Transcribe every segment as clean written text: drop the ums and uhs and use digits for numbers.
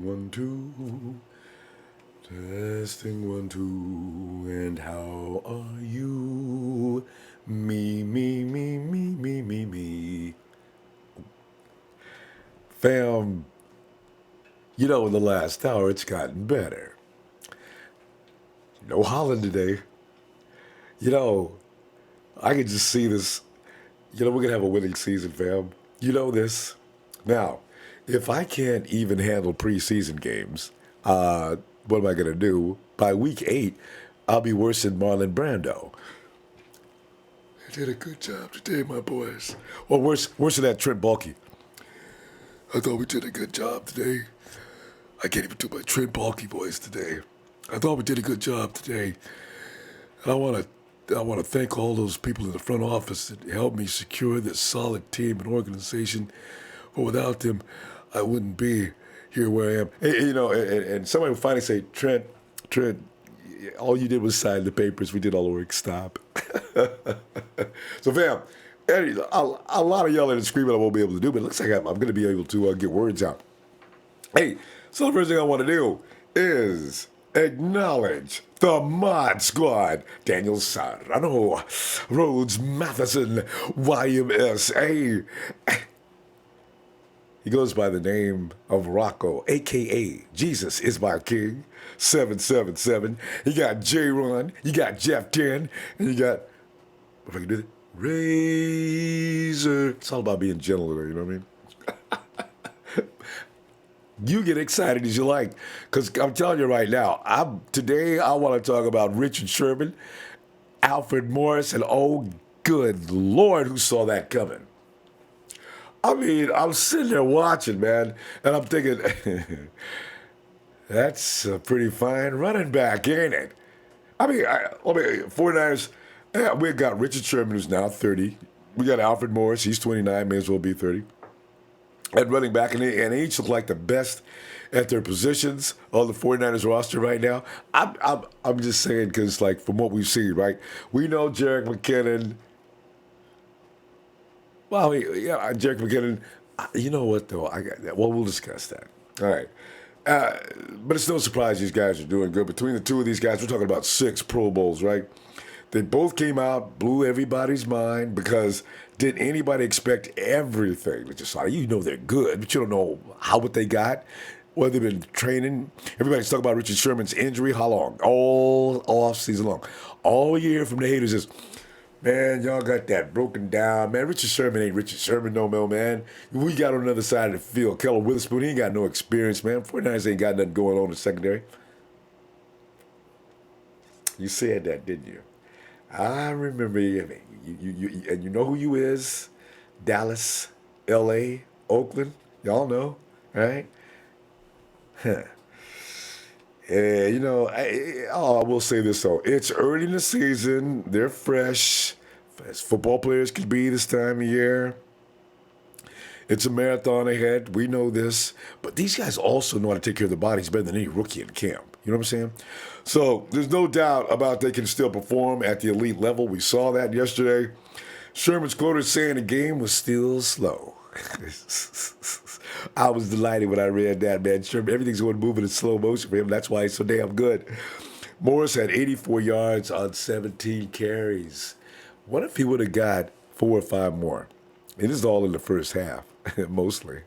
1, 2, testing 1, 2, and how are you? Me. Fam, in the last hour it's gotten better. No hollering today. You know, I can just see this. We're going to have a winning season, fam. You know this. Now, if I can't even handle preseason games, what am I going to do? By week 8, I'll be worse than Marlon Brando. I did a good job today, my boys. Or worse than that Trent Baalke. I thought we did a good job today. I can't even do my Trent Baalke voice today. I thought we did a good job today. And I want to thank all those people in the front office that helped me secure this solid team and organization. But without them, I wouldn't be here where I am. And somebody would finally say, Trent, all you did was sign the papers. We did all the work. Stop. So, fam, a lot of yelling and screaming I won't be able to do, but it looks like I'm going to be able to get words out. Hey, so the first thing I want to do is acknowledge the Mod Squad. Daniel Serrano, Rhodes Matheson, YMSA. He goes by the name of Rocco, a.k.a. Jesus is my King, 777. You got J-Ron, you got Jeff 10, and you got, if I can do it, Razor. It's all about being gentle today, you know what I mean? You get excited as you like, because I'm telling you right now, today I want to talk about Richard Sherman, Alfred Morris, and oh, good Lord, who saw that coming? I mean, I'm sitting there watching, man, and I'm thinking, that's a pretty fine running back, ain't it? I mean, 49ers, we got Richard Sherman, who's now 30. We got Alfred Morris, he's 29, may as well be 30. And running back, and they each look like the best at their positions on the 49ers roster right now. I'm just saying, because, like, from what we've seen, right? We know Jerick McKinnon. Well, yeah, Jerick McKinnon. You know what, though? We'll discuss that. All right. But it's no surprise these guys are doing good. Between the two of these guys, we're talking about 6 Pro Bowls, right? They both came out, blew everybody's mind, because did anybody expect everything? They just thought, they're good, but you don't know what they got, what they've been training. Everybody's talking about Richard Sherman's injury. How long? All off season long. All you hear from the haters is, man, y'all got that broken down. Man, Richard Sherman ain't Richard Sherman no more, man. We got on the other side of the field. Keller Witherspoon, he ain't got no experience, man. 49ers ain't got nothing going on in the secondary. You said that, didn't you? I remember you, and you know who you is? Dallas, L.A., Oakland. Y'all know, right? Huh. I will say this, though. It's early in the season. They're fresh, as football players could be this time of year. It's a marathon ahead. We know this. But these guys also know how to take care of their bodies better than any rookie in camp. You know what I'm saying? So there's no doubt about they can still perform at the elite level. We saw that yesterday. Sherman's quoted saying the game was still slow. I was delighted when I read that, man. Sherman, everything's going moving in slow motion for him. That's why he's so damn good. Morris had 84 yards on 17 carries. What if he would have got 4 or 5 more? It is all in the first half, mostly.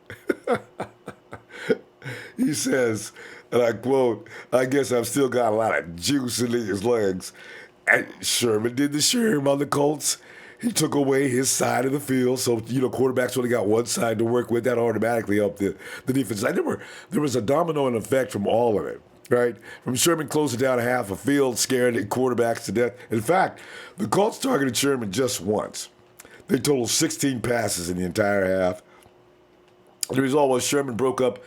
He says, and I quote, I guess I've still got a lot of juice in his legs. And Sherman did the Sherm on the Colts. He took away his side of the field, so, quarterbacks only got one side to work with. That automatically helped the defense. There was a domino effect from all of it, right? From Sherman closing down half a field, scaring the quarterbacks to death. In fact, the Colts targeted Sherman just once. They totaled 16 passes in the entire half. The result was Sherman broke up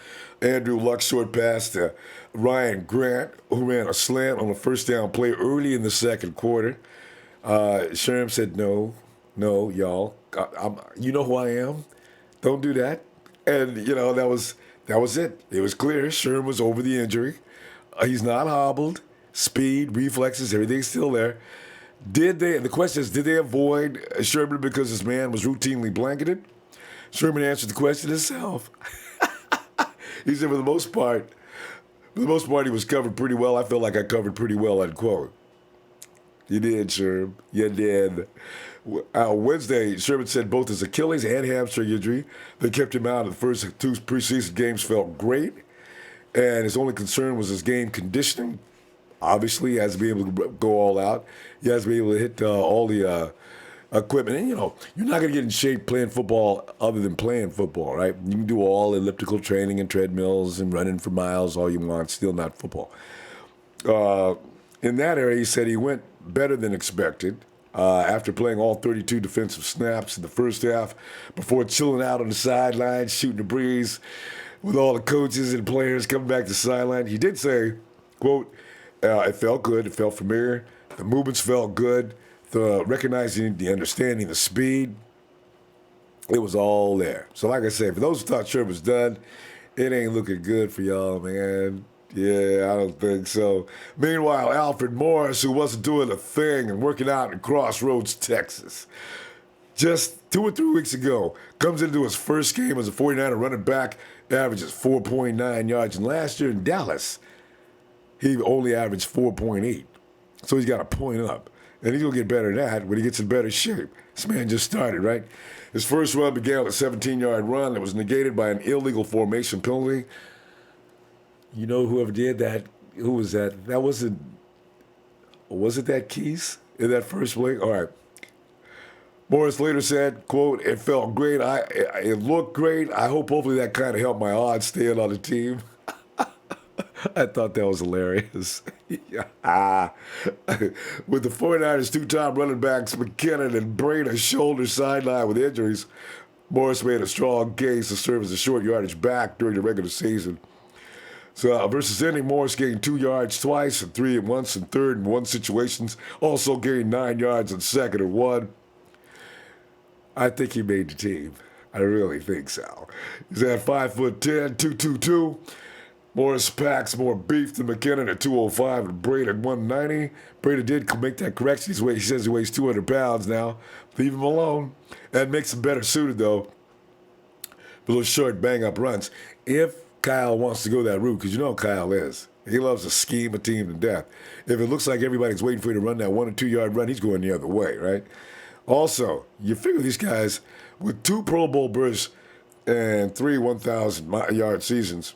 Andrew Luck's short pass to Ryan Grant, who ran a slant on a first down play early in the second quarter. Sherm said, no, y'all. You know who I am. Don't do that. And, that was it. It was clear Sherm was over the injury. He's not hobbled. Speed, reflexes, everything's still there. The question is, did they avoid Sherman because his man was routinely blanketed? Sherman answered the question himself. He said, for the most part, he was covered pretty well. I feel like I covered pretty well, unquote. You did, Sherm. You did. Wednesday, Sherman said both his Achilles and hamstring injury that kept him out of the first two preseason games felt great. And his only concern was his game conditioning. Obviously, he has to be able to go all out. He has to be able to hit all the equipment. And, you're not going to get in shape playing football other than playing football, right? You can do all elliptical training and treadmills and running for miles all you want, still not football. In that area, he said he went better than expected after playing all 32 defensive snaps in the first half before chilling out on the sidelines, shooting the breeze with all the coaches and players coming back to the sideline. He did say, quote, it felt good, it felt familiar, the movements felt good, the recognizing, the understanding, the speed, it was all there. So like I said, for those who thought Sherm was done, it ain't looking good for y'all, man. Yeah, I don't think so. Meanwhile, Alfred Morris, who wasn't doing a thing and working out in Crossroads, Texas, just 2 or 3 weeks ago, comes into his first game as a 49er running back, averages 4.9 yards. And last year in Dallas, he only averaged 4.8. So he's got a point up. And he's going to get better than that when he gets in better shape. This man just started, right? His first run began with a 17-yard run that was negated by an illegal formation penalty. You know whoever did that, who was that? That was it that Keys in that first play? All right. Morris later said, quote, it felt great. It looked great. I hope hopefully that kind of helped my odds staying on the team. I thought that was hilarious. With the 49ers' two top running backs, McKinnon and Breda, shoulder sideline with injuries, Morris made a strong case to serve as a short yardage back during the regular season. So versus ending, Morris gained 2 yards twice and 3 once and third and 1 situations. Also gained 9 yards in second and 1. I think he made the team. I really think so. He's at 5'10", 222. Morris packs more beef than McKinnon at 205 and Breda at 190. Breda did make that correction. He says he weighs 200 pounds now. Leave him alone. That makes him better suited, though, for those short, bang-up runs. If Kyle wants to go that route, because you know Kyle is. He loves to scheme a team to death. If it looks like everybody's waiting for you to run that 1 or 2 yard run, he's going the other way, right? Also, you figure these guys with 2 Pro Bowl berths and 3 1,000-yard seasons.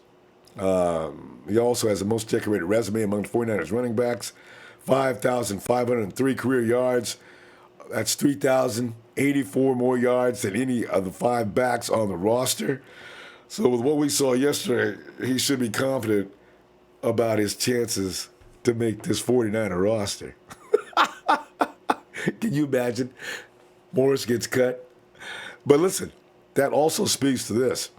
He also has the most decorated resume among the 49ers running backs. 5,503 career yards. That's 3,084 more yards than any of the 5 backs on the roster. So with what we saw yesterday, he should be confident about his chances to make this 49er roster. Can you imagine? Morris gets cut. But listen, that also speaks to this.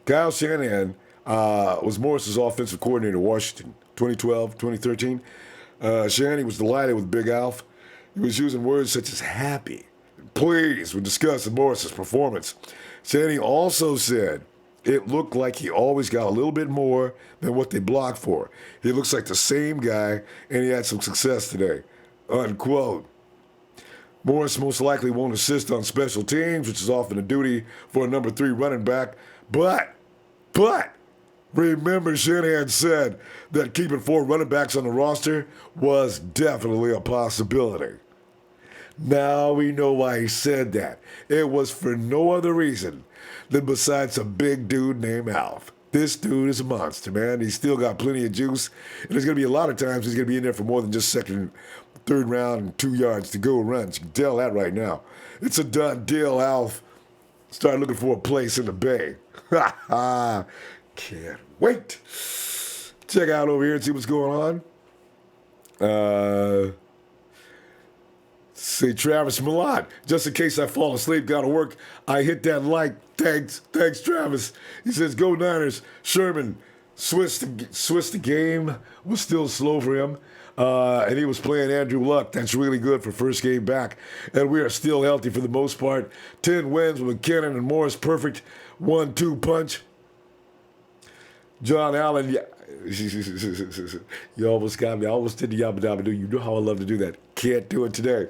Kyle Shanahan was Morris's offensive coordinator in Washington, 2012, 2013. Shanahan was delighted with Big Alf. He was using words such as happy, pleased when discussing Morris's performance. Shanahan also said it looked like he always got a little bit more than what they blocked for. He looks like the same guy, and he had some success today, unquote. Morris most likely won't assist on special teams, which is often a duty for a number 3 running back. But, remember Shanahan said that keeping 4 running backs on the roster was definitely a possibility. Now we know why he said that. It was for no other reason than besides a big dude named Alf. This dude is a monster, man. He's still got plenty of juice. And there's going to be a lot of times he's going to be in there for more than just second, third round and 2 yards to go runs. You can tell that right now. It's a done deal, Alf. Start looking for a place in the Bay. Ha ha. Can't wait. Check out over here and see what's going on. Say Travis Milan. Just in case I fall asleep, gotta work. I hit that like. Thanks, Travis. He says, "Go Niners." Sherman switched the game. Was still slow for him, and he was playing Andrew Luck. That's really good for first game back. And we are still healthy for the most part. 10 wins with McKinnon and Morris. Perfect 1-2 punch. John Allen. Yeah. You almost got me. I almost did the yabba dabba do. You know how I love to do that. can't do it today.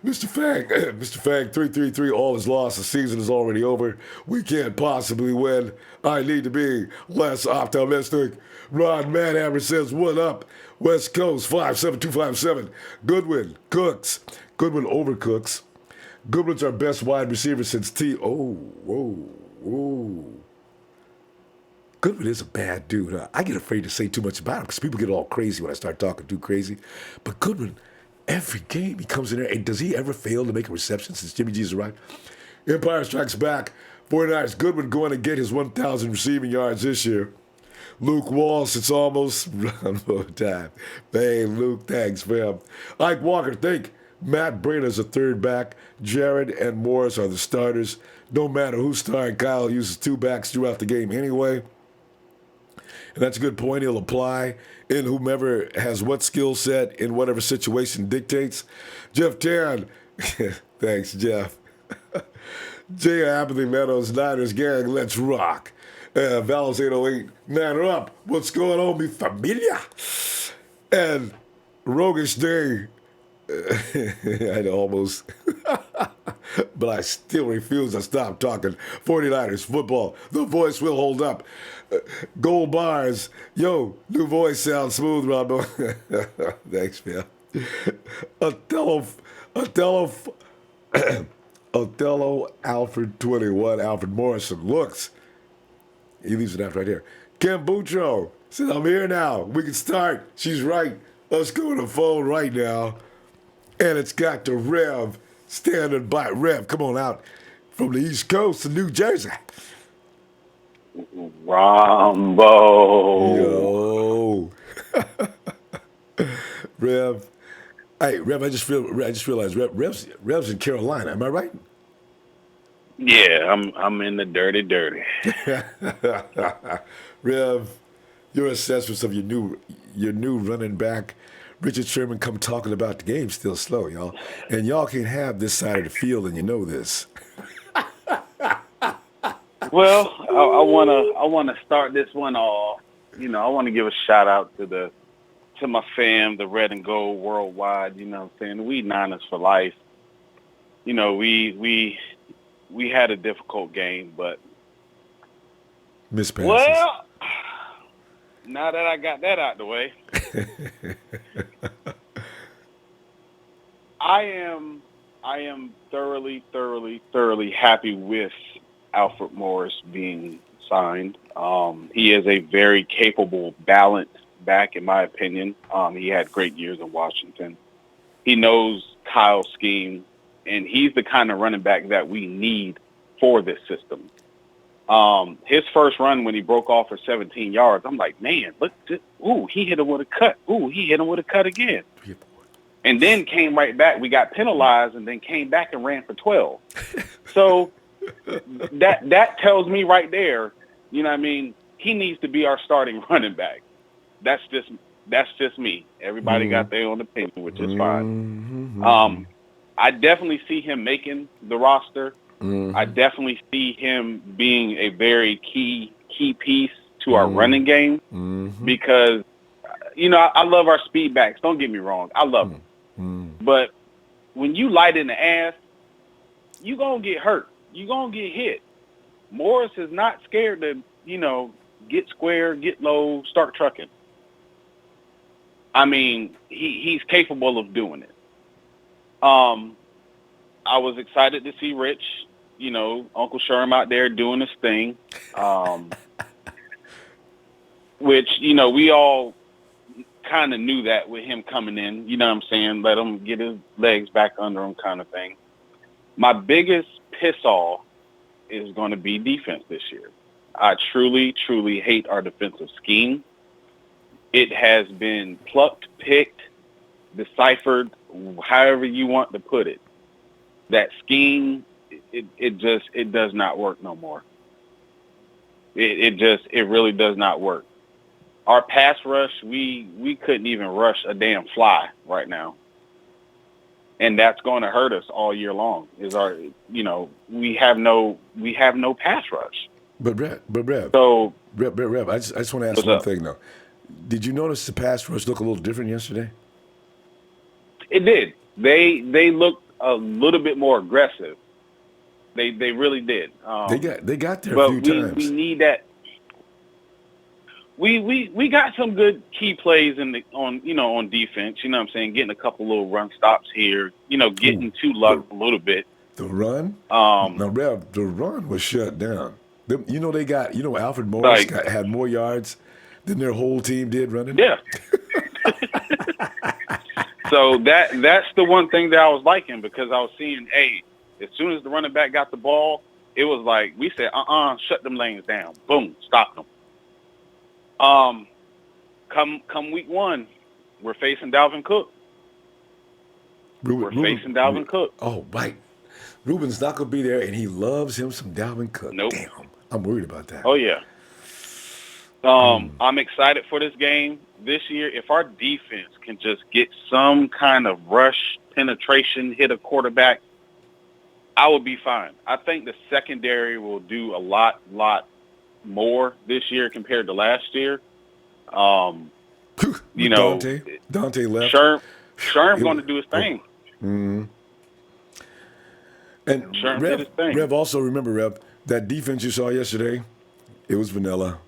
Mr. Fang, Mr. Fang, 333, all is lost. The season is already over. We can't possibly win. I need to be less optimistic. Ron Manhammer says, what up? West Coast, 57257. Goodwin, Cooks. Goodwin over Cooks. Goodwin's our best wide receiver since T. Oh, whoa, whoa. Goodwin is a bad dude. Huh? I get afraid to say too much about him because people get all crazy when I start talking too crazy. But Goodwin, every game he comes in there, and does he ever fail to make a reception since Jimmy G's arrived? Empire Strikes Back. 49ers, Goodwin going to get his 1,000 receiving yards this year. Luke Walsh, it's almost Ronbo time. Hey, Luke, thanks, fam. Ike Walker, think Matt Brady's a third back. Jared and Morris are the starters. No matter who's starting, Kyle uses two backs throughout the game anyway. And that's a good point. He'll apply in whomever has what skill set in whatever situation dictates. Jeff Tarrant, thanks, Jeff. Jay Apathy Meadows, Niners gang, let's rock. Val's 808, man up. What's going on, mi familia? And Roguish Day, I almost, but I still refuse to stop talking 49ers football. The voice will hold up. Gold bars. Yo, new voice sounds smooth, Ronbo. Thanks, man. Othello, Alfred 21, Alfred Morrison looks. He leaves it after right here. Kim Boutro says, I'm here now. We can start. She's right. Let's go to the phone right now. And it's got to Rev, standing by. Rev, come on out from the East Coast to New Jersey. Ronbo. Yo. Rev. Hey, Rev, I just realized Rev's in Carolina. Am I right? Yeah, I'm in the dirty. Rev, your assessments of your new running back, Richard Sherman, come talking about the game still slow, y'all. And y'all can't have this side of the field, and you know this. Well, I wanna start this one off. You know, I want to give a shout out to my fam, the Red and Gold worldwide. You know what I'm saying? We Niners for life. You know, we had a difficult game, but Miss passes. Well, now that I got that out the way, I am thoroughly happy with Alfred Morris being signed. He is a very capable, balanced back, in my opinion. He had great years in Washington. He knows Kyle's scheme, and he's the kind of running back that we need for this system. His first run when he broke off for 17 yards, I'm like, man, look, ooh, he hit him with a cut. Ooh, he hit him with a cut again. And then came right back. We got penalized and then came back and ran for 12. So that tells me right there, you know what I mean, he needs to be our starting running back. That's just me. Everybody got their own opinion, which is fine. I definitely see him making the roster. I definitely see him being a very key piece to our running game because, you know, I love our speed backs. Don't get me wrong. I love them. But when you light in the ass, you going to get hurt. You going to get hit. Morris is not scared to, you know, get square, get low, start trucking. I mean, he's capable of doing it. I was excited to see Rich, you know, Uncle Sherm out there doing his thing, which, you know, we all kind of knew that with him coming in, you know what I'm saying, let him get his legs back under him kind of thing. My biggest piss-off is going to be defense this year. I truly hate our defensive scheme. It has been plucked, picked, deciphered, however you want to put it. That scheme, it does not work no more. It really does not work. Our pass rush, we couldn't even rush a damn fly right now. And that's going to hurt us all year long. Is our, you know, we have no pass rush. But Rev. So Rev, I just want to ask one thing though. Did you notice the pass rush look a little different yesterday? It did. They looked a little bit more aggressive. They really did. They got there a But few we times. need that. We got some good key plays on defense. You know what I'm saying? Getting a couple little run stops here. Getting to luck a little bit. The run? Um, Now, Rev, the run was shut down. They got, Alfred Morris like had more yards than their whole team did running. yeah. So that's the one thing that I was liking, because I was seeing, hey, as soon as the running back got the ball, it was like we said, shut them lanes down. Boom, stop them. Come week 1, we're facing Dalvin Cook. Facing Dalvin Cook. Oh, right. Ruben's not going to be there, and he loves him some Dalvin Cook. Nope. Damn, I'm worried about that. Oh yeah. I'm excited for this game this year. If our defense can just get some kind of rush penetration, hit a quarterback, I will be fine. I think the secondary will do a lot more this year compared to last year. Dante left. Sherm going to do his thing. Mm-hmm. And Sherm did his thing. Rev, also remember, Rev, that defense you saw yesterday, it was vanilla.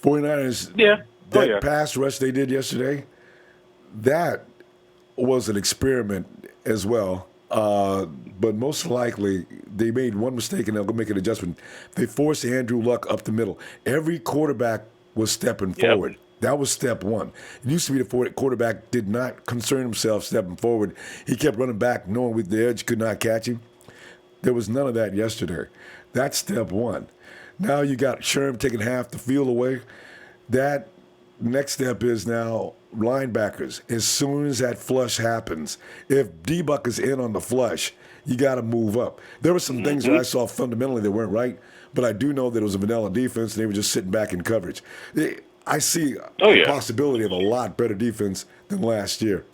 49ers, that pass rush they did yesterday, that was an experiment as well. But most likely, they made one mistake and they'll go make an adjustment. They forced Andrew Luck up the middle. Every quarterback was stepping forward. That was step one. It used to be the quarterback did not concern himself stepping forward. He kept running back, knowing with the edge could not catch him. There was none of that yesterday. That's step one. Now you got Sherm taking half the field away. That next step is now linebackers. As soon as that flush happens, if D-Buck is in on the flush, you got to move up. There were some things that I saw fundamentally that weren't right, but I do know that it was a vanilla defense, and they were just sitting back in coverage. I see a possibility of a lot better defense than last year.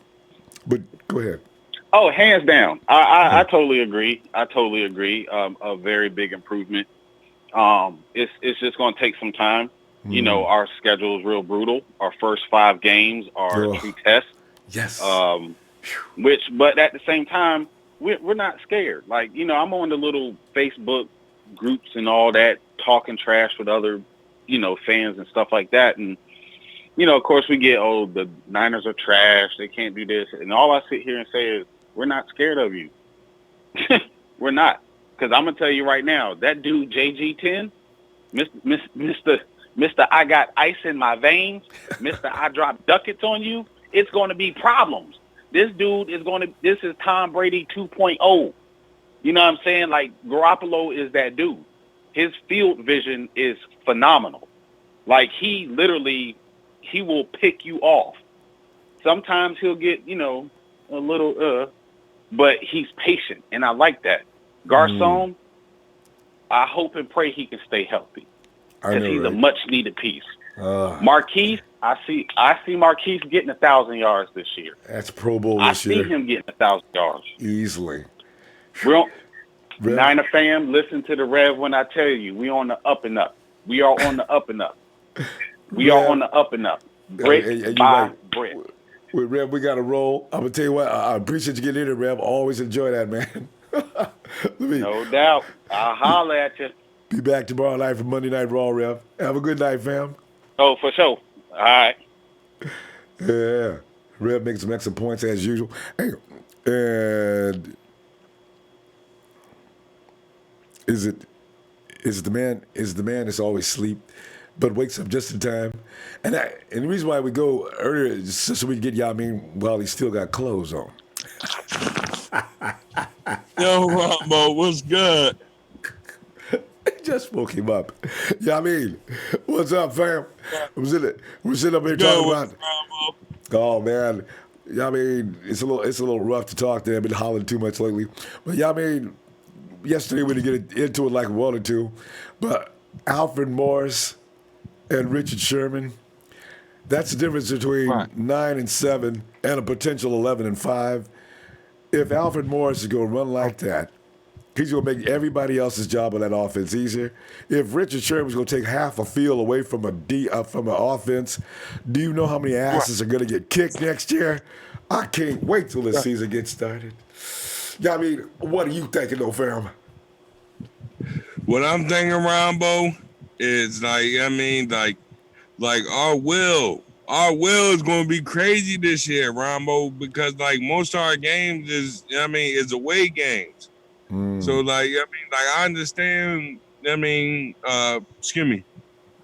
But go ahead. Oh, hands down. I totally agree. A very big improvement. It's just going to take some time. Our schedule is real brutal. Our first 5 games are true tests. Yes. But at the same time, we're not scared. Like, I'm on the little Facebook groups and all that, talking trash with other, fans and stuff like that. And, of course we get, the Niners are trash. They can't do this. And all I sit here and say is, we're not scared of you. We're not. Because I'm going to tell you right now, that dude, JG10, Mr. I got ice in my veins, Mr. I drop ducats on you, it's going to be problems. This dude this is Tom Brady 2.0. You know what I'm saying? Like, Garoppolo is that dude. His field vision is phenomenal. Like, he will pick you off. Sometimes he'll get, a little, but he's patient, and I like that. Garcon, I hope and pray he can stay healthy, because he's a much-needed piece. Marquise, I see Marquise getting 1,000 yards this year. That's Pro Bowl this year. I see him getting 1,000 yards. Easily. Niner fam, listen to the Rev when I tell you, we on the up and up. We are on the up and up. We are on the up and up. Brick by brick. Well, Rev, we got to roll. I'm going to tell you what, I appreciate you getting in here, Rev. Always enjoy that, man. No doubt. I'll holler at you. Be back tomorrow night for Monday Night Raw, Rev. Have a good night, fam. Oh, for sure. All right. Yeah. Rev making some excellent points as usual. Hey, and is the man that's always asleep but wakes up just in time? And the reason why we go earlier is just so we can get Yamin while he still got clothes on. Yo, Ronbo, what's good? Just woke him up. Yamin, what's up, fam? We're sitting up here talking about. Oh man, Yamin, it's a little rough to talk to. I've been hollering too much lately. But Yamin, yesterday we didn't get into it like we wanted to, but Alfred Morris and Richard Sherman. That's the difference between 9-7 and a potential 11-5. If Alfred Morris is going to run like that, he's going to make everybody else's job on that offense easier. If Richard Sherman's going to take half a field away from from an offense, do you know how many asses are going to get kicked next year? I can't wait till the season gets started. Yeah, I mean, what are you thinking, though, fam? What I'm thinking, Ronbo, is like our will is going to be crazy this year, Ronbo, because like most of our games is away games. So I understand. Excuse me.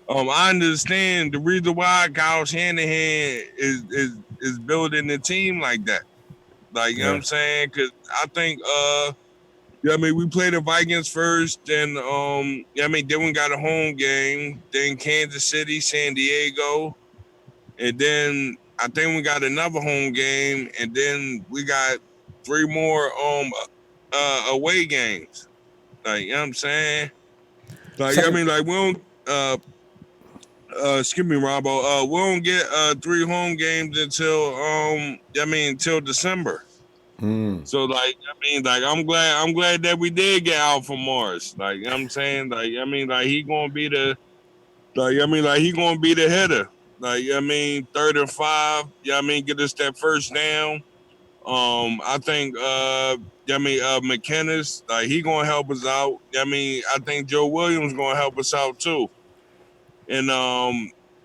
I understand the reason why Kyle Shanahan is building a team like that. Like, you know what Yeah. I'm saying? Because I think, we played the Vikings first, then, then we got a home game, then Kansas City, San Diego, and then I think we got another home game, and then we got 3 more away games. Like, you know what I'm saying? Like, Second, we don't, excuse me, Robo. We don't get 3 home games until December. So I'm glad that we did get Alfred Morris. Like, you know what I'm saying, he gonna be the he gonna be the hitter. Like, 3rd and 5. Get us that first down. I think McKinnis, he gonna help us out. I think Joe Williams gonna help us out too. And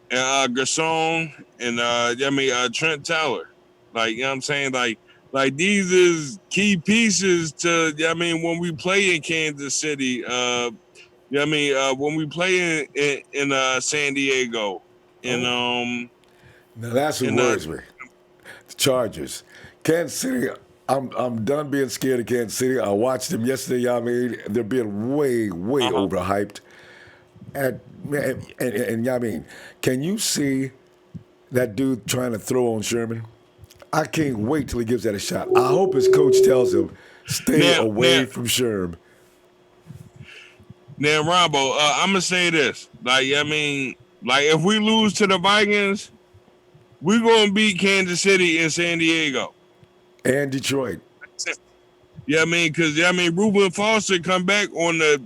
Garcon and Trent Taylor. Like, you know what I'm saying? Like these is key pieces to when we play in Kansas City, when we play in San Diego. And oh, now that's what and worries me. The Chargers. Kansas City, I'm done being scared of Kansas City. I watched them yesterday, I mean, they're being way overhyped. And I mean, can you see that dude trying to throw on Sherman? I can't wait till he gives that a shot. I hope his coach tells him, stay now away from Sherm. now Rombo, I'm gonna say this. Like if we lose to the Vikings, we're gonna beat Kansas City and San Diego. And Detroit. Because Reuben Foster come back on the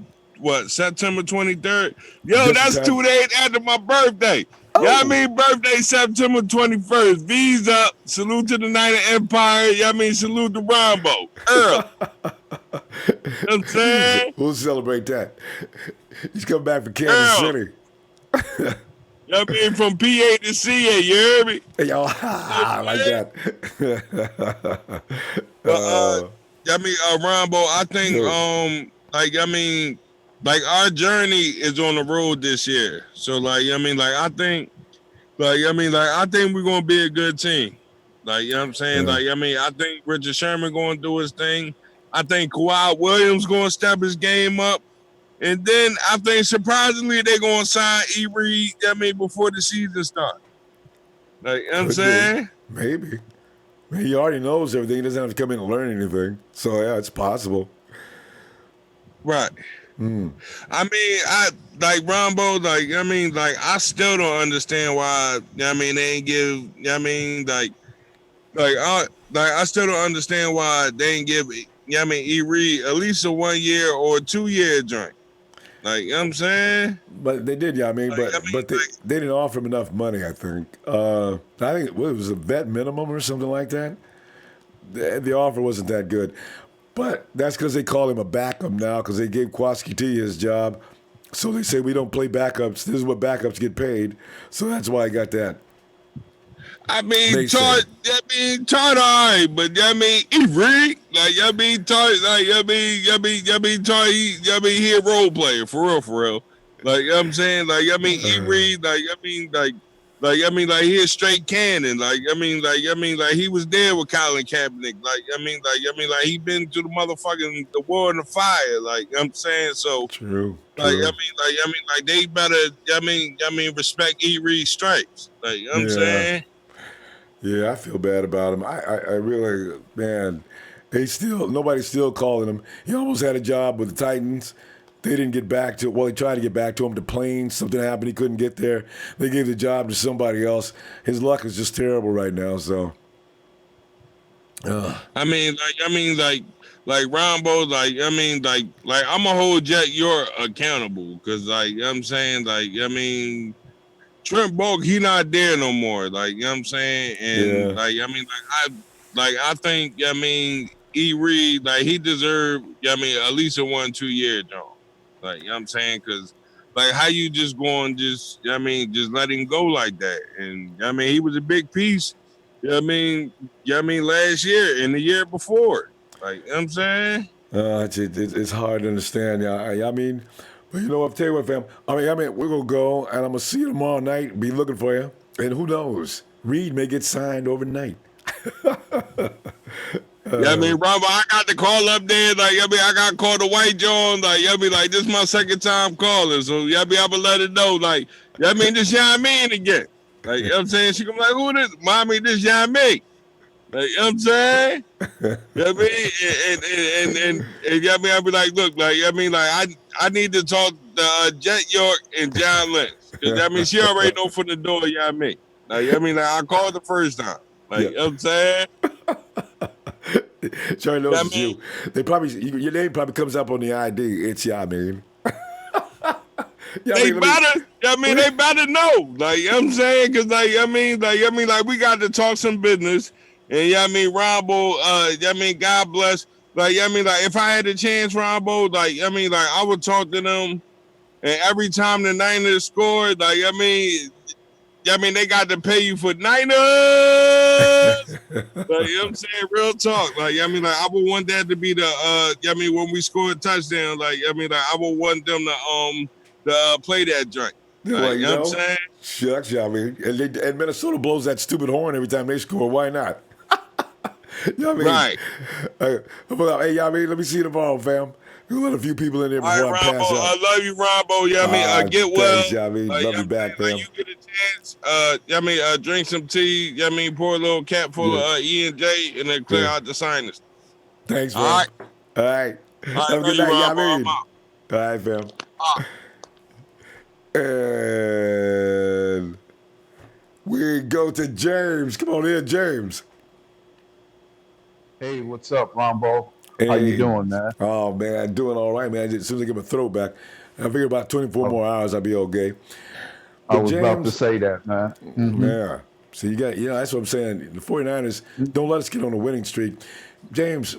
September 23rd. Yo, Just in that's time. 2 days after my birthday. Oh, Birthday September 21st. V's up. Salute to the Night of Empire. Salute to Ronbo. Earl. You know what I'm saying? we'll celebrate that. He's coming back from Kansas Earl. City. From PA to CA, you hear me? Hey, y'all, You know I like that. But Rombo, I think Dude, our journey is on the road this year. So I think we're gonna be a good team. Like, you know what I'm saying? yeah. I think Richard Sherman gonna do his thing. I think Kawhi Williams gonna step his game up. And then I think surprisingly they're gonna sign E. Reed, before the season starts. Like, you know what I'm Could be. saying? Maybe. He already knows everything. He doesn't have to come in and learn anything. So, yeah, it's possible. Right. I like Ronbo, I still don't understand why, they ain't give, I still don't understand why they ain't give, E. Reed at least a 1 year or 2 year joint. Like, you know what I'm saying? But they did, yeah. I mean, Like, but they didn't offer him enough money. I think it was a vet minimum or something like that. The offer wasn't that good, but that's because they call him a backup now because they gave Kwaski T his job. So they say we don't play backups. This is what backups get paid. So that's why I got that. They say. Todd, all right, but he Reed, Todd, he a role player for real. Like, you know what I'm saying, he Reed, he a straight cannon. He was there with Colin Kaepernick. He been to the war and the fire. Like, you know what I'm saying, so. True, Like, true. they better, respect E. Reed stripes. Like, you know what I'm Yeah, saying? yeah. I feel bad about him. I really, man. Nobody's still calling him. He almost had a job with the Titans. They didn't get back to. Well, he tried to get back to him. The plane, something happened. He couldn't get there. They gave the job to somebody else. His luck is just terrible right now. So, Like Rombo, I'm gonna hold Jet York accountable because, you know what I'm saying, Trent Bulk, he not there no more. Like, you know what I'm saying, and yeah. like I think, I mean, E. Reed, like he deserved, I mean, at least a 1-2 year, John. Like, you know what I'm saying? Because, like, how you just going, just, I mean, just let him go like that? And, I mean, he was a big piece, I mean, last year and the year before. Like, you know what I'm saying? It's hard to understand. Yeah, I mean, but you know what? I'll tell you what, fam. I mean, we're gonna go, and I'm gonna see you tomorrow night. Be looking for you, and who knows? Reed may get signed overnight. Yeah, I mean, Robert, I got the call up there. Like, I mean, I got called the White John. Like, I mean, like, this is my second time calling. So, yeah, I mean, I'm going to let it know. Like, yeah, I mean, this young man again. Like, you know what I'm saying? She gonna be like, who this? Mommy, this young me. Like, you know what I'm saying? Yeah, I mean, and yeah, I mean, I'll be like, look, like, I mean, like, I need to talk to Jet York and John Lynch. Because, I mean, she already know from the door, yeah, I mean. Like, I mean, like, I called the first time. Like, Yeah. you know what I'm saying? Charlie knows Yeah, I it's mean, you. They probably your name probably comes up on the ID. It's yeah, man. Yeah, they let me- better, I mean, they better know. Like, you know what I'm saying? Because, like, I mean, like, we got to talk some business. And, yeah, I mean, Ronbo, I mean, God bless. Like, I mean, like, if I had a chance, Ronbo, like, I mean, like, I would talk to them. And every time the Niners scored, like, I mean, they got to pay you for Niners. Like, you know what I'm saying? Real talk. Like, I mean, like, I would want that to be the, I mean, when we score a touchdown, like, I mean, like, I would want them to play that joint. Like, well, you know what I'm saying? shucks, yeah, I mean, and Minnesota blows that stupid horn every time they score. Why not? You know what I mean? Right. Hey, yeah, I mean, let me see you tomorrow, fam. We'll let a few people in there All before right, I Rombo. pass out. I love you, Rombo. Yeah, I mean, get well. Thanks, yeah, I mean, love you back, fam. Like you get a chance, I mean, drink some tea. I mean, pour a little cap full of E and J, and then clear out the sinus. Thanks, fam. All right. All right. All Have a right, good love night, you, yeah, I Rombo. mean. I'm out. All right, fam. And we go to James. Come on in, James. Hey, what's up, Ronbo? Hey. How you doing, man? Oh, man, doing all right, man. As soon as I get my throat back, I figure about 24 more hours I'll be okay. I was about to James, say that, man. yeah. So you got, that's what I'm saying. The 49ers, don't let us get on a winning streak. James,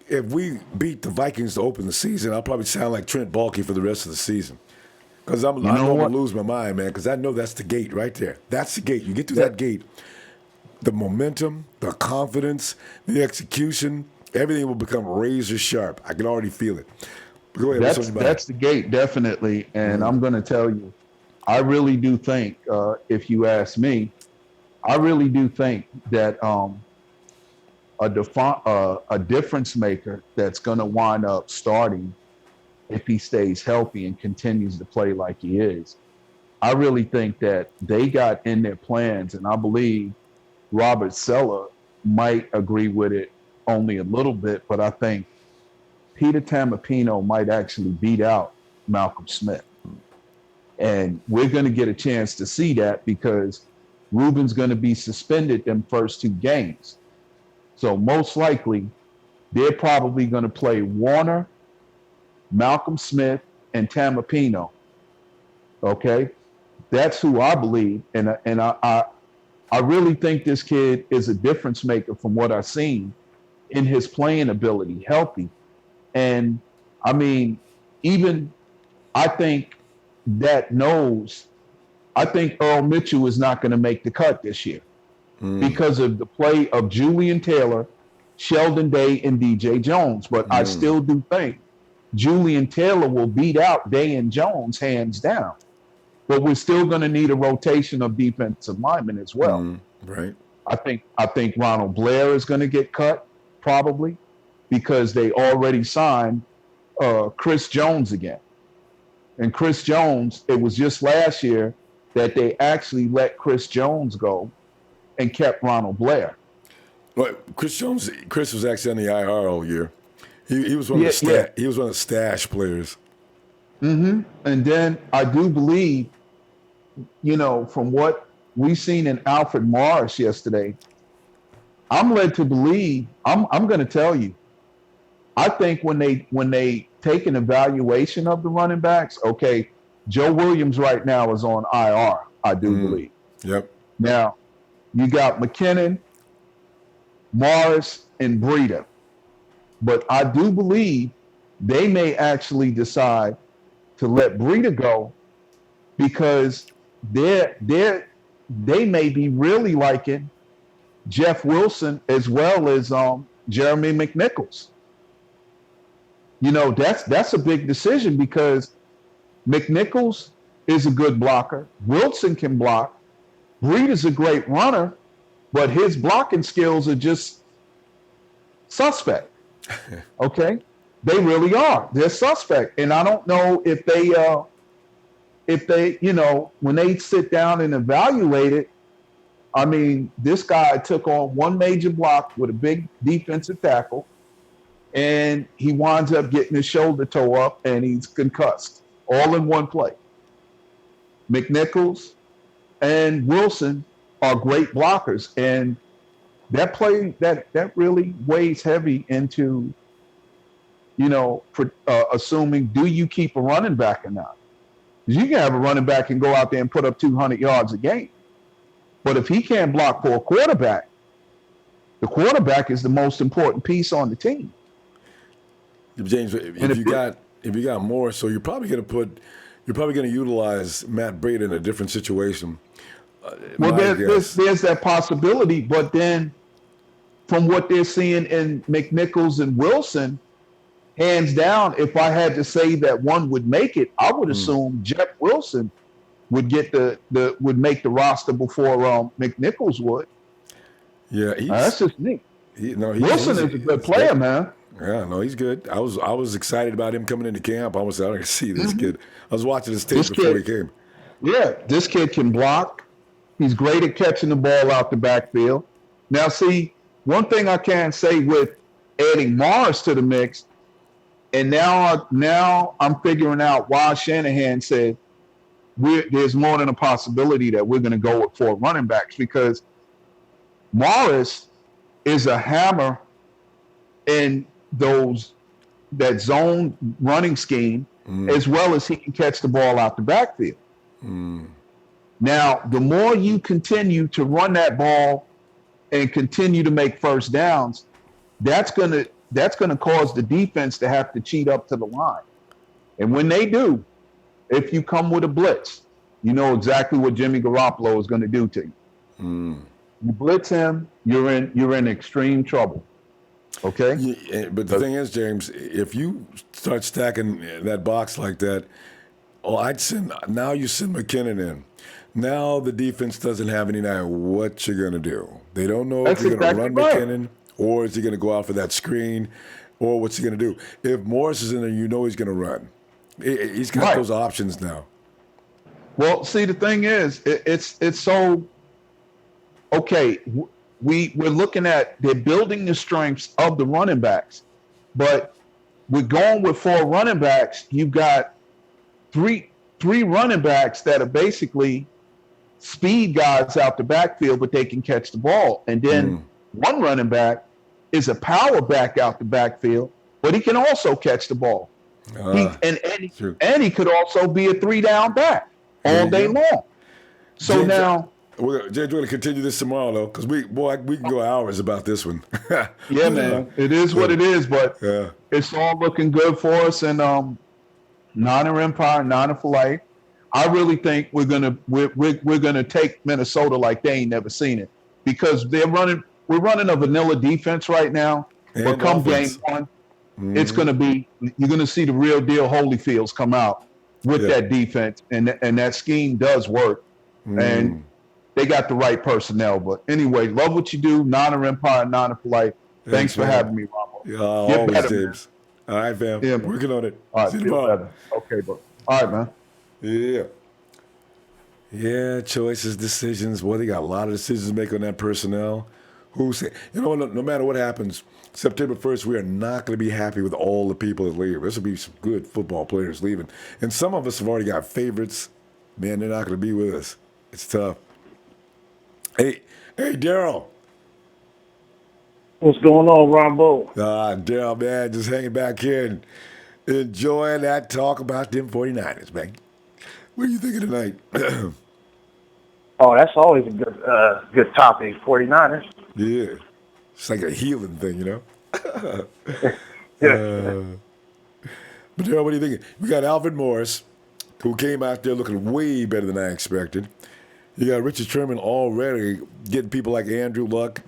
if we beat the Vikings to open the season, I'll probably sound like Trent Baalke for the rest of the season. Because I know I'm going to lose my mind, man, because I know that's the gate right there. That's the gate. You get through that gate, the momentum, the confidence, the execution, everything will become razor sharp. I can already feel it. Go ahead. That's the gate, definitely. And I'm going to tell you, I really do think, if you ask me, I really do think that a difference maker that's going to wind up starting if he stays healthy and continues to play like he is. I really think that they got in their plans, and I believe Robert Saleh might agree with it only a little bit, but I think Peter Tampapino might actually beat out Malcolm Smith. And we're going to get a chance to see that because Ruben's going to be suspended in first 2 games. So most likely, they're probably going to play Warner, Malcolm Smith, and Tampapino. Okay? That's who I believe. And I really think this kid is a difference maker from what I've seen in his playing ability, healthy. And I mean, even I think I think Earl Mitchell is not going to make the cut this year because of the play of Julian Taylor, Sheldon Day, and DJ Jones. But I still do think Julian Taylor will beat out Day and Jones hands down. But we're still going to need a rotation of defensive linemen as well. Right. I think Ronald Blair is going to get cut probably because they already signed Chris Jones again. And Chris Jones, it was just last year that they actually let Chris Jones go and kept Ronald Blair. Well, Chris was actually on the IR all year. He was one of the stash players. And then I do believe, from what we've seen in Alfred Morris yesterday, I'm led to believe, I'm going to tell you, I think when they take an evaluation of the running backs, okay, Joe Williams right now is on IR, I do believe. Yep. Now, you got McKinnon, Morris, and Breida. But I do believe they may actually decide to let Breida go because they may be really liking Jeff Wilson as well as Jeremy McNichols. That's a big decision because McNichols is a good blocker. Wilson can block. Breed is a great runner, but his blocking skills are just suspect. Okay, they really are. They're suspect, and I don't know if they, when they sit down and evaluate it. I mean, this guy took on one major block with a big defensive tackle, and he winds up getting his shoulder toe up, and he's concussed all in one play. McNichols and Wilson are great blockers, and that play that really weighs heavy into, assuming do you keep a running back or not? Because you can have a running back and go out there and put up 200 yards a game, but if he can't block for a quarterback, the quarterback is the most important piece on the team. James, if you got Morris, so you're probably going to utilize Matt Breida in a different situation. Well, there's that possibility, but then from what they're seeing in McNichols and Wilson, hands down, if I had to say that one would make it, I would assume Jeff Wilson would get would make the roster before McNichols would. Yeah, that's just me. Wilson is a good player, man. Yeah, no, he's good. I was excited about him coming into camp. I was out to see this kid. I was watching his tape before he came. Yeah, this kid can block. He's great at catching the ball out the backfield. Now, see, one thing I can say with adding Morris to the mix, and now I'm figuring out why Shanahan said there's more than a possibility that we're going to go with 4 running backs, because Morris is a hammer in that zone running scheme, as well as he can catch the ball out the backfield. Now, the more you continue to run that ball and continue to make first downs, that's gonna cause the defense to have to cheat up to the line. And when they do, if you come with a blitz, you know exactly what Jimmy Garoppolo is going to do to you. You blitz him, you're in extreme trouble. Okay. Yeah, but the thing is, James, if you start stacking that box like that, now you send McKinnon in. Now the defense doesn't have any idea what you're going to do. They don't know if you're going to run McKinnon, or is he going to go out for that screen, or what's he going to do. If Morris is in there, you know he's going to run. He's got those options now. Well, see, the thing is, it's so okay. We're looking at, they're building the strengths of the running backs, but we're going with 4 running backs. You've got three running backs that are basically speed guys out the backfield, but they can catch the ball. And then one running back is a power back out the backfield, but he can also catch the ball. And he could also be a 3-down back all day long. So James, now, we're going to continue this tomorrow, though, because we can go hours about this one. Yeah, man, it is what it is, but it's all looking good for us. And Niner Empire, Niner for life. I really think we're gonna take Minnesota like they ain't never seen it, because we're running a vanilla defense right now. But come game one, it's gonna be, you're gonna see the real deal Holyfields come out with that defense, and that scheme does work, and they got the right personnel. But anyway, love what you do, Niner Empire, Niner for life. Thanks for having me, Ronbo. Yeah, always, better, James. Man. All right, fam. Yeah, working on it. All right, better. Okay, bro. All right, man. Yeah, choices, decisions. Boy, they got a lot of decisions to make on that personnel. No matter what happens, September 1st, we are not going to be happy with all the people that leave. This will be some good football players leaving. And some of us have already got favorites. Man, they're not going to be with us. It's tough. Hey, Daryl. What's going on, Ronbo? Daryl, man, just hanging back here and enjoying that talk about them 49ers, man. What are you thinking tonight? Oh, that's always a good topic, 49ers. Yeah, It's like a healing thing, you know. Yeah. But Daryl, what do you think? We got Alfred Morris, who came out there looking way better than I expected. You got Richard Sherman already getting people like Andrew Luck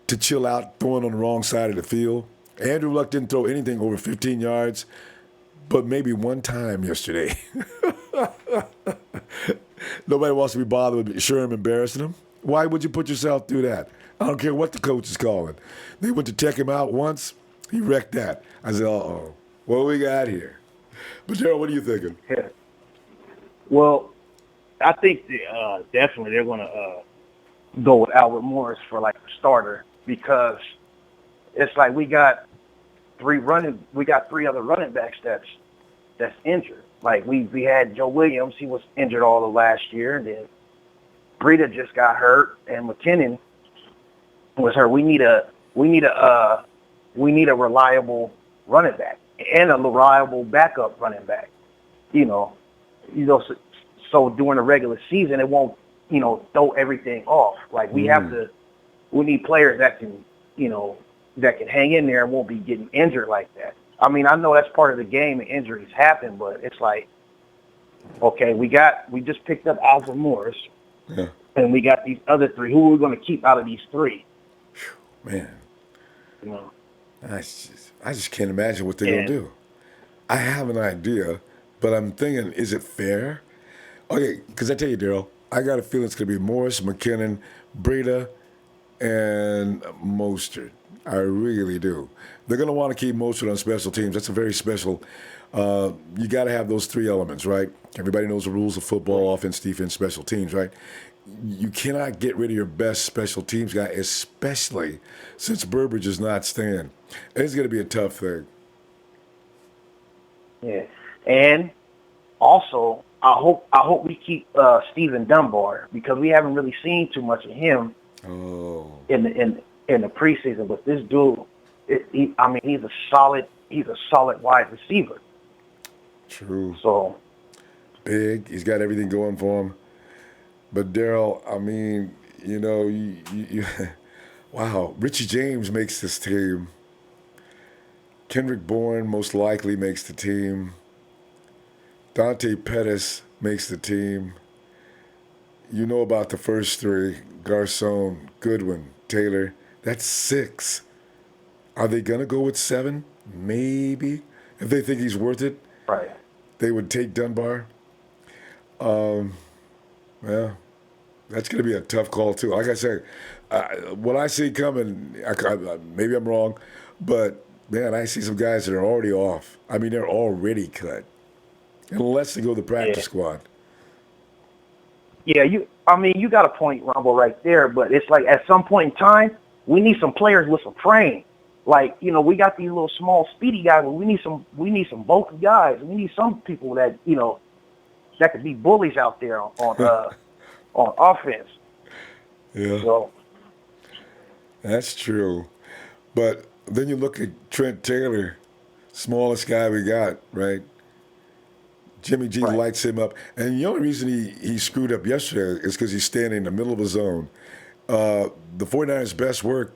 to chill out, throwing on the wrong side of the field. Andrew Luck didn't throw anything over 15 yards, but maybe one time yesterday. Nobody wants to be bothered with Sherm embarrassing him. Why would you put yourself through that? I don't care what the coach is calling. They went to check him out once. He wrecked that. I said, uh-oh, what we got here? But Daryl, what are you thinking? Yeah. Well, I think definitely they're going to go with Alfred Morris for like a starter because it's like we got three other running backs that's injured. Like we had Joe Williams, he was injured all of last year, and then Brissett just got hurt, and McKinnon was hurt. We need a reliable running back and a reliable backup running back. So during the regular season, it won't, throw everything off. Like we need players that can hang in there and won't be getting injured like that. I mean, I know that's part of the game and injuries happen, but it's like, okay, we just picked up Alfred Morris, and we got these other three. Who are we going to keep out of these three? Man, I just can't imagine what they're going to do. I have an idea, but I'm thinking, is it fair? Okay, because I tell you, Daryl, I got a feeling it's going to be Morris, McKinnon, Breda, and Mostert. I really do. They're going to want to keep Mostert on special teams. That's a very special. You got to have those three elements, right? Everybody knows the rules of football: offense, defense, special teams, right? You cannot get rid of your best special teams guy, especially since Burbridge is not staying. It's going to be a tough thing. Yeah, and also I hope we keep Stephen Dunbar because we haven't really seen too much of him in the preseason. But this dude, he's a solid wide receiver. True. So big. He's got everything going for him. But Daryl, I mean, you wow. Richie James makes this team. Kendrick Bourne most likely makes the team. Dante Pettis makes the team. You know about the first three: Garcon, Goodwin, Taylor. That's 6. Are they going to go with 7? Maybe. If they think he's worth it, right, they would take Dunbar. Well, that's going to be a tough call, too. Like I said, what I see coming, maybe I'm wrong, but, man, I see some guys that are already off. I mean, they're already cut. Unless they go to the practice squad. Yeah, you got a point, Ronbo, right there. But it's like at some point in time, we need some players with some frame. Like, we got these little small, speedy guys, but we need some bulky guys. We need some people that that could be bullies out there on offense. Yeah, so that's true. But then you look at Trent Taylor, smallest guy we got, right? Jimmy G lights him up. And the only reason he screwed up yesterday is because he's standing in the middle of a zone. The 49ers' best work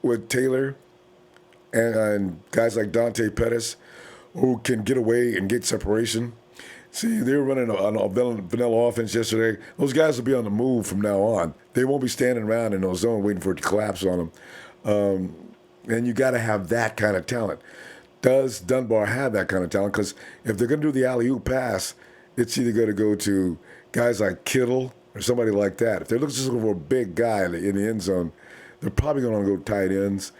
with Taylor and guys like Dante Pettis who can get away and get separation. See, they were running a vanilla offense yesterday. Those guys will be on the move from now on. They won't be standing around in those zones waiting for it to collapse on them. And you got to have that kind of talent. Does Dunbar have that kind of talent? Because if they're going to do the alley-oop pass, it's either going to go to guys like Kittle or somebody like that. If they're looking for a big guy in the end zone, they're probably going to go tight ends.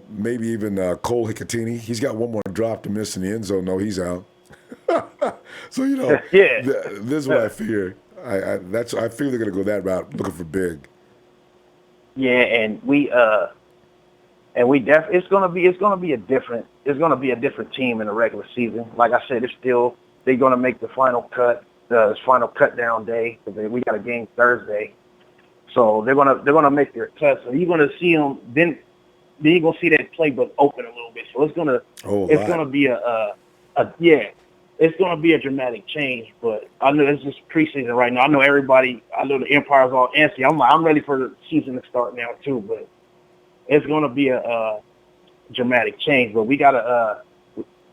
Maybe even Cole Hicatini. He's got one more drop to miss in the end zone. No, he's out. So, this is what I fear. I feel they're going to go that route, looking for big. Yeah, and it's gonna be a different team in the regular season. Like I said, they're gonna make the final cut, the final cut down day. We got a game Thursday, so they're gonna make their cut. So you're gonna see them. Then you're gonna see that playbook open a little bit. So it's gonna be a dramatic change. But I know it's just preseason right now. I know the Empire's all antsy. I'm ready for the season to start now too, but. it's going to be a dramatic change. But we got to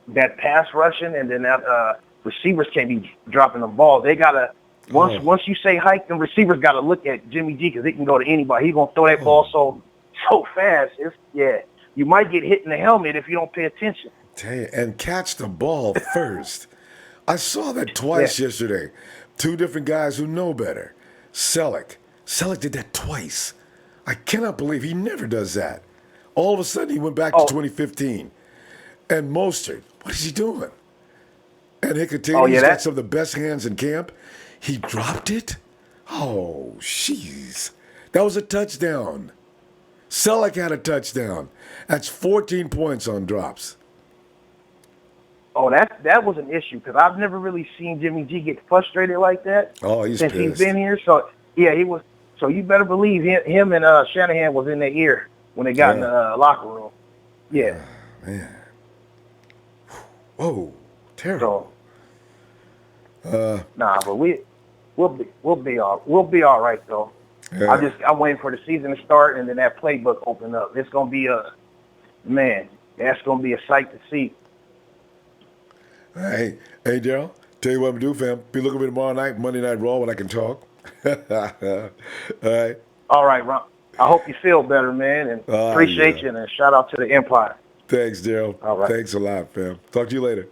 that pass rushing, and then that receivers can't be dropping the ball. They got to once you say hike, the receivers got to look at Jimmy G because he can go to anybody. He's going to throw that ball so fast. You might get hit in the helmet if you don't pay attention. And catch the ball first. I saw that twice yesterday. Two different guys who know better. Selleck did that twice. I cannot believe he never does that. All of a sudden, he went back to 2015. And Mostert, what is he doing? And Hickateny's got some of the best hands in camp. He dropped it? Oh, jeez. That was a touchdown. Selleck had a touchdown. That's 14 points on drops. Oh, that was an issue because I've never really seen Jimmy G get frustrated like that he's since pissed. he's been here. So, yeah, he was. So you better believe him and Shanahan was in their ear when they got in the locker room. Yeah. Man. Whoa, terrible. So, but we'll be all right though. Yeah. I'm waiting for the season to start and then that playbook open up. It's gonna be that's gonna be a sight to see. Hey, Daryl, tell you what I'm going to do, fam. Be looking for me tomorrow night, Monday Night Raw, when I can talk. All right. All right, Ron. I hope you feel better, man, and appreciate you, and shout out to the Empire. Thanks, Daryl. All right. Thanks a lot, fam. Talk to you later.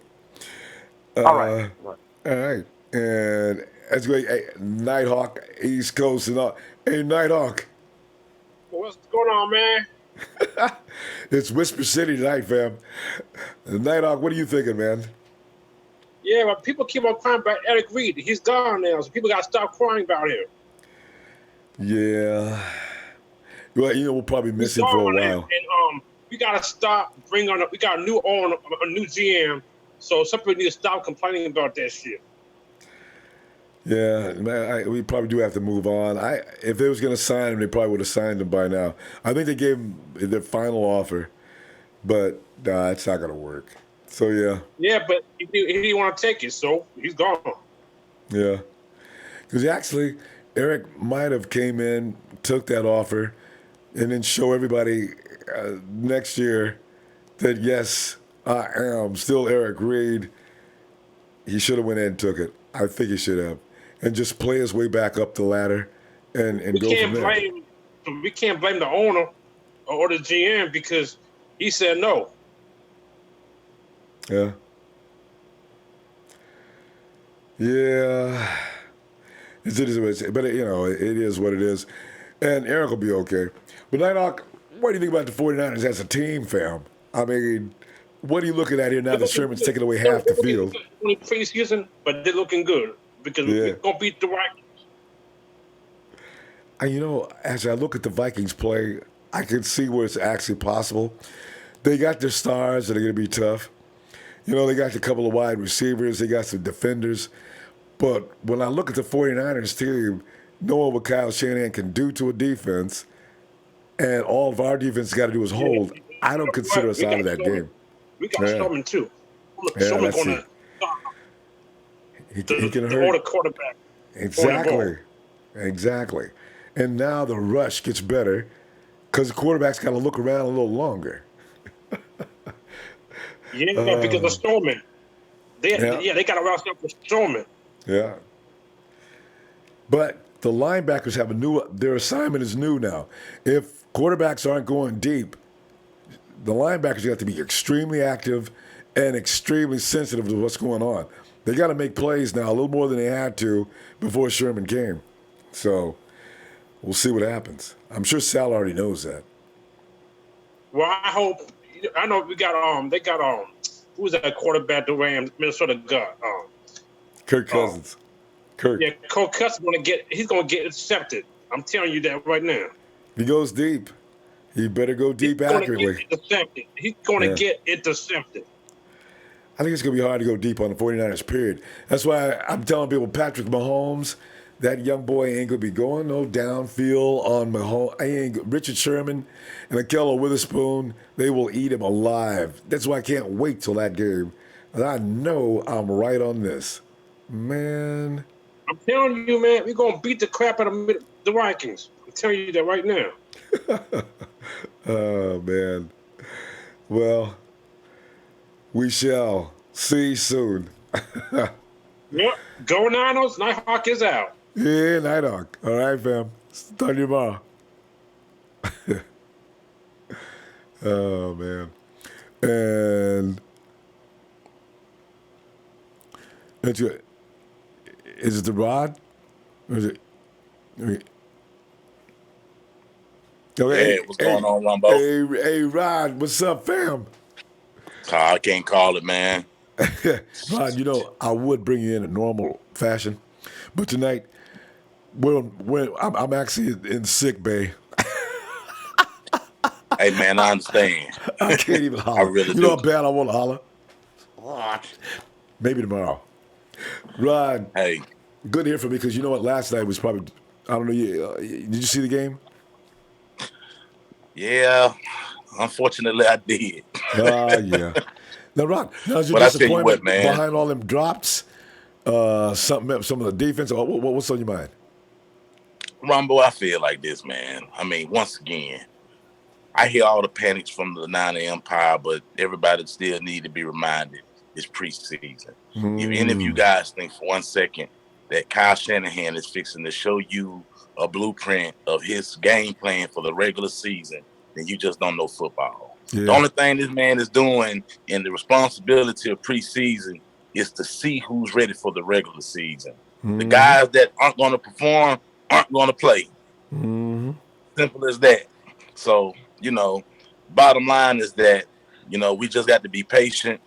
All right. All right. And that's great. Hey, Nighthawk, East Coast and all. Hey, Nighthawk. What's going on, man? It's Whisper City tonight, fam. Nighthawk, what are you thinking, man? Yeah, but people keep on crying about Eric Reed. He's gone now, so people got to stop crying about him. Yeah. Well, we'll probably miss him for a while. And we got to stop bringing on. We got a new owner, a new GM, so some people need to stop complaining about that shit. Yeah, man, we probably do have to move on. If they was going to sign him, they probably would have signed him by now. I think they gave him their final offer, but it's not going to work. So, yeah. Yeah, but he didn't want to take it, so he's gone. Yeah. Because actually, Eric might have came in, took that offer, and then show everybody next year that, yes, I am still Eric Reed. He should have went in and took it. I think he should have. And just play his way back up the ladder and go from there. We can't blame the owner or the GM because he said no. Yeah. Yeah. It is, but it is what it is. And Eric will be okay. But Nighthawk, what do you think about the 49ers as a team, fam? I mean, what are you looking at here now that Sherman's taking away half the field? Only preseason, but they're looking good because we're going to beat the Vikings. And as I look at the Vikings play, I can see where it's actually possible. They got their stars that are going to be tough. They got a couple of wide receivers. They got some defenders. But when I look at the 49ers team, knowing what Kyle Shanahan can do to a defense, and all of our defense got to do is hold, I don't consider us out of that game. We got Sherman, too. Sherman's going to he can hurt. The quarterback. Exactly. And now the rush gets better because the quarterback's got to look around a little longer. Yeah, because of Strowman. They got to rouse up for Strowman. Yeah. But the linebackers have their assignment is new now. If quarterbacks aren't going deep, the linebackers have to be extremely active and extremely sensitive to what's going on. They got to make plays now a little more than they had to before Sherman came. So we'll see what happens. I'm sure Sal already knows that. Well, I know we got they got who's that quarterback the Rams Minnesota got? Kirk Cousins. Kirk. Yeah, Kirk Cousins he's gonna get accepted. I'm telling you that right now. If he goes deep, he better go deep accurately. He's gonna get intercepted. I think it's going to be hard to go deep on the 49ers, period. That's why I'm telling people Patrick Mahomes, that young boy ain't going to be going no downfield on Mahomes. Richard Sherman and Akello Witherspoon, they will eat him alive. That's why I can't wait till that game. And I know I'm right on this. Man. I'm telling you, man, we're going to beat the crap out of the Vikings. I'm telling you that right now. Oh man. Well, we shall see soon. Yep. Go Niners. Nighthawk is out. Yeah, Nighthawk. All right, fam. Talk to you tomorrow. Oh man. And that's it. Is it the rod? Or is it? Okay. Hey, what's going on, Ronbo? Hey, Rod. What's up, fam? I can't call it, man. Rod, you know I would bring you in a normal fashion, but tonight I'm actually in sick bay. Hey, man, I understand. I can't even holler. really you do. know how bad I want to holler? What? Maybe tomorrow. Rod, Hey, good to hear from you because you know what? Last night was probably, I don't know, did you see the game? yeah, unfortunately, I did. Yeah. Now, Rod, now is your But I tell you disappointment what, man. behind all them drops? Some of the defense? What's on your mind? Rumble, I feel like this, man. I mean, once again, I hear all the panics from the 9 Empire, but everybody still need to be reminded it's preseason. If any of you guys think for 1 second that Kyle Shanahan is fixing to show you a blueprint of his game plan for the regular season, then you just don't know football. Yeah. The only thing this man is doing in the responsibility of preseason is to see who's ready for the regular season. The guys that aren't going to perform aren't going to play. Simple as that. So, bottom line is that, we just got to be patient.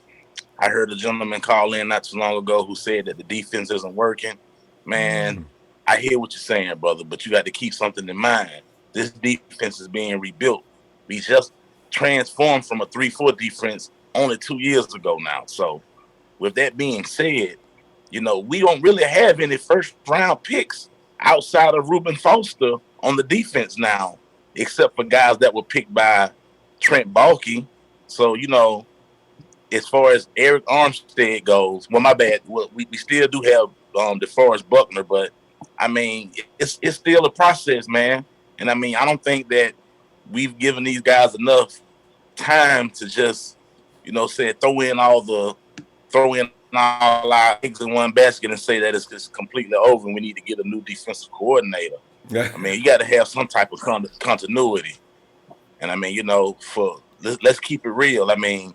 I heard a gentleman call in not too long ago who said that the defense isn't working. Man, I hear what you're saying, brother, but you got to keep something in mind. This defense is being rebuilt. We just transformed from a 3-4 defense only 2 years ago now. So with that being said, we don't really have any first round picks outside of Reuben Foster on the defense now, except for guys that were picked by Trent Baalke. So, as far as Eric Armstead goes, well, my bad. Well, we still do have DeForest Buckner, but I mean, it's still a process, man. And I mean, I don't think that we've given these guys enough time to just, throw in all our eggs in one basket and say that it's just completely over and we need to get a new defensive coordinator. I mean, you got to have some type of continuity. And I mean, let's keep it real. I mean,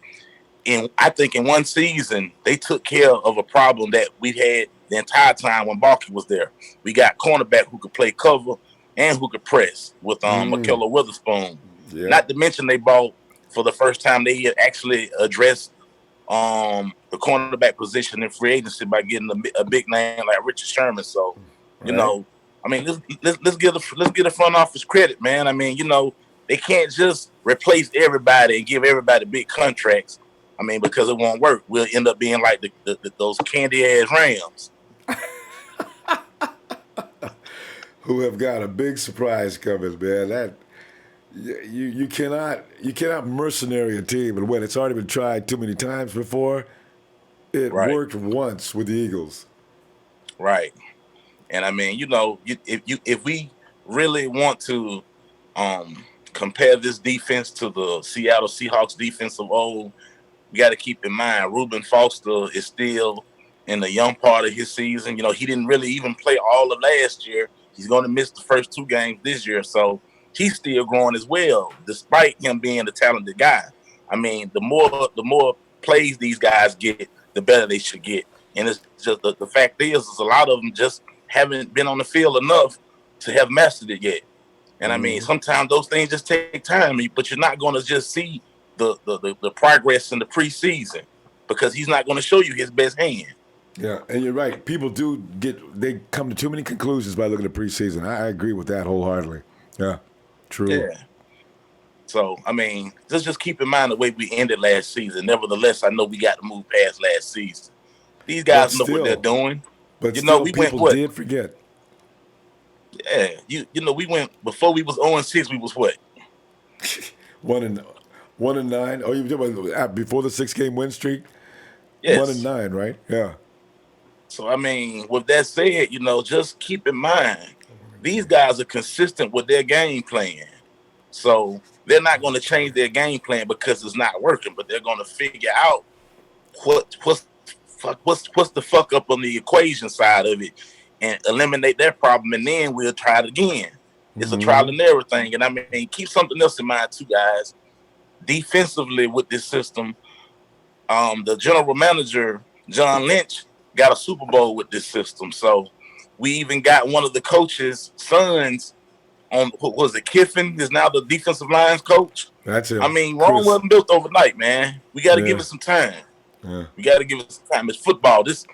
I think in one season, they took care of a problem that we had the entire time when Baalke was there. We got cornerback who could play cover and who could press with McKellar Witherspoon. Yeah. Not to mention they bought, for the first time, they had actually addressed the cornerback position in free agency by getting a big name like Richard Sherman. So, I mean, let's give the front office credit, man. I mean, they can't just replace everybody and give everybody big contracts. I mean, because it won't work. We'll end up being like those candy ass Rams, who have got a big surprise coming, man. That you cannot mercenary a team and when it's already been tried too many times before. It worked once with the Eagles, right? And I mean, if we really want to compare this defense to the Seattle Seahawks defense of old, we got to keep in mind Reuben Foster is still in the young part of his season. He didn't really even play all of last year. He's going to miss the first 2 games this year, so he's still growing as well, despite him being a talented guy. I mean, the more plays these guys get, the better they should get. And it's just the fact is a lot of them just haven't been on the field enough to have mastered it yet. And I mean, sometimes those things just take time, but you're not going to just see the progress in the preseason because he's not going to show you his best hand. Yeah, and you're right. People they come to too many conclusions by looking at preseason. I agree with that wholeheartedly. Yeah, true. Yeah. So, I mean, let's just keep in mind the way we ended last season. Nevertheless, I know we got to move past last season. These guys know what they're doing. But we people did forget. Yeah, we went before we was 0-6. We was what? 1-9. Oh, you talking before the 6-game win streak? Yes. 1-9, right? Yeah. So I mean, with that said, just keep in mind these guys are consistent with their game plan. So they're not going to change their game plan because it's not working, but they're going to figure out what's the fuck up on the equation side of it and eliminate that problem, and then we'll try it again. It's a trial and error thing. And I mean, keep something else in mind too, guys. Defensively with this system, the general manager, John Lynch, got a Super Bowl with this system. So we even got one of the coach's sons on, what was it, Kiffin is now the defensive lines coach. That's it. I mean, Rome wasn't built overnight, man. We got to give it some time. Yeah. We got to give it some time. It's football. This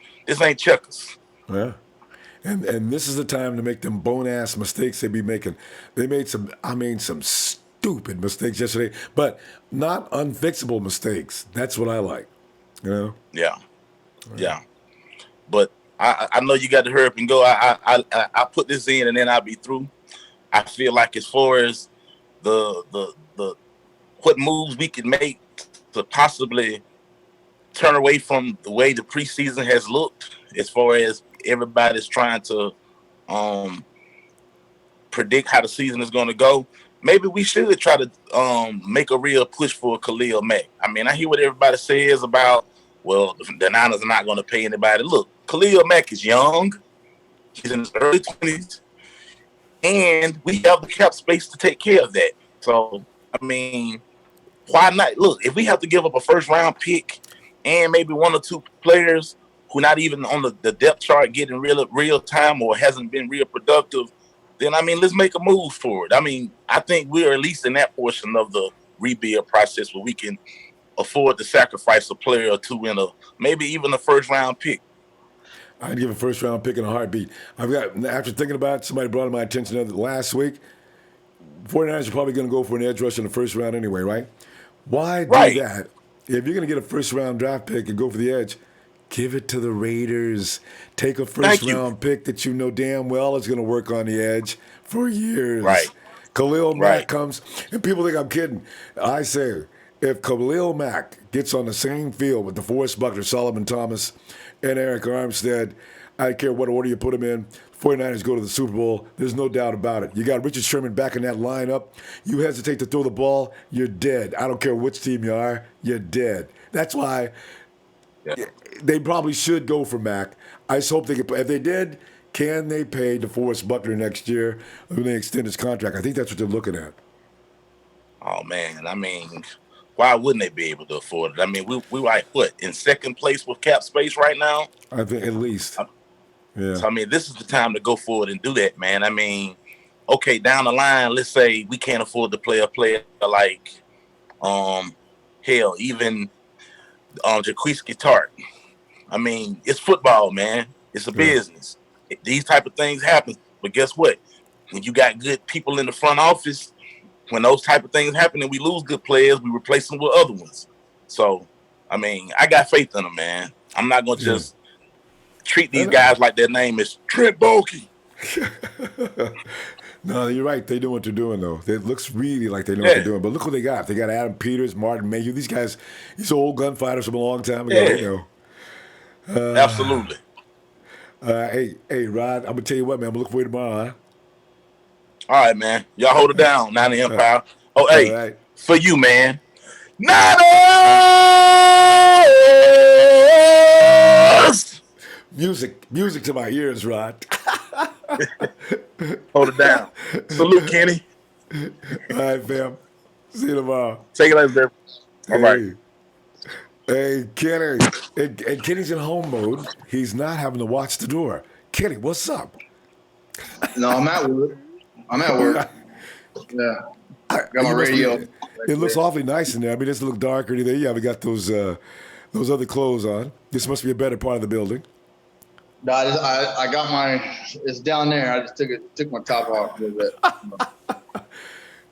ain't checkers. Yeah. And this is the time to make them bone-ass mistakes they be making. They made some stupid mistakes yesterday, but not unfixable mistakes. That's what I like, you know? Yeah. Yeah. But I know you got to hurry up and go. I put this in and then I'll be through. I feel like as far as the what moves we can make to possibly turn away from the way the preseason has looked, as far as everybody's trying to predict how the season is going to go, maybe we should try to make a real push for Khalil Mack. I mean, I hear what everybody says about, well, the Niners are not going to pay anybody. Look, Khalil Mack is young. He's in his early 20s. And we have the cap space to take care of that. So, I mean, why not? Look, if we have to give up a first-round pick and maybe one or two players who not even on the depth chart getting real time or hasn't been real productive, then, I mean, let's make a move for it. I mean, I think we're at least in that portion of the rebuild process where we can afford to sacrifice a player or two in maybe even a first-round pick. I'd give a first-round pick in a heartbeat. After thinking about it, somebody brought to my attention last week, 49ers are probably going to go for an edge rush in the first round anyway, right? Why do that? If you're going to get a first-round draft pick and go for the edge, give it to the Raiders. Take a first-round pick that you know damn well is going to work on the edge for years. Right. Khalil Mack comes, and people think I'm kidding. I say, if Khalil Mack gets on the same field with DeForest Buckner, Solomon Thomas, and Eric Armstead, I don't care what order you put them in, 49ers go to the Super Bowl. There's no doubt about it. You got Richard Sherman back in that lineup. You hesitate to throw the ball, you're dead. I don't care which team you are, you're dead. That's why they probably should go for Mack. I just hope they can. If they did, can they pay DeForest Buckner next year when they extend his contract? I think that's what they're looking at. Oh, man. I mean, why wouldn't they be able to afford it? I mean, we like, what, in second place with cap space right now? I think at least. Yeah. So, I mean, this is the time to go forward and do that, man. I mean, okay, down the line, let's say we can't afford to play a player like, even Jaquiski Tart. I mean, it's football, man. It's a business. These type of things happen. But guess what? When you got good people in the front office, when those type of things happen and we lose good players, we replace them with other ones. So, I mean, I got faith in them, man. I'm not going to just treat these guys like their name is Trent Baalke. No, you're right. They know what they're doing, though. It looks really like they know what they're doing. But look what they got. They got Adam Peters, Martin Mayhew. These guys, these old gunfighters from a long time ago. You know. Absolutely. Hey, Rod, I'm going to tell you what, man. I'm looking for you tomorrow, huh? All right, man. Y'all hold it down, Nine Empire. For you, man. Niners! Music to my ears, Rod. Hold it down. Salute, Kenny. All right, fam. See you tomorrow. Take it later, all right. Hey, Kenny. And Kenny's in home mode. He's not having to watch the door. Kenny, what's up? No, I'm at work. Yeah. Got my radio. It looks awfully nice in there. I mean, it doesn't look dark or anything. You haven't got those other clothes on. This must be a better part of the building. No, I got it's down there. I just took my top off a little bit.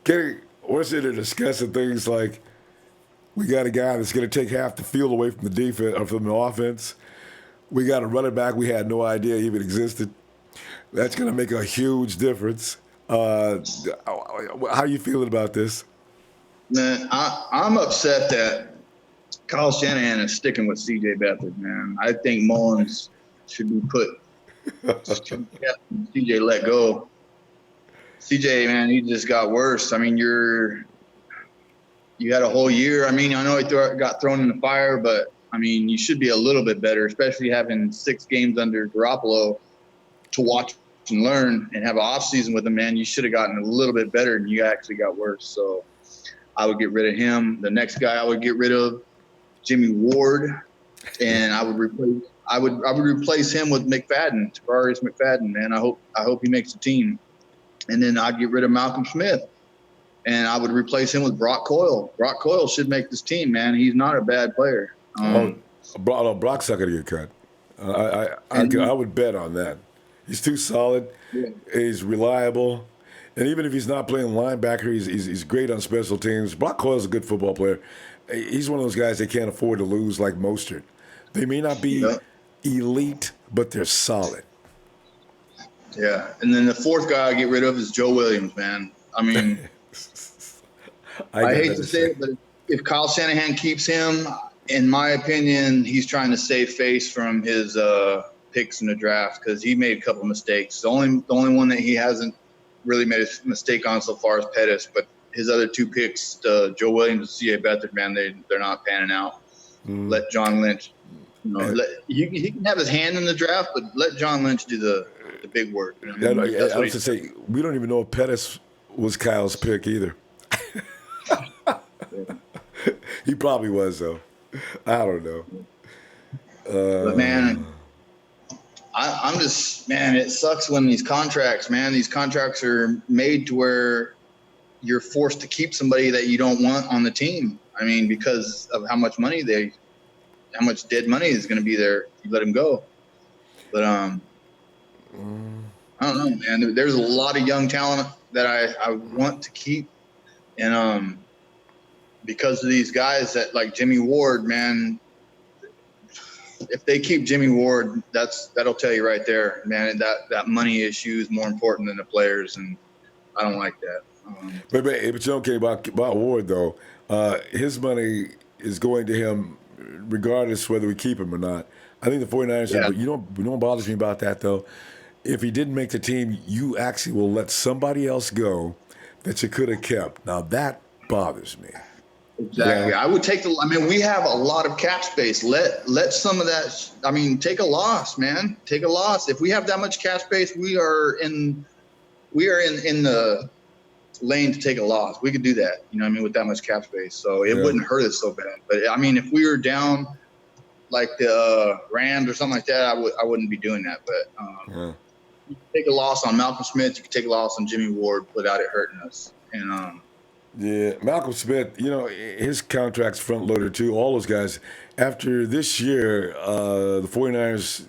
Kenny, we're sitting there discussing things like we got a guy that's going to take half the field away from the defense or from the offense. We got a running back we had no idea even existed. That's going to make a huge difference. How are you feeling about this? Man, I'm upset that Kyle Shanahan is sticking with C.J. Beathard, man. I think Mullins should be C.J. let go. C.J., man, he just got worse. I mean, You had a whole year. I mean, I know he got thrown in the fire, but I mean, you should be a little bit better, especially having 6 games under Garoppolo to watch and learn and have an off season with him. Man, you should have gotten a little bit better, and you actually got worse. So I would get rid of him. The next guy I would get rid of, Jimmy Ward, and I would replace him with McFadden, Tavares McFadden. Man, I hope he makes the team. And then I'd get rid of Malcolm Smith, and I would replace him with Brock Coyle. Brock Coyle should make this team, man. He's not a bad player. Brock's not going to get cut. I would bet on that. He's too solid. Yeah. He's reliable. And even if he's not playing linebacker, he's great on special teams. Brock Coyle's a good football player. He's one of those guys they can't afford to lose like Mostert. They may not be elite, but they're solid. Yeah. And then the fourth guy I get rid of is Joe Williams, man. I mean, I hate to say it, but if Kyle Shanahan keeps him, in my opinion, he's trying to save face from his picks in the draft because he made a couple of mistakes. The only one that he hasn't really made a mistake on so far is Pettis, but his other 2 picks, Joe Williams and C.A. Beathard, man, they're not panning out. Let John Lynch, he can have his hand in the draft, but let John Lynch do the big work. You know? I was to say, we don't even know if Pettis was Kyle's pick either. He probably was, though. I don't know. But, man, I'm just, man, it sucks when these contracts are made to where you're forced to keep somebody that you don't want on the team. I mean, because of how much dead money is going to be there if you let him go. But I don't know, man. There's a lot of young talent that I want to keep, and because of these guys that like Jimmy Ward, man. If they keep Jimmy Ward, that'll tell you right there, man. That money issue is more important than the players, and I don't like that. But you don't care about Ward though. His money is going to him regardless whether we keep him or not. I think the 49ers. Yeah. You know what bothers me about that though? If he didn't make the team, you actually will let somebody else go that you could have kept. Now that bothers me. Exactly. Yeah. I would take we have a lot of cap space. Let some of that. Take a loss, man. Take a loss. If we have that much cap space, we are in the lane to take a loss. We could do that. With that much cap space, so it wouldn't hurt us so bad. But if we were down like the Rams or something like that, I wouldn't be doing that. But you can take a loss on Malcolm Smith. You can take a loss on Jimmy Ward without it hurting us. And yeah, Malcolm Smith, his contract's front-loaded too. All those guys. After this year, the 49ers,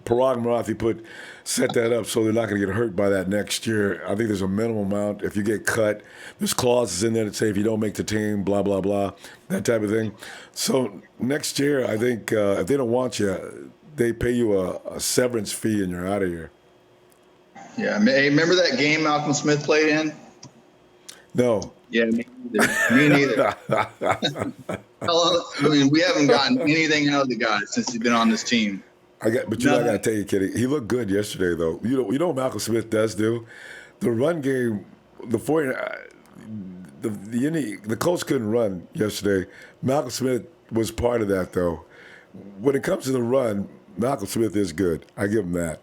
Parag Marathi set that up so they're not going to get hurt by that next year. I think there's a minimum amount. If you get cut, there's clauses in there that say if you don't make the team, blah, blah, blah, that type of thing. So next year, I think if they don't want you, they pay you a severance fee and you're out of here. Yeah, remember that game Malcolm Smith played in? No. Yeah, me neither. We haven't gotten anything out of the guy since he's been on this team. I got to tell you, Kitty, he looked good yesterday, though. You know what Malcolm Smith does do? The run game, the Colts couldn't run yesterday. Malcolm Smith was part of that, though. When it comes to the run, Malcolm Smith is good. I give him that.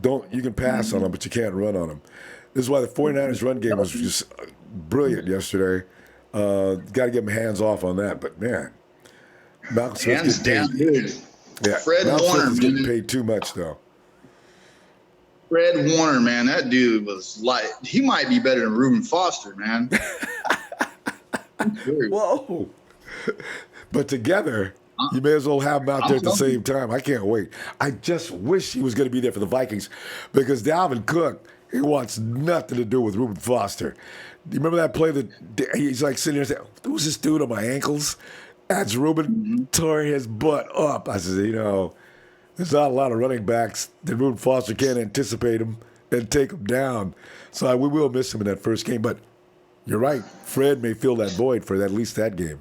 You can pass on him, but you can't run on him. This is why the 49ers run game was just brilliant yesterday. Got to give him hands off on that. But, man, Malcolm Smith gets paid. Dude. Yeah, Fred Warner is getting paid too much, though. Fred Warner, man, that dude was he might be better than Reuben Foster, man. Whoa. But together, you may as well have him out there at the same time. I can't wait. I just wish he was going to be there for the Vikings because Dalvin Cook, he wants nothing to do with Reuben Foster. Do you remember that play that he's like sitting there saying, who's this dude on my ankles? That's Reuben tore his butt up. I said, there's not a lot of running backs that Reuben Foster can't anticipate him and take him down. So we will miss him in that first game. But you're right. Fred may fill that void for at least that game.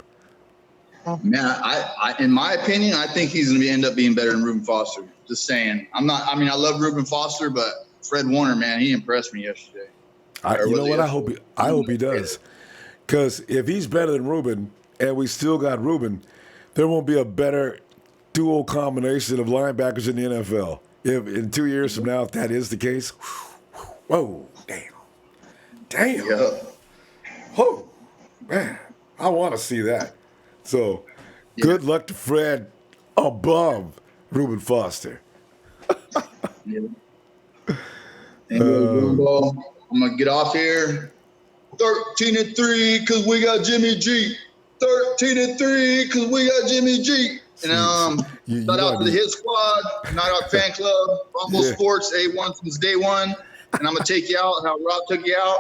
Man, I in my opinion, I think he's going to end up being better than Reuben Foster. Just saying. I love Reuben Foster, but Fred Warner, man, he impressed me yesterday. You know what? I hope he does. Because if he's better than Ruben, and we still got Ruben, there won't be a better dual combination of linebackers in the NFL. If in 2 years from now, if that is the case, whoa, damn, Yeah. oh, man, I want to see that. So, good luck to Fred above Ruben Foster. Yeah. Anyway, Ronbo, I'm gonna get off here. 13-3 because we got Jimmy G. 13-3 because we got Jimmy G. And shout out to the Hit Squad, Night Out Fan Club, Rumble Sports, A1 since day one. And I'm gonna take you out how Rob took you out.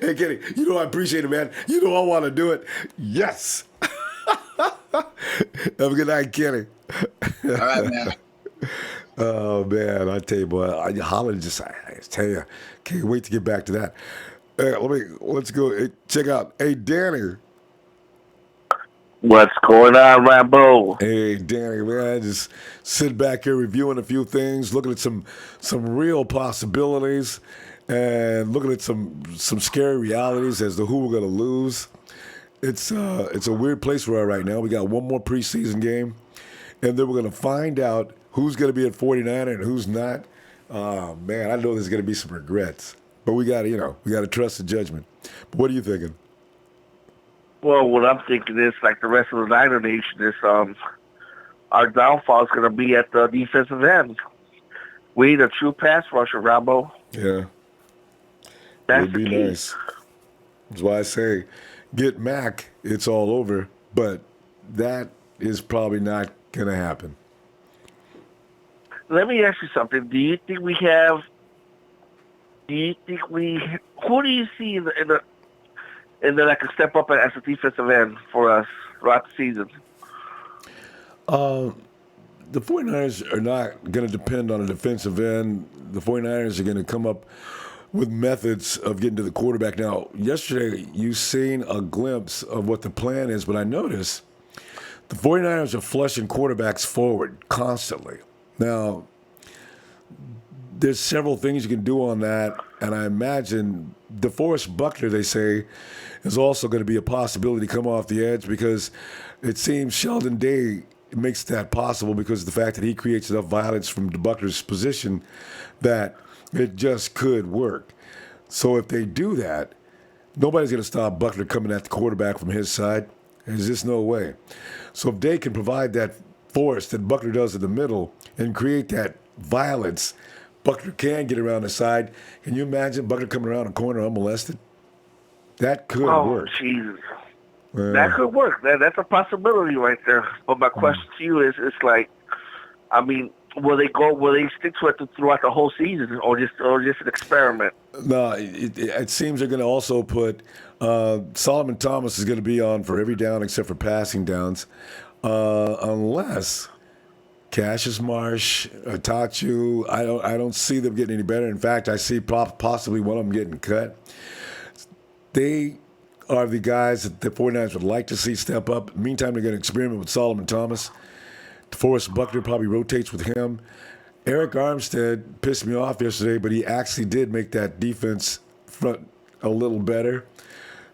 Hey, Kenny, you know I appreciate it, man. You know I want to do it. Yes. Have a good night, Kenny. All right, man. Oh, man, I tell you, boy, Holland I tell you, can't wait to get back to that. Let's go. Hey, check out. Hey, Danny. What's going on, Ronbo? Hey, Danny, man, just sitting back here reviewing a few things, looking at some real possibilities, and looking at some scary realities as to who we're going to lose. It's a weird place we're at right now. We got one more preseason game, and then we're going to find out who's going to be at 49 and who's not. Man, I know there's going to be some regrets, but we got to trust the judgment. But what are you thinking? Well, what I'm thinking is, like the rest of the Niner Nation, is our downfall is going to be at the defensive end. We need a true pass rusher, Ronbo. Yeah. That's Would be the key. nice. That's why I say get Mac, it's all over. But that is probably not going to happen. Let me ask you something. Who do you see in the that can step up as a defensive end for us throughout the season? The 49ers are not going to depend on a defensive end. The 49ers are going to come up with methods of getting to the quarterback. Now, yesterday you seen a glimpse of what the plan is, but I noticed the 49ers are flushing quarterbacks forward constantly. Now, there's several things you can do on that, and I imagine DeForest Buckner, they say, is also going to be a possibility to come off the edge because it seems Sheldon Day makes that possible because of the fact that he creates enough violence from Buckner's position that it just could work. So if they do that, nobody's going to stop Buckner coming at the quarterback from his side. There's just no way. So if Day can provide that force that Buckner does in the middle and create that violence, Buckner can get around the side. Can you imagine Buckner coming around a corner unmolested? That could work. Oh, Jesus. That could work. That's a possibility right there. But my question to you is, it's like, I mean, will they stick to it throughout the whole season, or just an experiment? No, it seems they're going to also put Solomon Thomas is going to be on for every down except for passing downs, unless Cassius Marsh, Tachu. I don't see them getting any better. In fact, I see possibly one of them getting cut. They are the guys that the 49ers would like to see step up. Meantime, they're going to experiment with Solomon Thomas. DeForest Buckner probably rotates with him. Eric Armstead pissed me off yesterday, but he actually did make that defense front a little better.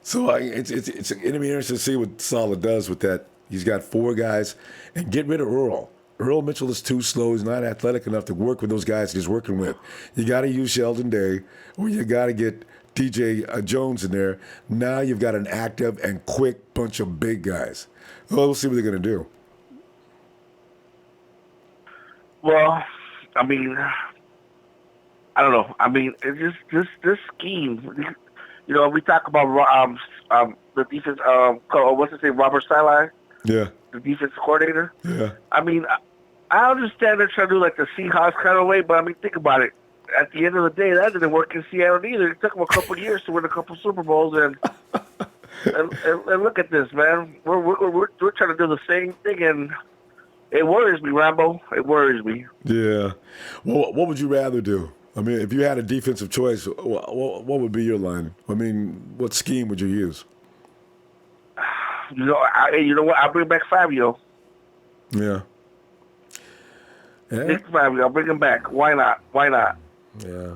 So it's going to be interesting to see what Saleh does with that. He's got four guys. And get rid of Earl. Earl Mitchell is too slow. He's not athletic enough to work with those guys he's working with. You got to use Sheldon Day, or you got to get DJ Jones in there. Now you've got an active and quick bunch of big guys. Well, we'll see what they're going to do. Well, I mean, I don't know. I mean, it's just this scheme. You know, we talk about the defense. What's his name? Robert Saleh. Yeah. The defense coordinator. Yeah. I mean, I understand they're trying to do like the Seahawks kind of way, but I mean, think about it. At the end of the day, that didn't work in Seattle either. It took them a couple of years to win a couple Super Bowls, and look at this, man. We're trying to do the same thing, and it worries me, Ronbo. It worries me. Yeah. Well, what would you rather do? I mean, if you had a defensive choice, what would be your line? I mean, what scheme would you use? You know what? I'll bring back Fabio. Yeah. Yeah. 65. I'll bring him back. Why not? Why not? Yeah.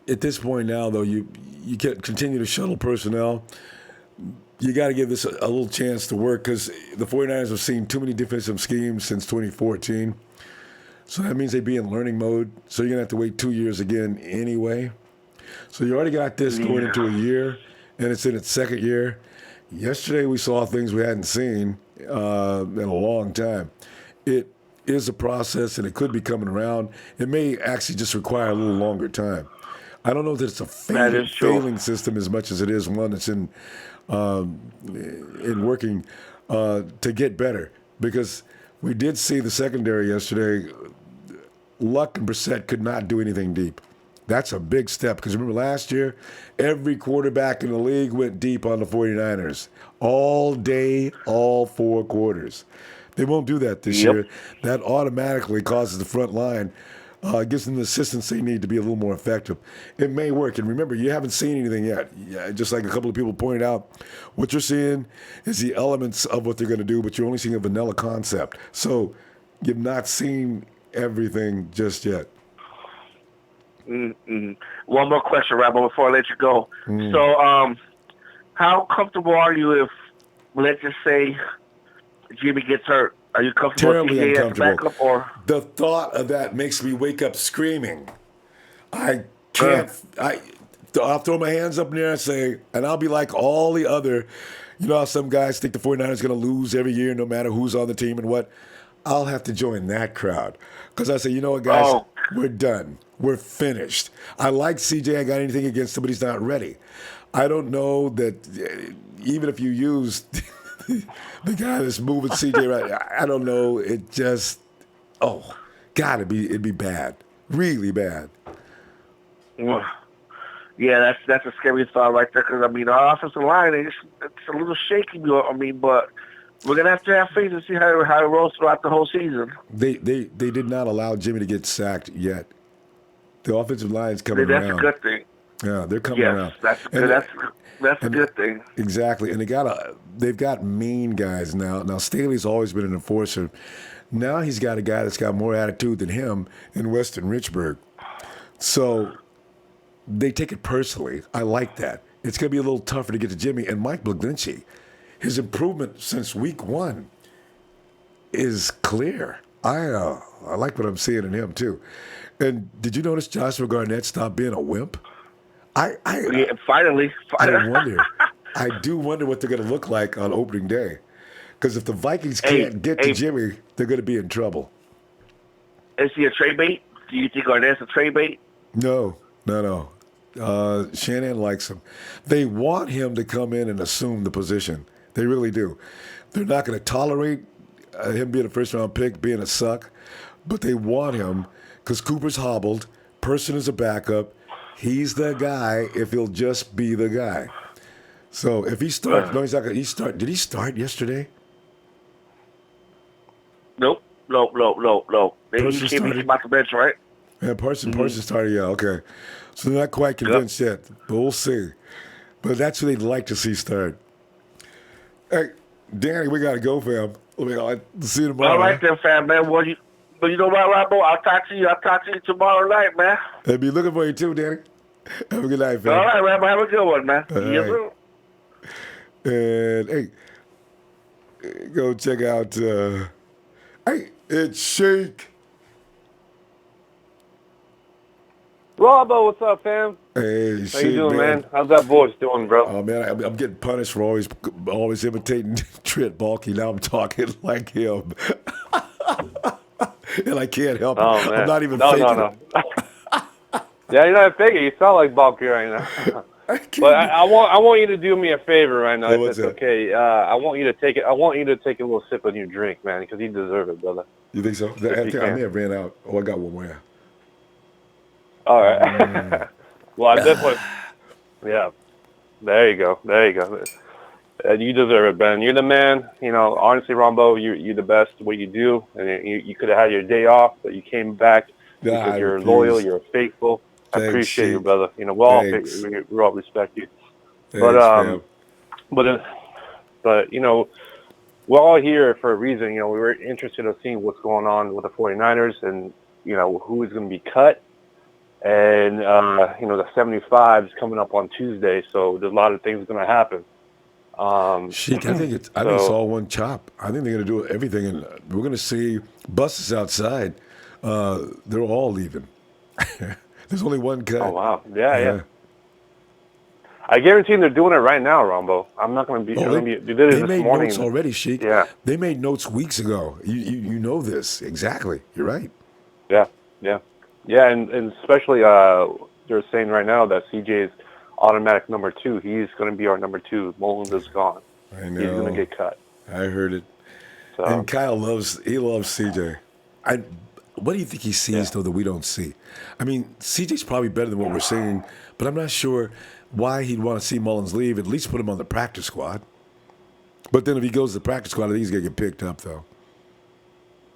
At this point now, though, you can continue to shuttle personnel. You got to give this a little chance to work because the 49ers have seen too many defensive schemes since 2014. So that means they be in learning mode. So you're going to have to wait 2 years again anyway. So you already got this going into a year, and it's in its second year. Yesterday we saw things we hadn't seen in a long time. It is a process, and it could be coming around. It may actually just require a little longer time. I don't know that it's a failing system as much as it is one that's in working to get better. Because we did see the secondary yesterday. Luck and Brissett could not do anything deep. That's a big step because remember last year, every quarterback in the league went deep on the 49ers. All day, all 4 quarters. They won't do that this year. That automatically causes the front line, gives them the assistance they need to be a little more effective. It may work. And remember, you haven't seen anything yet. Just like a couple of people pointed out, what you're seeing is the elements of what they're going to do, but you're only seeing a vanilla concept. So you've not seen everything just yet. Mm-mm. One more question, Ronbo, before I let you go. So, how comfortable are you if, let's just say, Jimmy gets hurt? Are you comfortable with Terribly uncomfortable. backup, or the thought of that makes me wake up screaming. I can't. I'll throw my hands up in the air and say, and I'll be like all the other. You know how some guys think the 49ers going to lose every year no matter who's on the team and what? I'll have to join that crowd because I say, you know what, guys, we're done. We're finished. I like CJ. I got anything against him, but he's not ready. I don't know that even if you use the guy that's moving CJ right, I don't know. It just, God, it'd be bad, really bad. Yeah, that's a scary thought right there. Because I mean, our offensive line it's a little shaky. I mean, but we're gonna have to have faith and see how it rolls throughout the whole season. They did not allow Jimmy to get sacked yet. The offensive line's coming around. That's a good thing. Yeah, they're coming around. That's good. That's a good thing. Exactly, and they've got mean guys now. Now Staley's always been an enforcer. Now he's got a guy that's got more attitude than him in Weston Richburg. So they take it personally. I like that. It's going to be a little tougher to get to Jimmy and Mike Blaginci. His improvement since week 1 is clear. I like what I'm seeing in him too. And did you notice Joshua Garnett stopped being a wimp? Finally. I do wonder what they're going to look like on opening day. Because if the Vikings can't get to Jimmy, they're going to be in trouble. Is he a trade bait? Do you think Garnett's a trade bait? No. Shanahan likes him. They want him to come in and assume the position. They really do. They're not going to tolerate him being a first-round pick, being a suck, but they want him because Cooper's hobbled. Person is a backup. He's the guy if he'll just be the guy. So if he starts, no, he's not going to start. Did he start yesterday? Nope. He came out the bench, right? Yeah, Parsons started, yeah, okay. So they're not quite convinced yet, but we'll see. But that's who they'd like to see start. Hey, Danny, we got to go, fam. I'll see you tomorrow. All right, then, fam, man. Well, you know what, Ronbo? I'll talk to you tomorrow night, man. I'll be looking for you too, Danny. Have a good night, fam. All right, Ronbo. Have a good one, man. Right. And, hey, go check out, it's Shake. Ronbo, what's up, fam? Hey, how you doing, man? How's that voice doing, bro? Oh, man, I'm getting punished for always imitating Trent Baalke. Now I'm talking like him. And I can't help it. Man. I'm not even faking No. Yeah, you're not faking. You sound like Baalke right now. But I want you to do me a favor right now, if it's okay. I want you to take a little sip of your drink, man, because you deserve it, brother. You think so? I may have ran out. I got one more. All right. Well, I definitely. Yeah. There you go. You deserve it, Ben. You're the man. You know, honestly, Ronbo, you're the best at what you do. And you could have had your day off, but you came back because you're loyal, you're faithful. I appreciate you, brother. You know, we all respect you. Thanks, but you know, we're all here for a reason. You know, we were interested in seeing what's going on with the 49ers and, you know, who is going to be cut. And, you know, the 75 is coming up on Tuesday, so there's a lot of things going to happen. Sheik, I think it's all one chop. I think they're going to do everything, and we're going to see buses outside. They're all leaving. There's only one cut. Oh, wow. Yeah. I guarantee they're doing it right now, Ronbo. I'm not going to be. They did it They this made morning. notes already, Sheik. Yeah. They made notes weeks ago. You know this exactly. You're right. Yeah, and especially they're saying right now that CJ's automatic number 2. He's going to be our number 2. Mullins is gone. I know. He's going to get cut. I heard it. So, And Kyle loves CJ. What do you think he sees though that we don't see? I mean, CJ's probably better than what we're seeing, but I'm not sure why he'd want to see Mullins leave. At least put him on the practice squad. But then if he goes to the practice squad, I think he's going to get picked up though.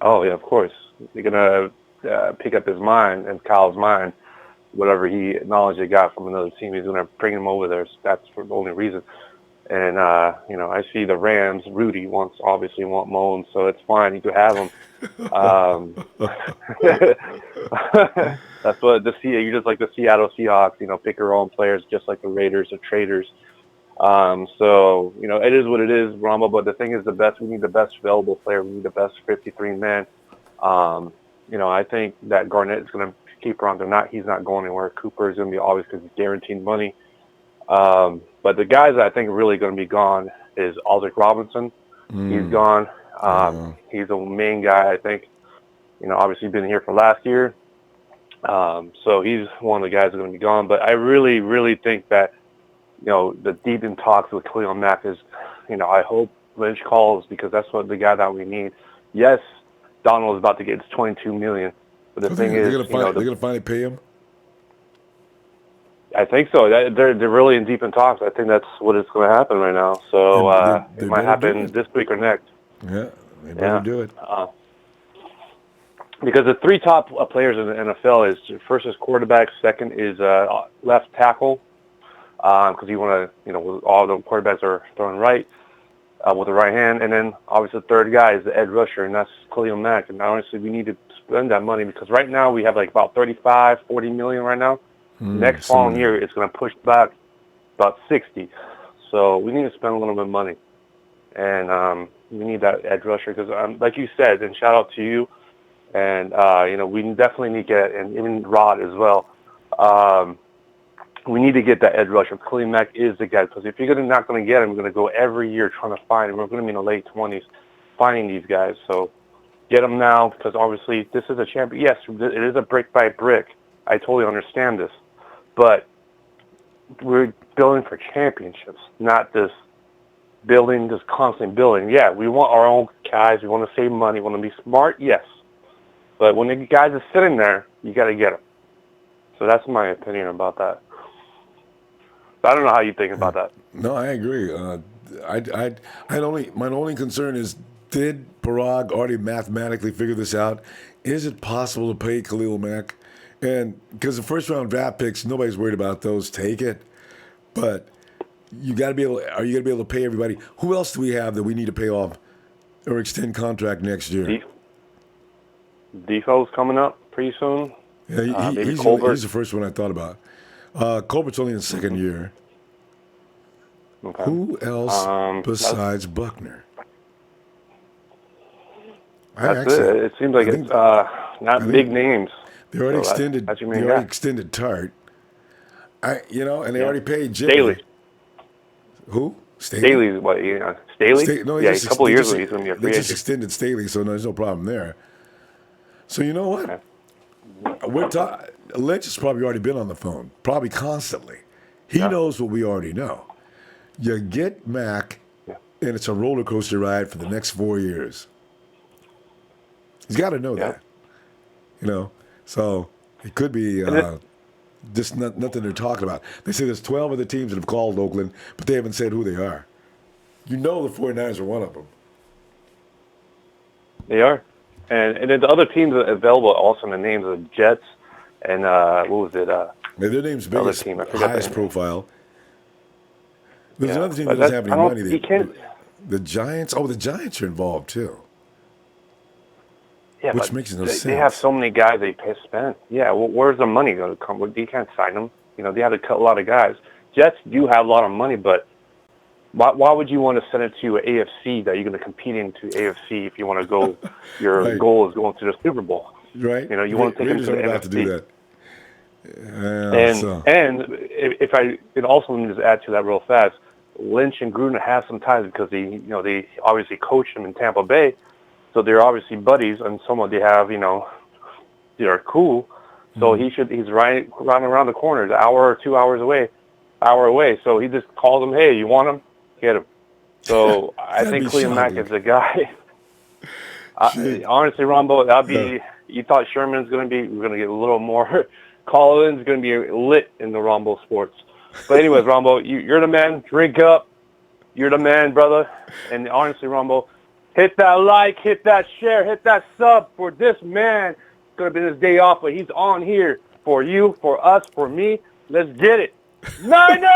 Oh yeah, of course. They're going to pick up his mind and Kyle's mind, whatever knowledge he got from another team. He's going to bring him over there. So that's for the only reason. And you know, I see the Rams. Rudy obviously want Mullins, so it's fine. You could have him. That's what you're just like the Seattle Seahawks. You know, pick your own players, just like the Raiders are traders. So you know, it is what it is, Ronbo. But the thing is, we need the best available player. We need the best 53 man. You know, I think that Garnett is going to keep around. He's not going anywhere. Cooper is going to be obvious because he's guaranteed money. But the guys that I think are really going to be gone is Aldrick Robinson. He's gone. He's the main guy, I think. You know, obviously been here for last year. So he's one of the guys that are going to be gone. But I really, really think that, you know, the deep in talks with Khalil Mack is, you know, I hope Lynch calls because that's what the guy that we need. Yes, Donald is about to get his $22 million. But the thing is, they're going to finally pay him? I think so. They're really in deep in talks. I think that's what is going to happen right now. So it might happen this week or next. Yeah, they better do it. Because the 3 top players in the NFL is first is quarterback, second is left tackle, because you want to, you know, all the quarterbacks are throwing right with the right hand, and then obviously the third guy is the edge rusher, and that's Khalil Mack. And honestly, we need to spend that money because right now we have like about 35, 40 million right now. Next following year, it's going to push back about 60. So we need to spend a little bit of money. And we need that edge rusher because, like you said, and shout out to you. And, you know, we definitely need to get, and even Rod as well, we need to get that edge rusher. Khalil Mack is the guy because if you're not going to get him, we're going to go every year trying to find him. We're going to be in the late 20s finding these guys. So get them now because obviously this is a champion. Yes, it is a brick by brick. I totally understand this. But we're building for championships, not this building, this constant building. Yeah, we want our own guys. We want to save money. We want to be smart, yes. But when the guys are sitting there, you got to get them. So that's my opinion about that. I don't know how you think about that. No, I agree. My only concern is, did Parag already mathematically figure this out? Is it possible to pay Khalil Mack? And because the first round draft picks, nobody's worried about those. Take it, but you got to be able. Are you going to be able to pay everybody? Who else do we have that we need to pay off or extend contract next year? Defoe's coming up pretty soon. Yeah, he's the first one I thought about. Colbert's only in the second year. Okay. Who else besides Buckner? It seems like it's not big names. They already extended Tart. And they already paid Jimmy. Staley. Who? Staley's what? Staley? No, a couple of years ago he's going to be a free agent. They just extended Staley, so there's no problem there. So you know what? Okay. Lynch has probably already been on the phone, probably constantly. He knows what we already know. You get Mac, and it's a roller coaster ride for the next 4 years. He's got to know that. So it could be just nothing they're talking about. They say there's 12 other teams that have called Oakland, but they haven't said who they are. You know the 49ers are one of them. They are. And then the other teams available also in the names of the Jets and what was it? Their name's biggest, highest profile. There's another team that doesn't have any money. The Giants. Oh, the Giants are involved too. Yeah, Which but makes no they sense. have so many guys they spent. Yeah, well, where's the money going to come? You can't sign them. You know, they had to cut a lot of guys. Jets do have a lot of money, but why would you want to send it to AFC that you're going to compete into AFC if you want to go? Your Right. goal is going to the Super Bowl. Right. You know, you want to take them Raiders to the aren't allowed NFC. to do that. Yeah, And so. if I can also let me just add to that real fast, Lynch and Gruden have some ties because they obviously coached him in Tampa Bay, so they're obviously buddies, and someone they have they're cool. So he's right around the corner, an hour or 2 hours away, So he just calls him, hey, you want him? Get him. So I think Cleo Mack is the guy. Honestly, Ronbo, that'd be. You thought Sherman's going to be? We're going to get a little more. Collins going to be lit in the Ronbo Sports. But anyways, Ronbo, you're the man. Drink up. You're the man, brother. And honestly, Ronbo, hit that like, hit that share, hit that sub for this man. Could have been his day off, but he's on here for you, for us, for me. Let's get it. Niners!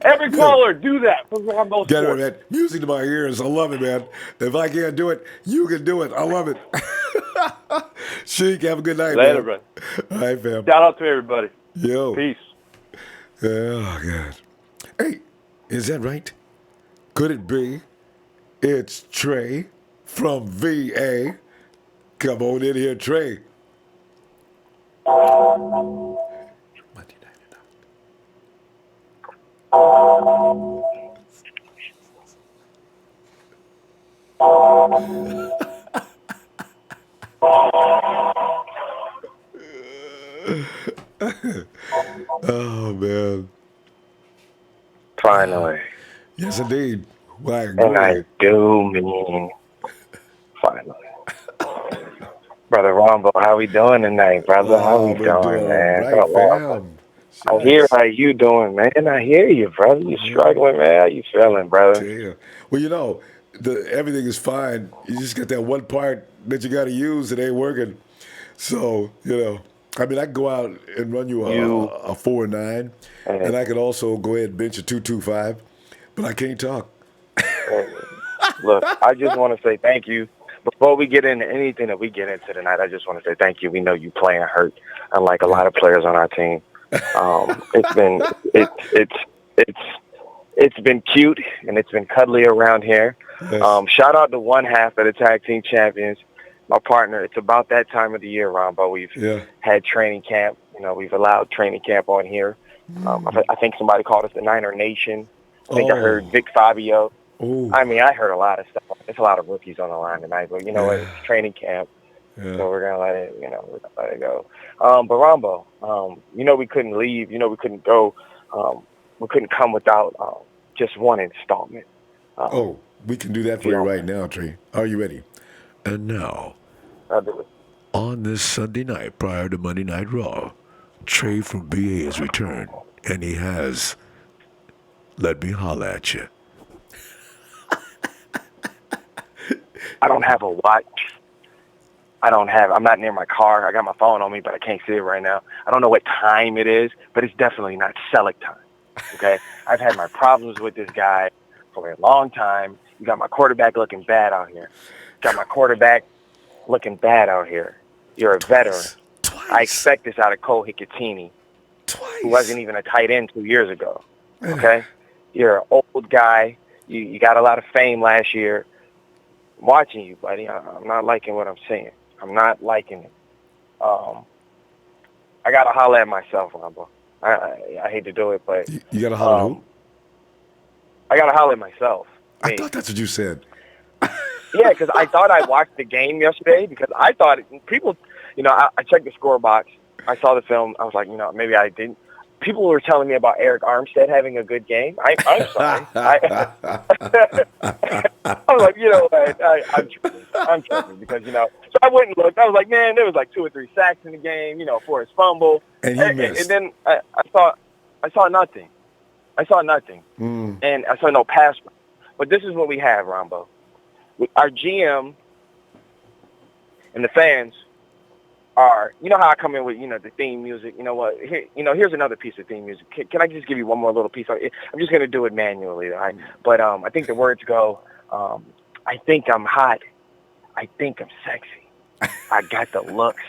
Every caller, do that for Ronbo Get it, Sports. man. Music to my ears. I love it, man. If I can't do it, you can do it. I love it. Sheik, have a good night, Later, man. bro. All right, fam. Shout out to everybody. Yo. Peace. Oh, God. Hey, is that right? Could it be? It's Trey from VA. Come on in here, Trey. Monday night. Oh, man. Finally. Yes, indeed. Why, And I do mean finally. Brother Ronbo, how we doing tonight, brother? How we doing, man? Right, fam. I hear how you doing, man. I hear you, brother. You struggling, man. How you feeling, brother? Yeah. Well, everything is fine. You just got that one part that you got to use that ain't working. So, I can go out and run you a 4-9, and I can also go ahead and bench a 225, but I can't talk. Look, I just want to say thank you. Before we get into anything that we get into tonight, I just want to say thank you. We know you playing hurt, unlike a lot of players on our team. It's been cute and it's been cuddly around here. Yes. Shout out to one half of the tag team champions, my partner. It's about that time of the year, Ronbo. We've had training camp. We've allowed training camp on here. I think somebody called us the Niner Nation. I think I heard Vic Fabio. Ooh. I heard a lot of stuff. There's a lot of rookies on the line tonight, but what? It's training camp, so we're gonna let it. We're gonna let it go. But Ronbo, we couldn't leave. We couldn't go. We couldn't come without just one installment. We can do that for you right now, Trey. Are you ready? And now, I'll do it. On this Sunday night prior to Monday Night Raw, Trey from BA has returned, and he has. Let me holla at you. I don't have a watch. I'm not near my car. I got my phone on me, but I can't see it right now. I don't know what time it is, but it's definitely not select time. Okay? I've had my problems with this guy for a long time. You got my quarterback looking bad out here. You're a veteran. Twice. I expect this out of Cole Hicatini, who wasn't even a tight end 2 years ago. Okay? You're an old guy. You got a lot of fame last year. I'm watching you, buddy. I'm not liking what I'm seeing. I'm not liking it. I got to holler at myself, Ronbo. I hate to do it, but... You got to holler at who? I got to holler at myself. I thought that's what you said. Yeah, because I thought I watched the game yesterday because I thought people... I checked the score box. I saw the film. I was like, maybe I didn't. People were telling me about Eric Armstead having a good game. I'm sorry. I was like, I'm tripping because, so I went and looked. I was like, man, there was like 2 or 3 sacks in the game, for his fumble. And he missed. And then I saw nothing. And I saw no pass. But this is what we have, Ronbo. Our GM and the fans are, you know how I come in with, the theme music. You know what? Here, here's another piece of theme music. Can I just give you one more little piece? I'm just gonna do it manually, all right? But I think the words go, I think I'm hot. I think I'm sexy. I got the looks.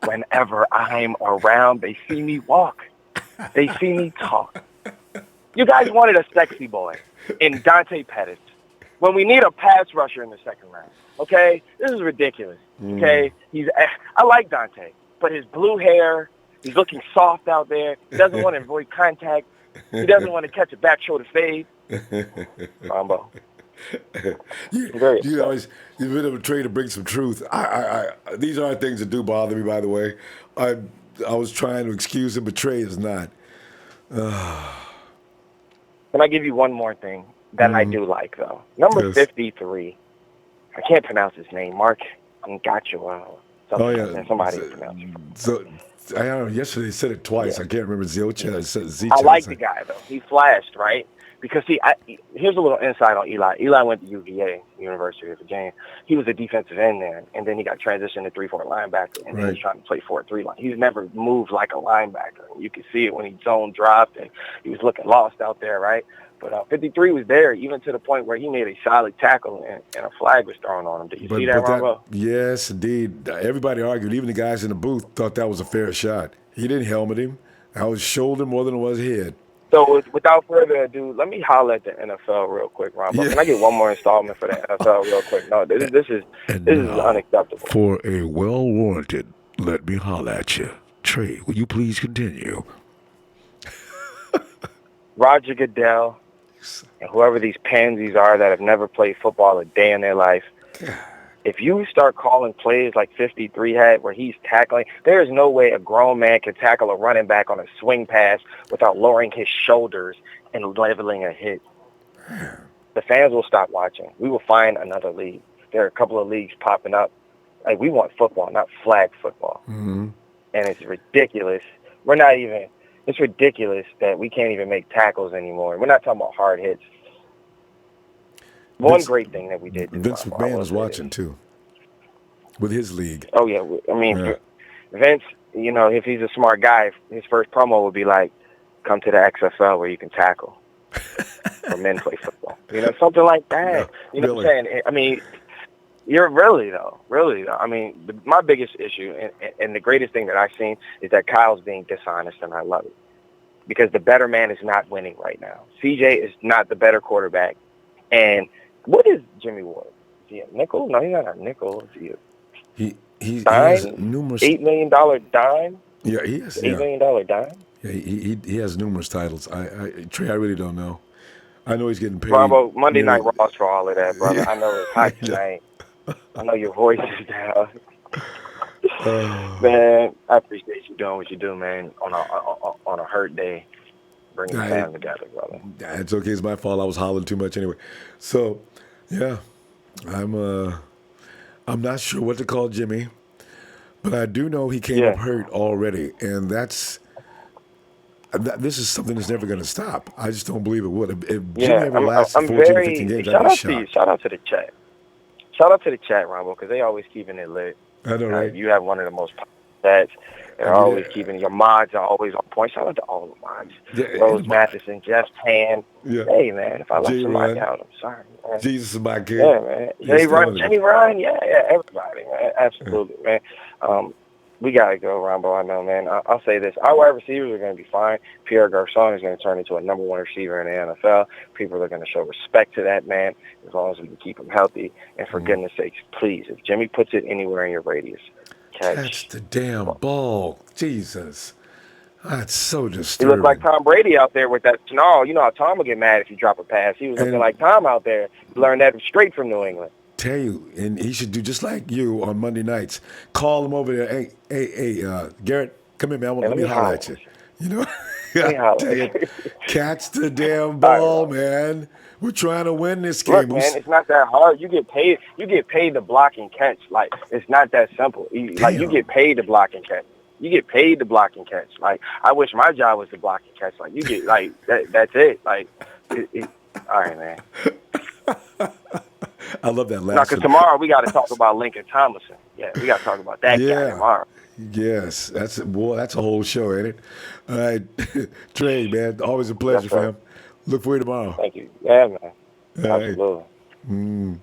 Whenever I'm around, they see me walk. They see me talk. You guys wanted a sexy boy in Dante Pettis when we need a pass rusher in the second round. Okay? This is ridiculous. Okay? I like Dante, but his blue hair, he's looking soft out there. He doesn't want to avoid contact. He doesn't want to catch a back shoulder fade. Ronbo. You've been able to try to bring some truth. These aren't things that do bother me, by the way. I was trying to excuse him, but Trey is not. Can I give you one more thing that I do like, though? Number 53. I can't pronounce his name. Mark Ngachu. Somebody pronounce it. So, I don't know. Yesterday they said it twice. I can't remember Ziocha. I like the guy, though. He flashed, right? Because, here's a little insight on Eli. Eli went to UVA, University of Virginia. He was a defensive end there, and then he got transitioned to 3-4 linebacker, and then he's trying to play 4-3 line. He's never moved like a linebacker. You could see it when he zone dropped, and he was looking lost out there, right? But 53 was there, even to the point where he made a solid tackle, and a flag was thrown on him. Did you see that, Ronbo? Yes, indeed. Everybody argued. Even the guys in the booth thought that was a fair shot. He didn't helmet him. That was shoulder more than it was head. So without further ado, let me holler at the NFL real quick, Ronbo. Can I get one more installment for the NFL real quick? No, this is unacceptable. For a well-warranted, let me holler at you. Trey, will you please continue? Roger Goodell and whoever these pansies are that have never played football a day in their life, if you start calling plays like 53 had where he's tackling, there is no way a grown man can tackle a running back on a swing pass without lowering his shoulders and leveling a hit. The fans will stop watching. We will find another league. There are a couple of leagues popping up. Like, we want football, not flag football. And it's ridiculous. It's ridiculous that we can't even make tackles anymore. We're not talking about hard hits. One great thing that we did. Vince McMahon was watching, too, with his league. Oh, yeah. I mean, Vince, if he's a smart guy, his first promo would be like, come to the XFL where you can tackle. Or men play football. Something like that. What I'm saying? I mean, you're really, though. I mean, my biggest issue and the greatest thing that I've seen is that Kyle's being dishonest, and I love it. Because the better man is not winning right now. CJ is not the better quarterback. And what is Jimmy Ward? Is he a nickel? No, he's not a nickel. Is he he has numerous $8 million dime? Yeah, he has $8 million dime? Yeah, he has numerous titles. Trey, I really don't know. I know he's getting paid. Bravo, Monday Night Raws for all of that, brother. Yeah. I know it's hot tonight. I know your voice is down. Man, I appreciate you doing what you do, man, on a hurt day. Bringing the family together, brother. It's okay. It's my fault. I was hollering too much anyway. So, yeah, I'm not sure what to call Jimmy, but I do know he came up hurt already, and this is something that's never going to stop. I just don't believe it would. If Jimmy ever lasted 14 or 15 games, I'd be shocked. Shout out to the chat. Shout out to the chat, Ronbo, because they always keeping it lit. I know, right? You have one of the most chats. They're always keeping your mods are always on point. Shout out to all the mods. Yeah, Rose Matheson, Jeff Tan. Yeah. Hey, man, if I left somebody out, I'm sorry, man. Jesus is my kid. Yeah, man. Jimmy Ryan, yeah, everybody, man. Absolutely, man. We got to go, Ronbo. I know, man. I'll say this. Our wide receivers are going to be fine. Pierre Garçon is going to turn into a number one receiver in the NFL. People are going to show respect to that man as long as we can keep him healthy. And for goodness sakes, please, if Jimmy puts it anywhere in your radius, catch the damn ball. Jesus. That's so disturbing. He looked like Tom Brady out there with that snarl. You know how Tom would get mad if you drop a pass. He was looking like Tom out there. He learned that straight from New England. Tell you, and he should do just like you on Monday nights. Call him over there. Hey, Garrett, come here, man. Let me holler at you. You know? Catch the damn ball, man. We're trying to win this game. Look, man, it's not that hard. You get paid to block and catch. Like, it's not that simple. You get paid to block and catch. You get paid to block and catch. Like, I wish my job was to block and catch. Like, you get, like, that's it. Like, all right, man. I love that last because tomorrow we got to talk about Lincoln Tomlinson. Yeah, we got to talk about that guy tomorrow. Yes, that's a whole show, ain't it? All right, Trey, man, always a pleasure, Yes, sir. fam. Look for you tomorrow. Thank you. Yeah, man. All right. Absolutely.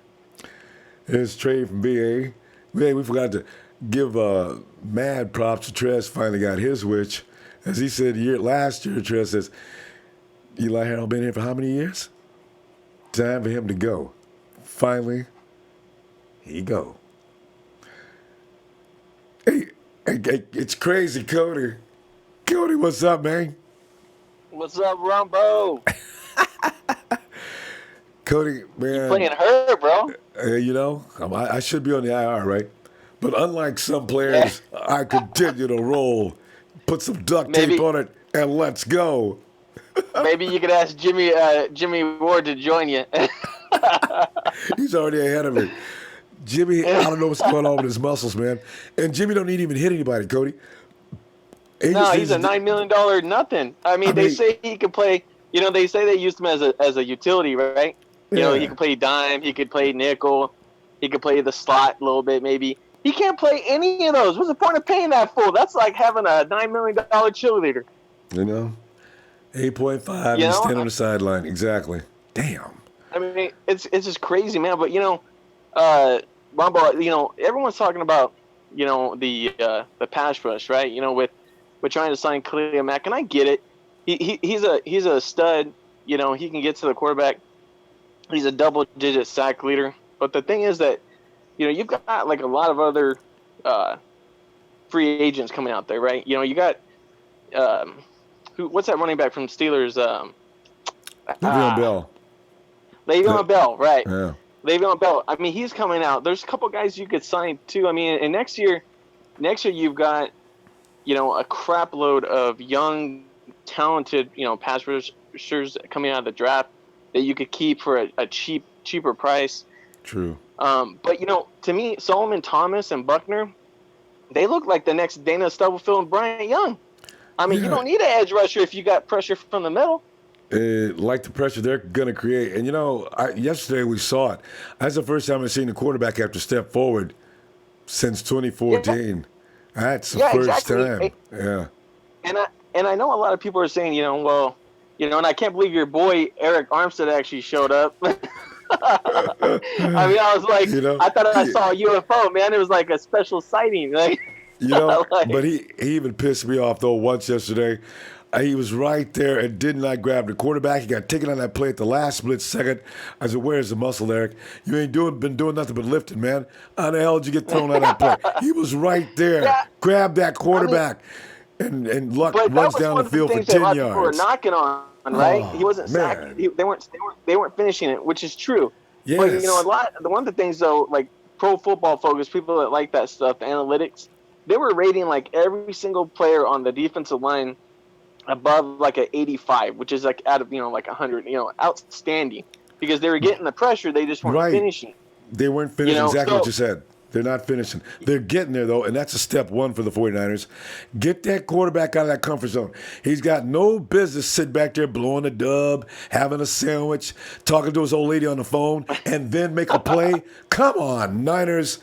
Here's Trey from BA. Man, we forgot to give mad props to Trez. Finally got his wish. As he said last year, Trez says, Eli Harold been here for how many years? Time for him to go. Finally, he go. Hey, it's crazy, Cody. Cody, what's up, man? What's up, Ronbo? Cody, man. You playing hurt, bro. You know, I should be on the IR, right? But unlike some players, I continue to roll. Put some duct tape on it, and let's go. Maybe you could ask Jimmy Ward to join you. He's already ahead of me. Jimmy, I don't know what's going on with his muscles, man. And Jimmy don't even hit anybody, Cody. He's a $9 million nothing. I mean, they say he could play. You know, they say they used him as a utility, right? You know, he could play dime, he could play nickel, he could play the slot a little bit, maybe. He can't play any of those. What's the point of paying that fool? That's like having a $9 million cheerleader. You know, 8.5, he's standing on the sideline. Exactly. Damn. I mean, it's just crazy, man. But you know, Ronbo, you know, everyone's talking about, you know, the pass rush, right? You know, with trying to sign Khalil Mack, and I get it. He's a stud. You know, he can get to the quarterback. He's a double-digit sack leader. But the thing is that, you know, you've got like a lot of other free agents coming out there, right? You know, you got what's that running back from Steelers? Le'Veon Bell. Le'Veon Bell, right? Yeah. Le'Veon Bell. I mean, he's coming out. There's a couple guys you could sign too. I mean, and next year you've got, you know, a crap load of young, talented, you know, pass rushers coming out of the draft that you could keep for a cheaper price. True. But, you know, to me, Solomon Thomas and Buckner, they look like the next Dana Stubblefield and Bryant Young. I mean, you don't need an edge rusher if you got pressure from the middle. Like the pressure they're going to create. And, you know, yesterday we saw it. That's the first time I've seen the quarterback have to step forward since 2014. Yeah. That's the first time. Yeah. And I know a lot of people are saying, you know, well, you know, and I can't believe your boy Eric Armstead actually showed up. I mean, I was like, you know, I thought I saw a UFO, man. It was like a special sighting. Like, you know, but he even pissed me off, though, once yesterday. He was right there and did not grab the quarterback. He got taken on that play at the last split second. I said, where's the muscle, Eric? You ain't been doing nothing but lifting, man. How the hell did you get thrown on that play? He was right there. Yeah. Grab that quarterback. And Luck runs down the field for 10 yards. People were knocking on, right? He wasn't sacked. They weren't finishing it, which is true. Yes. But, you know, one of the things, though, like Pro Football Focus, people that like that stuff, the analytics, they were rating like every single player on the defensive line above like an 85, which is like out of, you know, like 100, you know, outstanding, because they were getting the pressure. They just weren't finishing. They weren't finishing, you know, exactly what you said. They're not finishing. They're getting there, though, and that's a step one for the 49ers. Get that quarterback out of that comfort zone. He's got no business sitting back there blowing a dub, having a sandwich, talking to his old lady on the phone, and then make a play. Come on, Niners.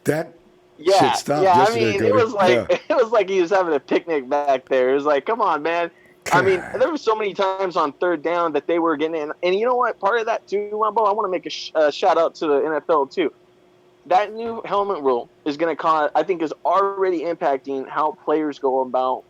That shit stopped yesterday, I mean, it was like he was having a picnic back there. It was like, come on, man. I mean, there were so many times on third down that they were getting in. And you know what? Part of that, too, Ronbo, I want to make a shout-out to the NFL, too. That new helmet rule is going to cause, I think, is already impacting how players go about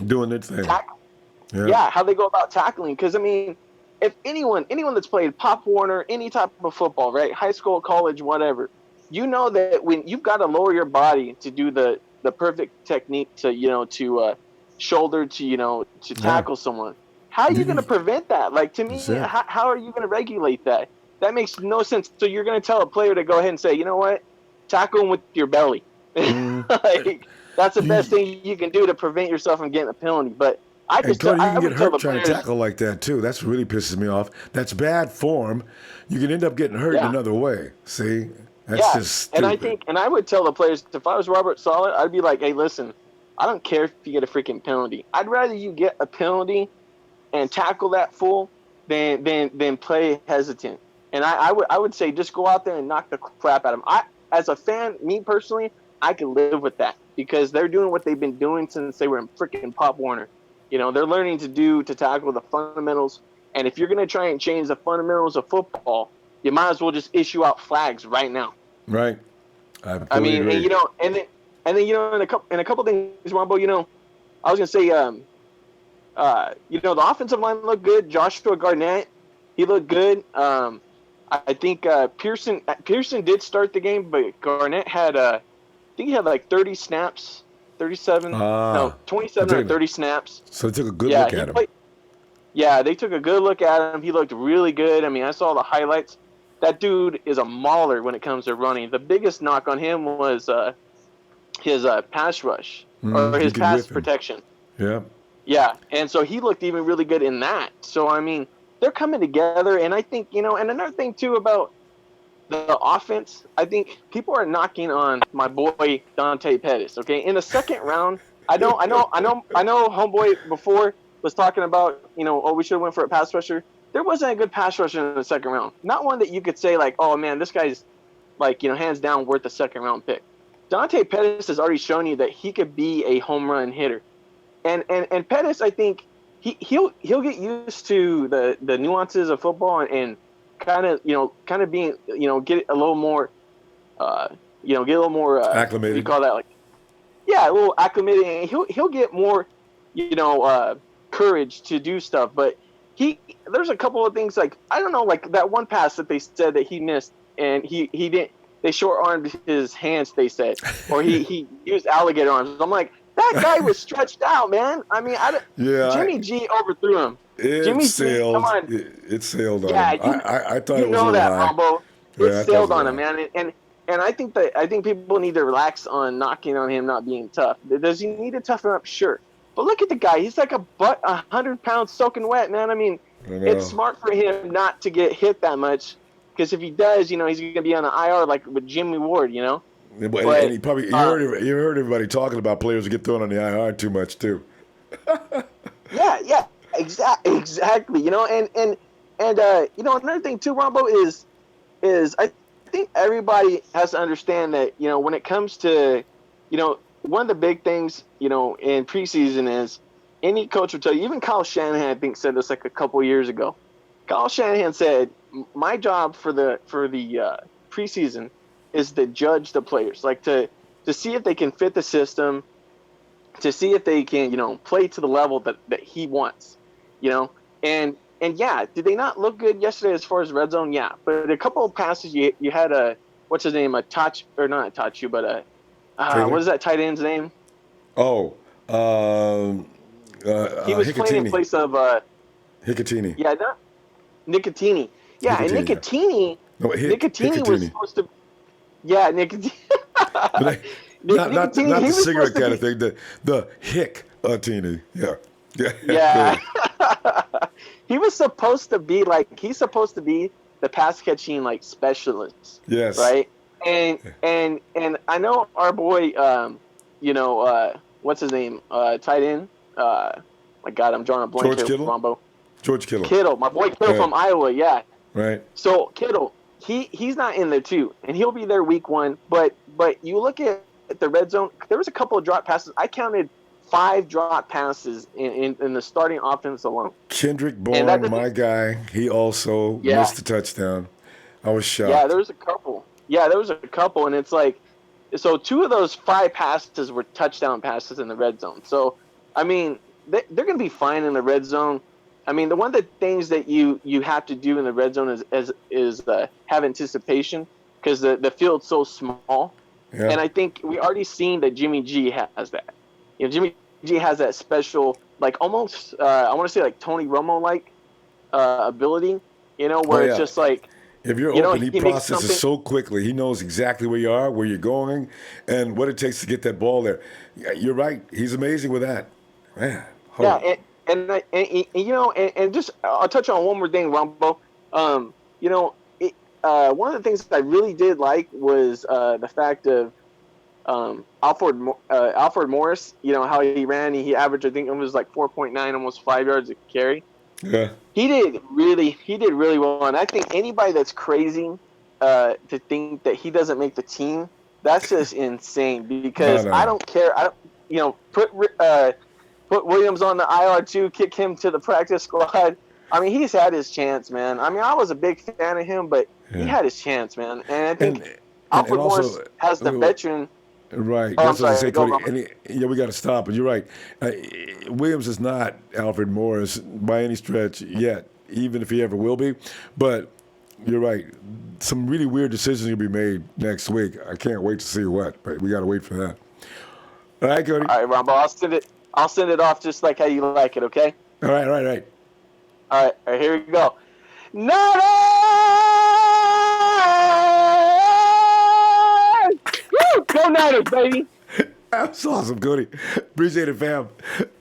doing their thing. How they go about tackling. Because, I mean, if anyone that's played Pop Warner, any type of football, right, high school, college, whatever, you know that when you've got to lower your body to do the perfect technique to, you know, to shoulder to, you know, to tackle someone. How are you going to prevent that? Like, to me, how are you going to regulate that? That makes no sense. So you're going to tell a player to go ahead and say, you know what, tackle him with your belly. Like, that's the best thing you can do to prevent yourself from getting a penalty. But I just you can get hurt trying to tackle like that too. That's really pisses me off. That's bad form. You can end up getting hurt in another way. See, that's just stupid. And I would tell the players, if I was Robert Saleh, I'd be like, hey, listen, I don't care if you get a freaking penalty. I'd rather you get a penalty and tackle that fool than play hesitant. And I would say just go out there and knock the crap out of him. As a fan, me personally, I can live with that because they're doing what they've been doing since they were in freaking Pop Warner. They're learning to tackle the fundamentals. And if you're going to try and change the fundamentals of football, you might as well just issue out flags right now. Right. I mean, agree. and then in a couple things, Ronbo, I was going to say, the offensive line looked good. Joshua Garnett, he looked good. I think Pearson did start the game, but Garnett had I think he had like 30 snaps, 27, 27 or 30 snaps. So they took a good look at him. Yeah, they took a good look at him. He looked really good. I mean, I saw the highlights. That dude is a mauler when it comes to running. The biggest knock on him was his pass rush or his pass protection. Yeah. Yeah, and so he looked even really good in that. So, I mean, they're coming together, and I think, and another thing, too, about the offense, I think people are knocking on my boy Dante Pettis, okay? In the second round, I know homeboy before was talking about, we should have went for a pass rusher. There wasn't a good pass rusher in the second round. Not one that you could say, like, oh, man, this guy's, like, hands down worth a second-round pick. Dante Pettis has already shown you that he could be a home run hitter. And Pettis, I think, he'll get used to the nuances of football and kind of being, get a little more, acclimated. What do you call that? Like, yeah, a little acclimated, and he'll get more, courage to do stuff. But there's a couple of things, like, I don't know, like that one pass that they said that he missed, and he didn't. They short-armed his hands, they said, or he used alligator arms. I'm like, that guy was stretched out, man. I mean, Jimmy G overthrew him. It sailed. Come on. It sailed on him. I thought it was a little high. Ronbo. It sailed on him, man. And I think people need to relax on knocking on him not being tough. Does he need to toughen up? Sure. But look at the guy. He's like 100 pounds soaking wet, man. I mean, it's smart for him not to get hit that much, because if he does, he's going to be on the IR like with Jimmy Ward, But and he probably you heard everybody talking about players who get thrown on the IR too much too. Yeah, exactly. And another thing too, Ronbo, is I think everybody has to understand that when it comes to one of the big things in preseason is any coach will tell you. Even Kyle Shanahan, I think, said this like a couple years ago. Kyle Shanahan said, "My job for the preseason is to judge the players, like to see if they can fit the system, to see if they can, play to the level that he wants, And yeah, did they not look good yesterday as far as red zone? Yeah, but a couple of passes you had what's his name, not a Tachu, but what is that tight end's name? Oh, he was playing in place of Hicatini. Yeah, Nicotini. Yeah, Nicotini, and Nicotini. Yeah. No, Nicotini was supposed to. Yeah, Nicotini. not the cigarette kind of thing. The Hick-a-tini. Yeah. Yeah. He was supposed to be he's supposed to be the pass catching specialist. Yes. Right. And I know our boy, what's his name? Tight end. My God, I'm drawing a blank here. Ronbo. George Kittle. Kittle, my boy Kittle from Iowa. Yeah. Right. So Kittle, he's not in there too, and he'll be there week 1. But you look at the red zone. There was a couple of drop passes. I counted 5 drop passes in the starting offense alone. Kendrick Bourne, my guy, he also missed the touchdown. I was shocked. Yeah, there was a couple. And it's like, so 2 of those 5 passes were touchdown passes in the red zone. So, I mean, they're going to be fine in the red zone. I mean, one of the things that you have to do in the red zone is have anticipation, because the field's so small. Yeah. And I think we already seen that Jimmy G has that. Jimmy G has that special, almost, I want to say Tony Romo-like ability, where it's just if you're open, he processes so quickly. He knows exactly where you are, where you're going, and what it takes to get that ball there. You're right. He's amazing with that. Man. Yeah, and just I'll touch on one more thing, Ronbo. One of the things that I really did like was the fact of Alfred Morris. How he ran. He averaged, I think it was 4.9, almost 5 yards a carry. Yeah. He did really well, and I think anybody that's crazy to think that he doesn't make the team That's just insane because No. I don't care. Put Williams on the IR too, kick him to the practice squad. I mean, he's had his chance, man. I mean, I was a big fan of him, but he had his chance, man. And I think Alfred Morris also, has the veteran. right. Oh, I'm That's what I sorry. say, Go, Cody. We got to stop. But you're right. Williams is not Alfred Morris by any stretch yet, even if he ever will be. But you're right. Some really weird decisions will be made next week. I can't wait to see what, but we got to wait for that. All right, Cody. All right, Ronbo. I'll send it off just like how you like it. Okay. All right. All right. Here we go. Niners! Woo! Go Niners, baby. That's awesome, Cody. Appreciate it, fam.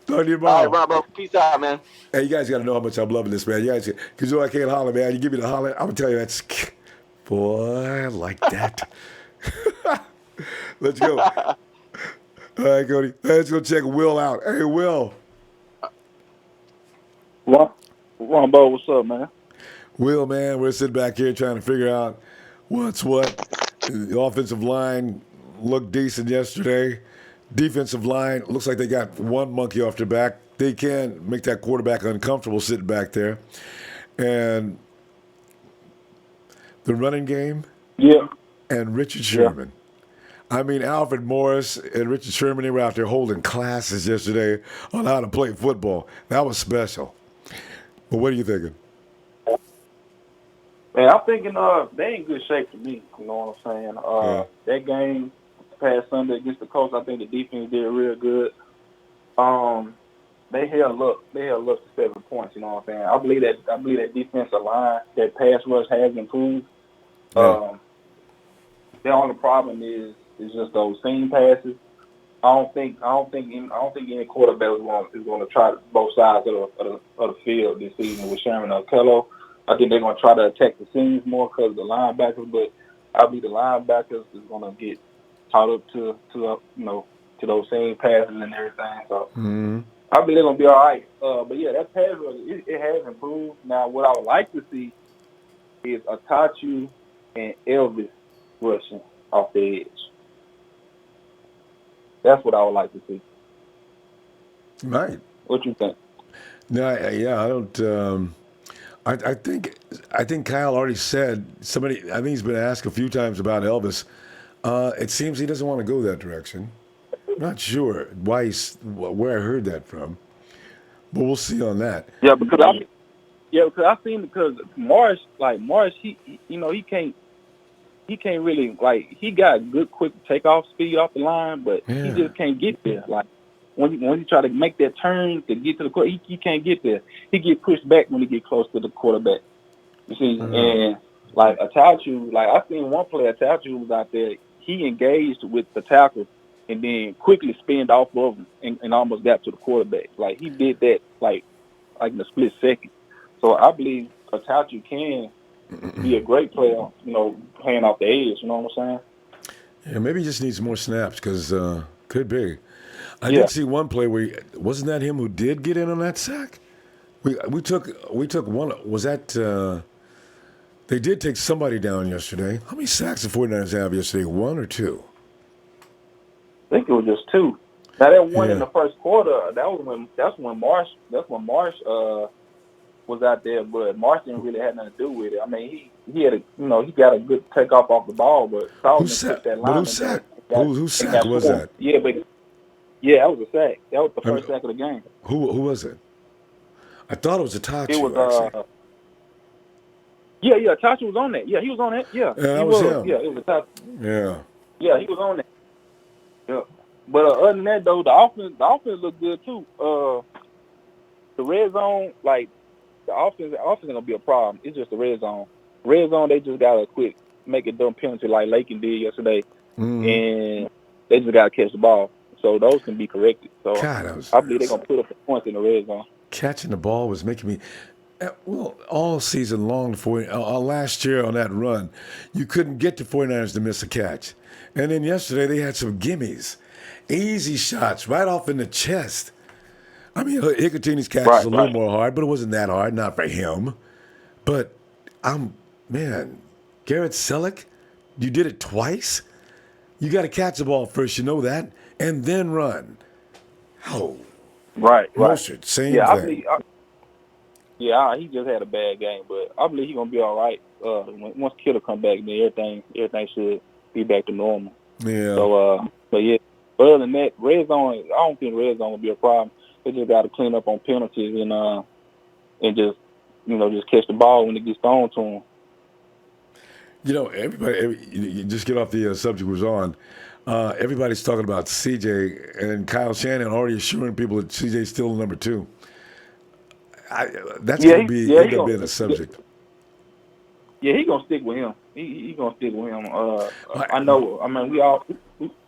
Talk to you All tomorrow. right, Ronbo. Peace out, man. Hey, you guys got to know how much I'm loving this, man. You guys, because I can't holler, man. You give me the holler, I'm going to tell you that's, boy, I like that. Let's go. All right, Cody. Let's go check Will out. Hey, Will. Ronbo, what's up, man? Will, man, we're sitting back here trying to figure out what's what. The offensive line looked decent yesterday. Defensive line looks like they got one monkey off their back. They can make that quarterback uncomfortable sitting back there. And the running game. Yeah. And Richard Sherman. I mean, Alfred Morris and Richard Sherman, they were out there holding classes yesterday on how to play football. That was special. But what are you thinking? Man, I'm thinking they in good shape to me. You know what I'm saying? That game past Sunday against the Colts, I think the defense did real good. They held up to 7 points. You know what I'm saying? I believe that defensive line, that pass rush has improved. The only problem is just those seam passes. I don't think any quarterback is going to try both sides of the field this season with Sherman or Kello. I think they're going to try to attack the seams more because of the linebackers, but I believe the linebackers is going to get caught up to those same passes and everything. So I believe they're going to be all right. But yeah, that pass rush it has improved. Now, what I would like to see is Atachu and Elvis rushing off the edge. That's what I would like to see. Right. What you think? No, yeah, I don't. I think Kyle already said somebody. I think he's been asked a few times about Elvis. It seems he doesn't want to go that direction. Not sure where I heard that from, but we'll see on that. Yeah, because I've seen Morris, he can't really he got good quick takeoff speed off the line, but he just can't get there. Like when you try to make that turn to get to the quarterback, he can't get there. He get pushed back when he get close to the quarterback. You see, and Atachu, I seen one play Atachu was out there. He engaged with the tackle and then quickly spinned off of him and almost got to the quarterback. Like he did that like in a split second. So I believe Atachu can be a great player, playing off the edge. You know what I'm saying? Yeah, maybe he just needs more snaps because could be. I did see one play where wasn't that him who did get in on that sack? We took one. Was that they did take somebody down yesterday? How many sacks did 49ers have yesterday? One or two? I think it was just two. Now that one in the first quarter, that's when Marsh was out there, but Marsh didn't really have nothing to do with it. I mean, he had he got a good takeoff off the ball, but Solomon took that line. Whose sack was that? Yeah, that was a sack. That was the first sack of the game. Who was it? I thought it was Atachu. It was Atachu was on that. Yeah, he was on that. Yeah, that was him. Yeah, it was Atachu. Yeah, he was on that. Yeah, but other than that though, the offense looked good too. The red zone, the offense ain't gonna be a problem. It's just the red zone. Red zone, they just gotta make a dumb penalty like Lakin did yesterday, and they just gotta catch the ball. So those can be corrected. So I believe they're gonna put up the points in the red zone. Catching the ball was making me. Well, all season long, last year on that run, you couldn't get the 49ers to miss a catch. And then yesterday they had some gimmies, easy shots right off in the chest. I mean, Icatini's catch was a little more hard, but it wasn't that hard, not for him. But Garrett Selleck, you did it twice? You got to catch the ball first, you know that, and then run. Oh, Right. Mostert, same Yeah, thing. He just had a bad game, but I believe he's gonna be all right. Once Kittle come back, then everything should be back to normal. Yeah. So, but yeah, other than that, red zone, I don't think red zone will be a problem. They just got to clean up on penalties and just just catch the ball when it gets thrown to them. You know, you just get off the subject was on. Everybody's talking about CJ and Kyle Shanahan already assuring people that CJ's still number 2. That's going to end up being a subject. Yeah, he's gonna stick with him. He gonna stick with him. I know. I mean,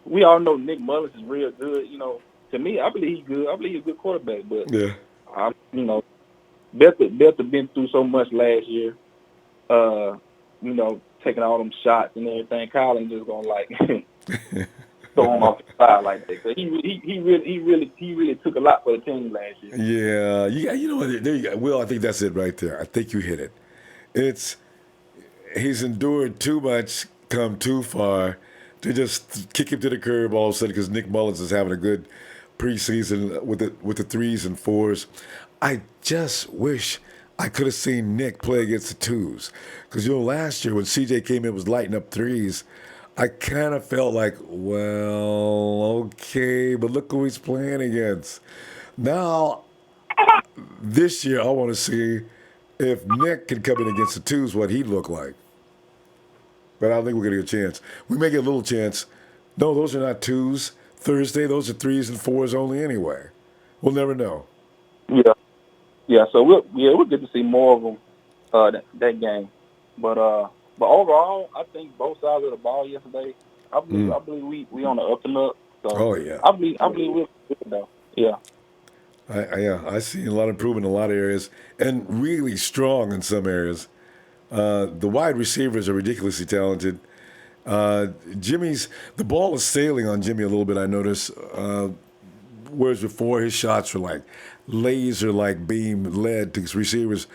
we all know Nick Mullins is real good. You know, to me, I believe he's good. I believe he's a good quarterback. But yeah, Bethel been through so much last year. Taking all them shots and everything. Kyle ain't just gonna throw him off the side like that. So he really took a lot for the team last year. Yeah. You know what? There you go. Will, I think that's it right there. I think you hit it. He's endured too much, come too far to just kick him to the curb all of a sudden because Nick Mullins is having a good preseason with the 3s and 4s. I just wish I could have seen Nick play against the 2s because last year when CJ came in was lighting up 3s. I kind of felt like, well, okay, but look who he's playing against. Now, this year I want to see if Nick can come in against the 2s, what he'd look like. But I don't think we're going to get a chance. We may get a little chance. No, those are not 2s. Thursday, those are 3s and 4s only anyway. We'll never know. Yeah. So we'll get to see more of them that game. But overall, I think both sides of the ball yesterday. I believe we on the up and up. So I believe we'll do it though. Yeah. I see a lot of improvement in a lot of areas and really strong in some areas. The wide receivers are ridiculously talented. The ball is sailing on Jimmy a little bit, I notice. Whereas before his shots were like laser-like beam led to his receivers.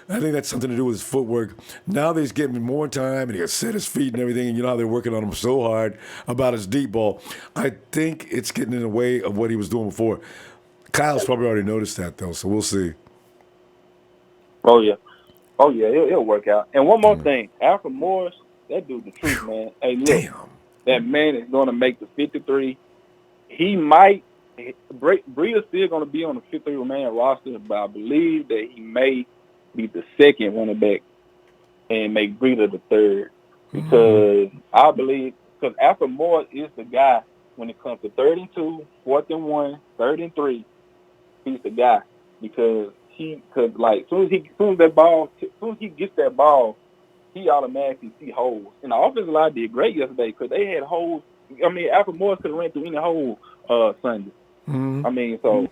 I think that's something to do with his footwork. Now that he's getting more time and he can set his feet and everything, and you know how they're working on him so hard about his deep ball. I think it's getting in the way of what he was doing before. Kyle's probably already noticed that, though, so we'll see. Oh, yeah, it'll work out. And one more thing. Alfred Morris, that dude's the truth, man. Hey, look, that man is going to make the 53. He might – Breeder's still going to be on the 53-man roster, but I believe that he may be the second running back and make Breeder the third. Because I believe – because Alfred Morris is the guy when it comes to 3rd and 2, 4th and 1, 3rd and 3. He's the guy because as soon as he gets that ball, he automatically see holes. And the offensive line did great yesterday because they had holes. I mean, Alfred Morris could have ran through any hole Sunday. I mean, so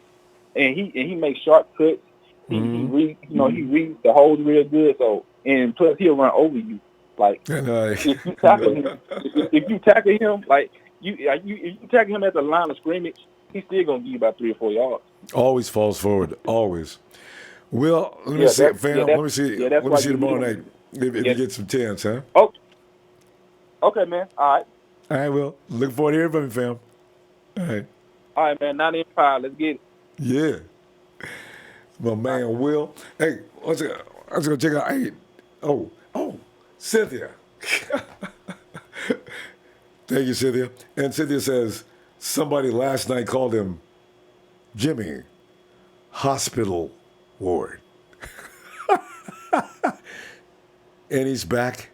and he makes sharp cuts. He reads the holes real good. So and plus he'll run over you. Like if you tackle him, like if you tackle him at the line of scrimmage, he's still gonna give you about 3 or 4 yards. Always falls forward. Always. Well, let me see, fam. Let me see tomorrow night if you get some chance, huh? Oh. Okay, man. All right. All right, well, looking forward to hearing from you, fam. All right. All right, man. 95. Let's get it. Yeah. My man, Will. Hey, I was going to check out. Hey, Cynthia. Thank you, Cynthia. And Cynthia says somebody last night called him Jimmy Hospital Ward. And he's back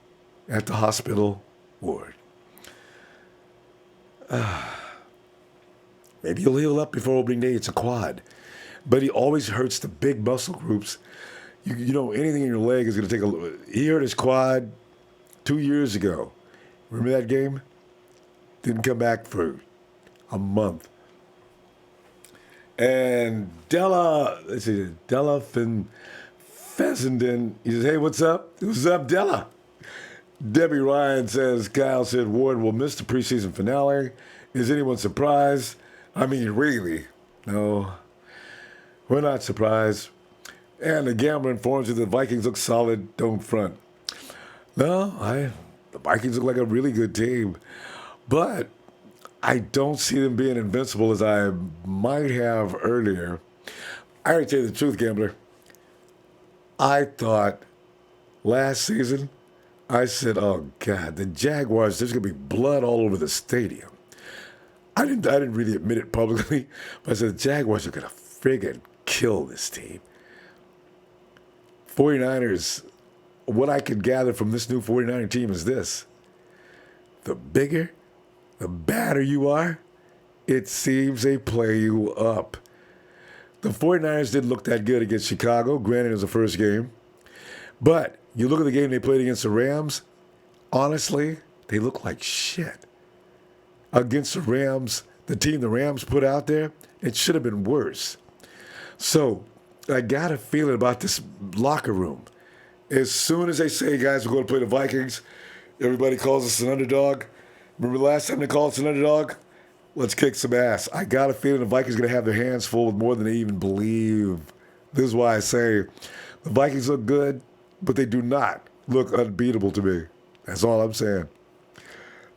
at the hospital ward. Maybe he'll heal up before opening day. It's a quad. But he always hurts the big muscle groups. You know, anything in your leg is going to take He hurt his quad 2 years ago. Remember that game? Didn't come back for a month. And Della Fessenden, he says, hey, what's up? What's up, Della? Debbie Ryan says, Kyle said Ward will miss the preseason finale. Is anyone surprised? I mean, really? No. We're not surprised. And the Gambler informs you that the Vikings look solid, don't front. No, the Vikings look like a really good team. But I don't see them being invincible as I might have earlier. I gotta tell you the truth, Gambler. I thought last season, I said, oh God, the Jaguars, there's gonna be blood all over the stadium. I didn't really admit it publicly, but I said the Jaguars are gonna friggin' kill this team. 49ers, what I could gather from this new 49er team is this. The bigger, the badder you are, it seems they play you up. The 49ers didn't look that good against Chicago. Granted, it was the first game. But you look at the game they played against the Rams, honestly, they look like shit. Against the Rams, the team the Rams put out there, it should have been worse. So I got a feeling about this locker room. As soon as they say, guys, we're going to play the Vikings, everybody calls us an underdog. Remember the last time they called us an underdog? Let's kick some ass. I got a feeling the Vikings are going to have their hands full with more than they even believe. This is why I say the Vikings look good, but they do not look unbeatable to me. That's all I'm saying.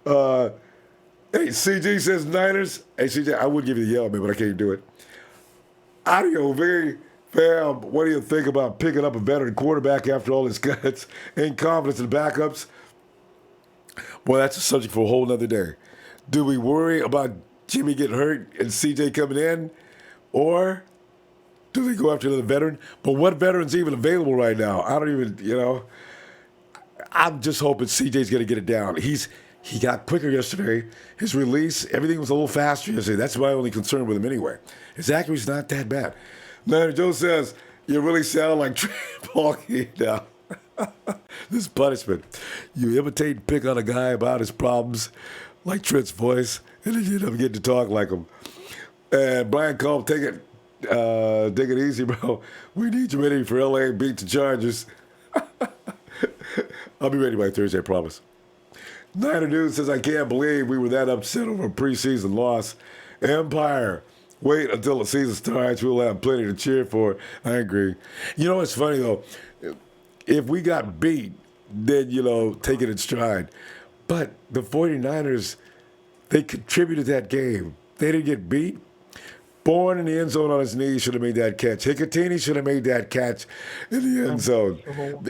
Hey, CG says Niners. Hey, CJ, I would give you the yell, man, but I can't do it. Audio, very fam. What do you think about picking up a veteran quarterback after all his guts and confidence in backups? Boy, that's a subject for a whole nother day. Do we worry about Jimmy getting hurt and CJ coming in? Or do they go after another veteran? But what veteran's even available right now? I don't even, I'm just hoping CJ's going to get it down. He got quicker yesterday. His release, everything was a little faster yesterday. That's my only concern with him anyway. His accuracy's not that bad. Niner Joe says, you really sound like Trey Paulke now. This punishment. You imitate and pick on a guy about his problems, like Trent's voice, and then you end up getting to talk like him. And Brian Culp, take it easy, bro. We need you ready for LA beat the Chargers. I'll be ready by Thursday, I promise. Niner Dude says, I can't believe we were that upset over a preseason loss. Empire, wait until the season starts. We'll have plenty to cheer for. I agree. You know what's funny, though? If we got beat, then, take it in stride. But the 49ers, they contributed that game. They didn't get beat. Bourne in the end zone on his knees should have made that catch. Hicatini should have made that catch in the end zone.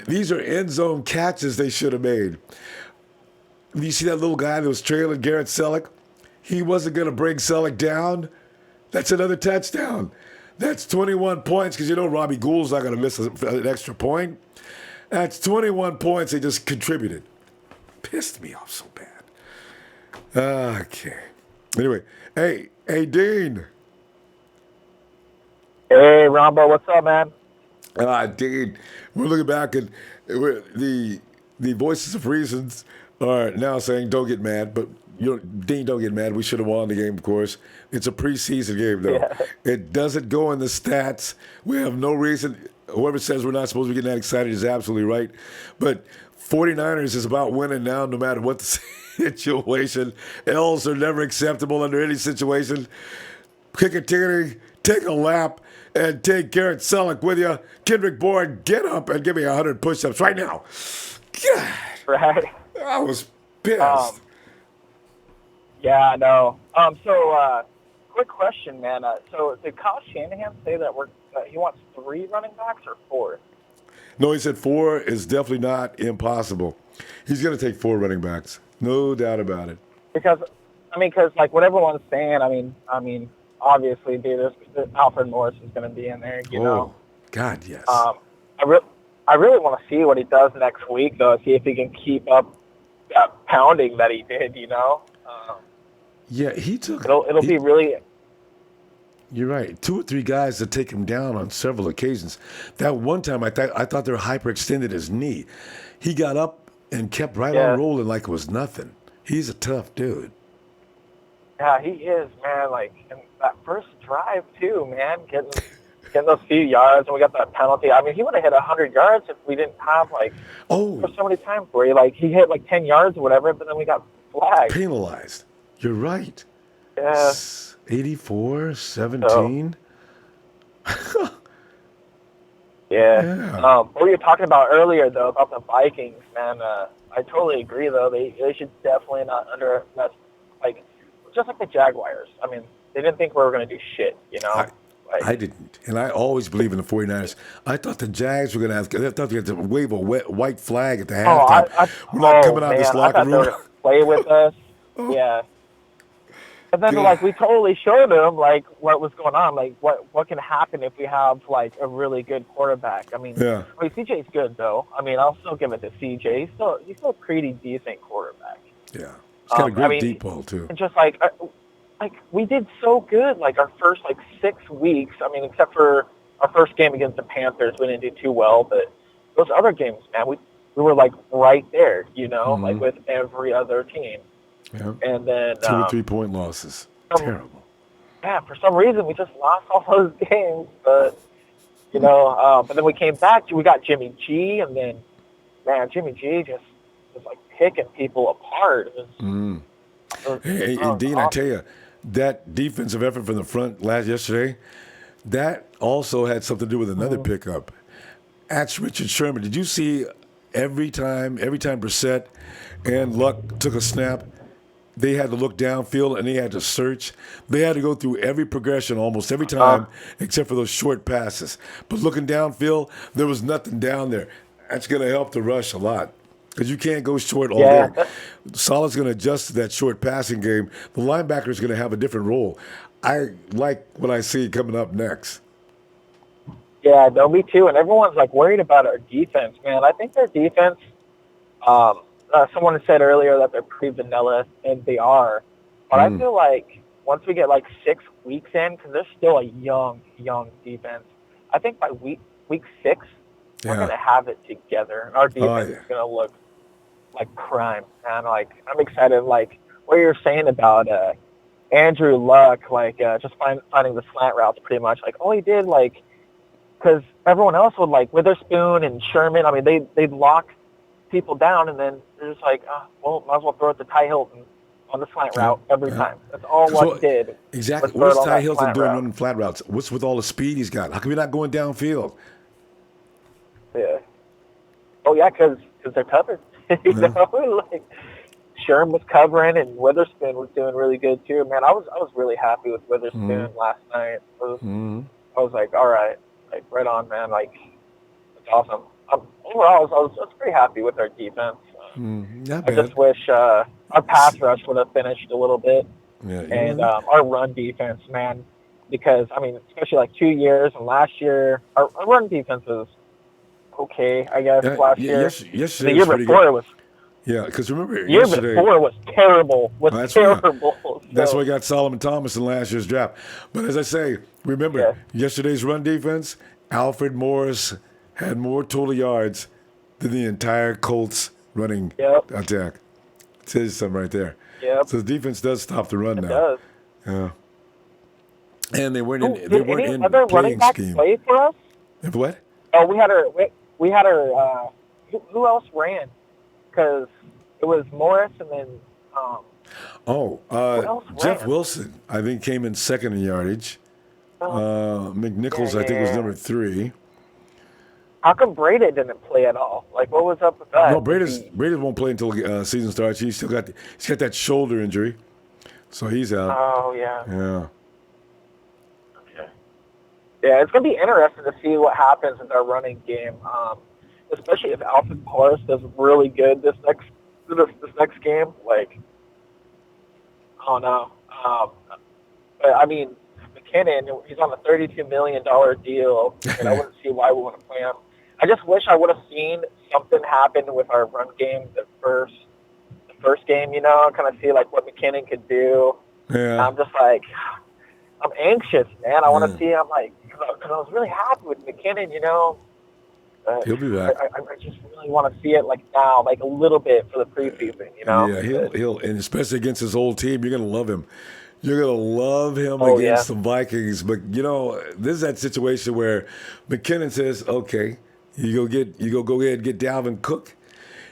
These are end zone catches they should have made. You see that little guy that was trailing Garrett Selleck? He wasn't going to bring Selleck down. That's another touchdown. That's 21 points because Robbie Gould's not going to miss an extra point. That's 21 points they just contributed. Pissed me off so bad. Okay. Anyway, hey, Dean. Hey, Ronbo, what's up, man? Dean, we're looking back and the voices of reasons are now saying don't get mad, but Dean, don't get mad. We should have won the game, of course. It's a preseason game, though. Yeah. It doesn't go in the stats. We have no reason. Whoever says we're not supposed to be getting that excited is absolutely right. But 49ers is about winning now, no matter what the situation. L's are never acceptable under any situation. Kick a titty, take a lap, and take Garrett Selleck with you. Kendrick Bourne, get up and give me 100 push-ups right now. God. Right. I was pissed. Yeah, I know. Quick question, man. So did Kyle Shanahan say that he wants 3 running backs or 4? No, he said 4 is definitely not impossible. He's going to take 4 running backs. No doubt about it. Because like what everyone's saying, I mean, obviously, dude, Alfred Morris is going to be in there, you know. God, yes. I really want to see what he does next week, though, see if he can keep up that pounding that he did, Yeah, he took. It'll be really. You're right. 2 or 3 guys that take him down on several occasions. That one time, I thought they were hyperextended his knee. He got up and kept right on rolling like it was nothing. He's a tough dude. Yeah, he is, man. Like in that first drive too, man, getting those few yards, and we got that penalty. I mean, he would have hit 100 yards if we didn't have for so many times where he hit 10 yards or whatever, but then we got flagged. Penalized. You're right. Yeah. 84-17. Yeah. What you were talking about earlier, though, about the Vikings, man, I totally agree, though. They should definitely not just like the Jaguars. I mean, they didn't think we were going to do shit, you know? I didn't. And I always believe in the 49ers. I thought the Jags were going to have – I thought they had to wave a white flag at the halftime. We're not coming out of this locker I thought room. they were going to play with us. Yeah. And then, like, we totally showed them, like, what was going on. Like, what can happen if we have, like, a really good quarterback. I mean, CJ's good, though. I mean, I'll still give it to CJ. He's still a pretty decent quarterback. Yeah. He's got a great deep ball, too. And just, like, we did so good, like, our first, like, 6 weeks. I mean, except for our first game against the Panthers. We didn't do too well. But those other games, man, we were, like, right there, you know, like, with every other team. Yeah. And then 2 or 3 point losses. Terrible. Yeah, for some reason we just lost all those games, but you know, but then we came back. We got Jimmy G, and then man, Jimmy G just was like picking people apart. Hey, Dean, I tell you, that defensive effort from the front yesterday, that also had something to do with another pickup. That's Richard Sherman. Did you see every time Brissett and Luck took a snap, they had to look downfield and they had to search. They had to go through every progression almost every time except for those short passes. But looking downfield, there was nothing down there. That's going to help the rush a lot because you can't go short all day. Solid's going to adjust to that short passing game. The linebacker is going to have a different role. I like what I see coming up next. Yeah, no, me too. And everyone's like worried about our defense, man. I think their defense, someone said earlier that they're pretty vanilla, and they are. But I feel like once we get like 6 weeks in, because they're still a young defense, I think by week 6, we're going to have it together. And our defense is going to look like prime. And like, I'm excited, like what you're saying about Andrew Luck, like just finding the slant routes pretty much. Like all he did, like, because everyone else would like Witherspoon and Sherman. I mean, they'd lock people down, and then they're just like, well, might as well throw it to Ty Hilton on the slant route every time. That's all Luck did. Exactly. What's Ty Hilton doing running flat routes? What's with all the speed he's got? How come he's not going downfield? Yeah. Oh yeah, because they're covered. You know, like Sherm was covering, and Witherspoon was doing really good too. Man, I was really happy with Witherspoon last night. I was like, all right, like right on, man. Like it's awesome. Overall, I was pretty happy with our defense. I just wish our pass rush would have finished a little bit, and our run defense, man. Because I mean, especially like 2 years and last year, our run defense was okay, I guess. Last year, the year before it was. Yeah, because remember, the year before was terrible. Terrible. That's why we got Solomon Thomas in last year's draft. But as I say, remember yesterday's run defense. Alfred Morris had more total yards than the entire Colts running attack. It says something right there. So the defense does stop the run now. It does. Yeah. And they weren't in other playing running backs scheme. Play for us? What? Oh, we had our who else ran? Because it was Morris and then Jeff Wilson, I think, came in second in yardage. McNichols, I think, was number 3. How come Brissett didn't play at all? Like, what was up with that? No, Brissett won't play until season starts. He's got that shoulder injury, so he's out. Oh yeah. Yeah. Okay. Yeah, it's gonna be interesting to see what happens with our running game, especially if Alfred Morris does really good this next game. Like, oh no. But I mean, McKinnon, he's on a $32 million deal, and I wouldn't see why we want to play him. I just wish I would have seen something happen with our run game the first game, you know, kind of see like what McKinnon could do. Yeah. And I'm just like, I'm anxious, man. I want to see. I'm like, because I was really happy with McKinnon, you know. He'll be back. I just really want to see it like now, like a little bit for the preseason, you know. Yeah, he'll, and especially against his old team, you're gonna love him. You're going to love him against the Vikings. But, you know, this is that situation where McKinnon says, okay, you go ahead and get Dalvin Cook.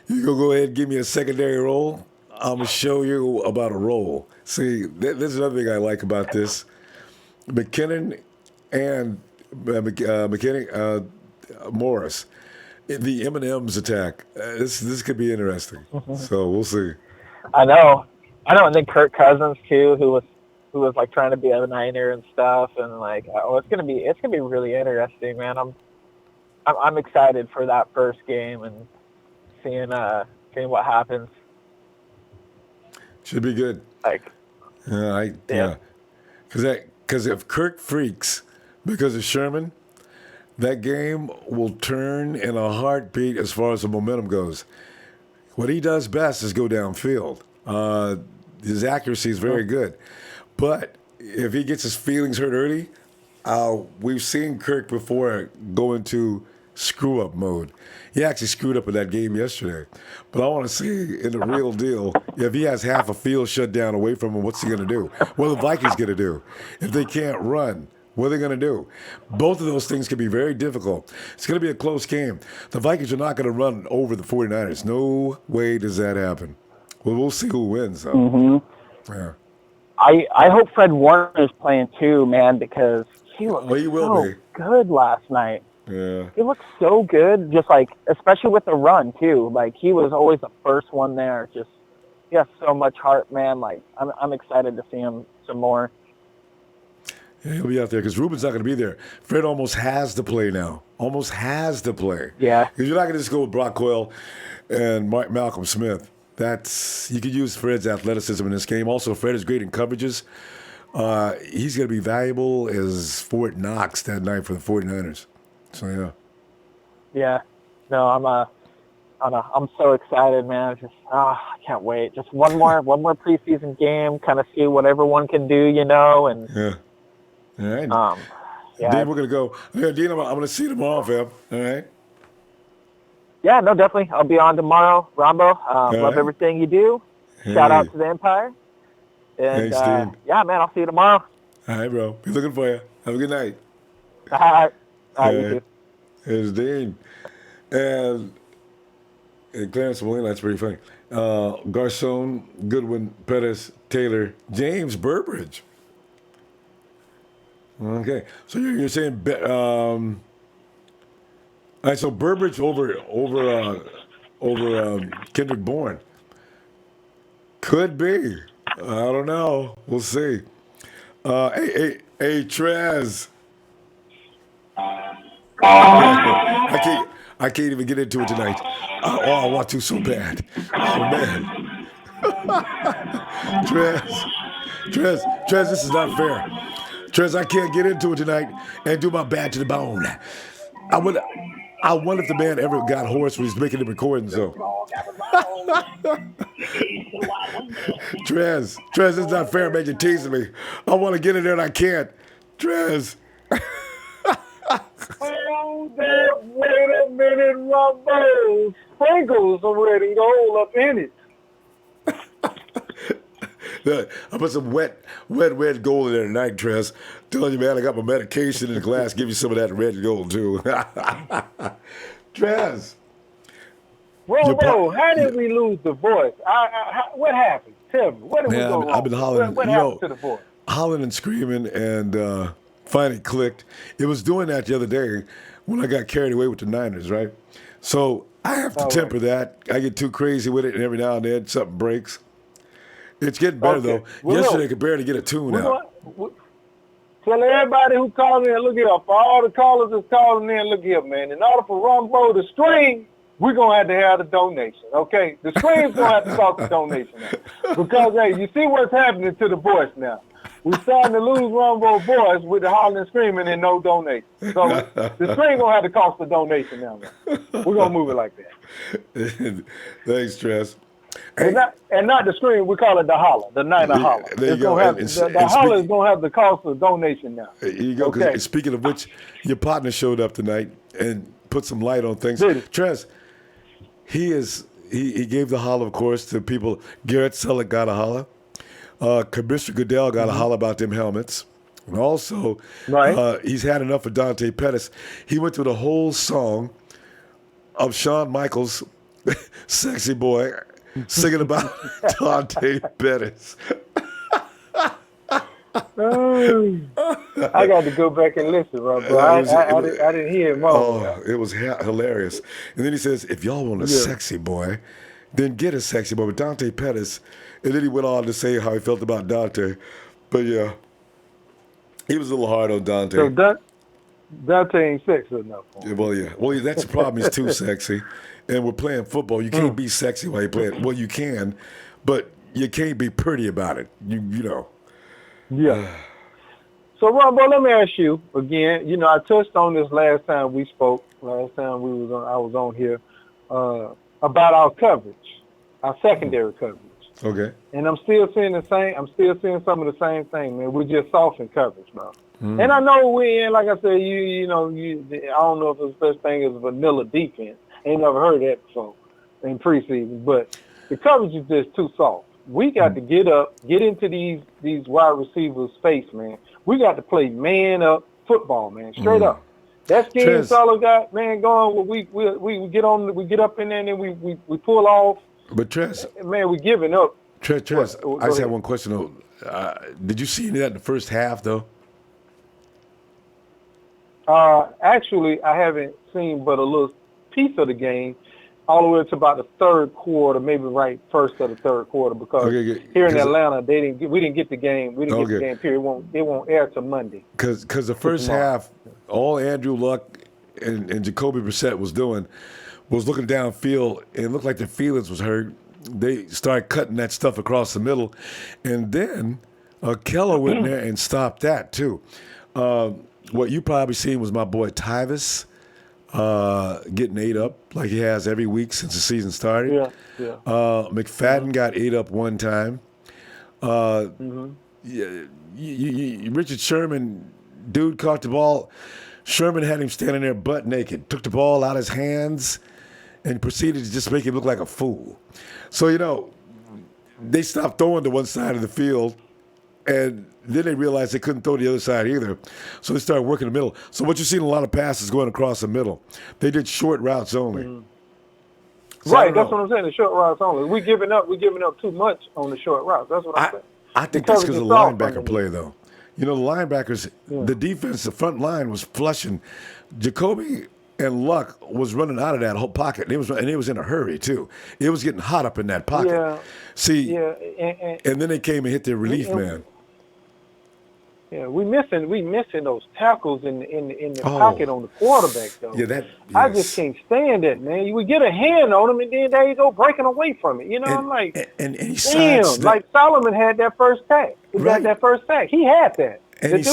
You go ahead and give me a secondary role. I'm going to show you about a role. See, this is another thing I like about this. McKinnon and Morris, the M&M's attack. This could be interesting. So we'll see. I know. I know, and then Kirk Cousins too, who was like trying to be a Niner and stuff, and like, it's gonna be really interesting, man. I'm excited for that first game and seeing what happens. Should be good. Like, yeah. Because if Kirk freaks because of Sherman, that game will turn in a heartbeat as far as the momentum goes. What he does best is go downfield. His accuracy is very good. But if he gets his feelings hurt early, we've seen Kirk before go into screw-up mode. He actually screwed up in that game yesterday. But I want to see in the real deal, if he has half a field shut down away from him, what's he going to do? What are the Vikings going to do? If they can't run, what are they going to do? Both of those things can be very difficult. It's going to be a close game. The Vikings are not going to run over the 49ers. No way does that happen. Well, we'll see who wins, though. Mm-hmm. Yeah. I hope Fred Warner is playing too, man, because he looked so good last night. Yeah. He looked so good, just like, especially with the run too. Like, he was always the first one there. Just, he has so much heart, man. Like, I'm excited to see him some more. Yeah, he'll be out there because Ruben's not going to be there. Fred almost has to play now. Almost has to play. Yeah. Because you're not going to just go with Brock Coyle and Malcolm Smith. You could use Fred's athleticism in this game. Also, Fred is great in coverages. He's going to be valuable as Fort Knox that night for the 49ers. So, yeah. Yeah. No, I'm so excited, man. Just, I can't wait. Just one more preseason game, kind of see what everyone can do, and yeah. All right. Yeah. Dean, we're going to go. Yeah, Dean, I'm going to see you tomorrow, fam. All right. Yeah, no, definitely. I'll be on tomorrow. Ronbo, love everything you do. Shout out to the Empire. And, thanks, Dean. yeah, man, I'll see you tomorrow. All right, bro. Be looking for you. Have a good night. All right. You too. Here's Dean. And Clarence Molina, that's pretty funny. Garcon, Goodwin, Pettis, Taylor, James, Burbridge. Okay. So you're saying all right, so Burbridge over Kendrick Bourne. Could be. I don't know. We'll see. Hey, Trez. I can't even get into it tonight. I want to so bad. Oh man. Trez, this is not fair. Trez, I can't get into it tonight and do my bad to the bone. I wonder if the man ever got hoarse when he's making the recordings, though. Trez, it's not fair, man. You're teasing me. I want to get in there and I can't. Trez. Wait a minute, Ronbo. Sprinkles already all up in it. I put some wet red gold in there tonight, Trez. Telling you, man, I got my medication in the glass. Give you some of that red gold, too. Trez. Ronbo, how did we lose the voice? What happened? Tell me. What did we go wrong? I've been hollering. What happened to the voice? Hollering and screaming, and finally clicked. It was doing that the other day when I got carried away with the Niners, right? So I have to temper that. I get too crazy with it, and every now and then something breaks. It's getting better, though. Yesterday, I could barely get a tune out. Tell everybody who called in, look here. For all the callers that's calling in, look here, man. In order for Ronbo to stream, we're going to have the donation, okay? The stream's going to have to cost the donation now. Because, hey, you see what's happening to the voice now. We're starting to lose Ronbo's voice with the hollering and screaming and no donation. So the stream going to have to cost the donation now. We're going to move it like that. Thanks, Trez. Hey. And not the scream, we call it the holler, the night of holler. There you go. The holler is going to have the cost of donation now. Here you go. Okay. Speaking of which, your partner showed up tonight and put some light on things. Trez, he gave the holler, of course, to people. Garrett Selleck got a holler. Commissioner Goodell got a holler about them helmets. And also, he's had enough of Dante Pettis. He went through the whole song of Shawn Michaels' Sexy Boy, singing about Dante Pettis. I got to go back and listen, bro. I didn't hear him all. Oh, it was hilarious. And then he says, if y'all want a sexy boy, didn't get a sexy moment. Dante Pettis, and then he went on to say how he felt about Dante. But yeah, he was a little hard on Dante. So Dante ain't sexy enough. Well, yeah. Well, that's the problem. He's too sexy. And we're playing football. You can't be sexy while you play it. Well, you can, but you can't be pretty about it. You know. Yeah. So, Ronbo, let me ask you again. You know, I touched on this last time we spoke. Last time I was on here about our coverage, our secondary coverage. Okay. And I'm still seeing the same. I'm still seeing some of the same thing, man. We're just soft in coverage, bro. And I know we in, like I said, I don't know if there's such thing as vanilla defense. Ain't never heard that before in preseason, but the coverage is just too soft. We got to get up, get into these wide receivers' face, man. We got to play man up football, man, straight up. That scheme Solo got, man, going. We get on, we get up in there, and then we pull off. But Tress, man, we giving up. Tress, I just have one question though. Did you see any of that in the first half though? Actually, I haven't seen but a little piece of the game, all the way to about the third quarter, maybe right first of the third quarter, because here in Atlanta, we didn't get the game. We didn't get the game. Period. It won't air till Monday. Because the first half, all Andrew Luck and Jacoby Brissett was doing was looking downfield, and it looked like their feelings was hurt. They started cutting that stuff across the middle, and then Keller went in there and stopped that too. What you probably seen was my boy Tyvis getting ate up like he has every week since the season started. Yeah. McFadden got ate up one time. Richard Sherman, dude caught the ball. Sherman had him standing there butt naked, took the ball out of his hands, and proceeded to just make him look like a fool. So, they stopped throwing to one side of the field, and then they realized they couldn't throw the other side either. So they started working the middle. So what you're seeing a lot of passes going across the middle. They did short routes only. So right, that's what I'm saying, the short routes only. We're giving up too much on the short routes. That's what I'm saying. I think that's because of the linebacker play, though. The linebackers, the defense, the front line was flushing. Jacoby and Luck was running out of that whole pocket. And it was in a hurry, too. It was getting hot up in that pocket. Yeah. See, and then they came and hit their relief man. Yeah, we missing those tackles in the pocket on the quarterback, though. Yeah, I just can't stand that, man. We get a hand on him, and then there you go breaking away from it. I'm like, and he damn, like Solomon had that first sack. He had that first sack. He had that. And he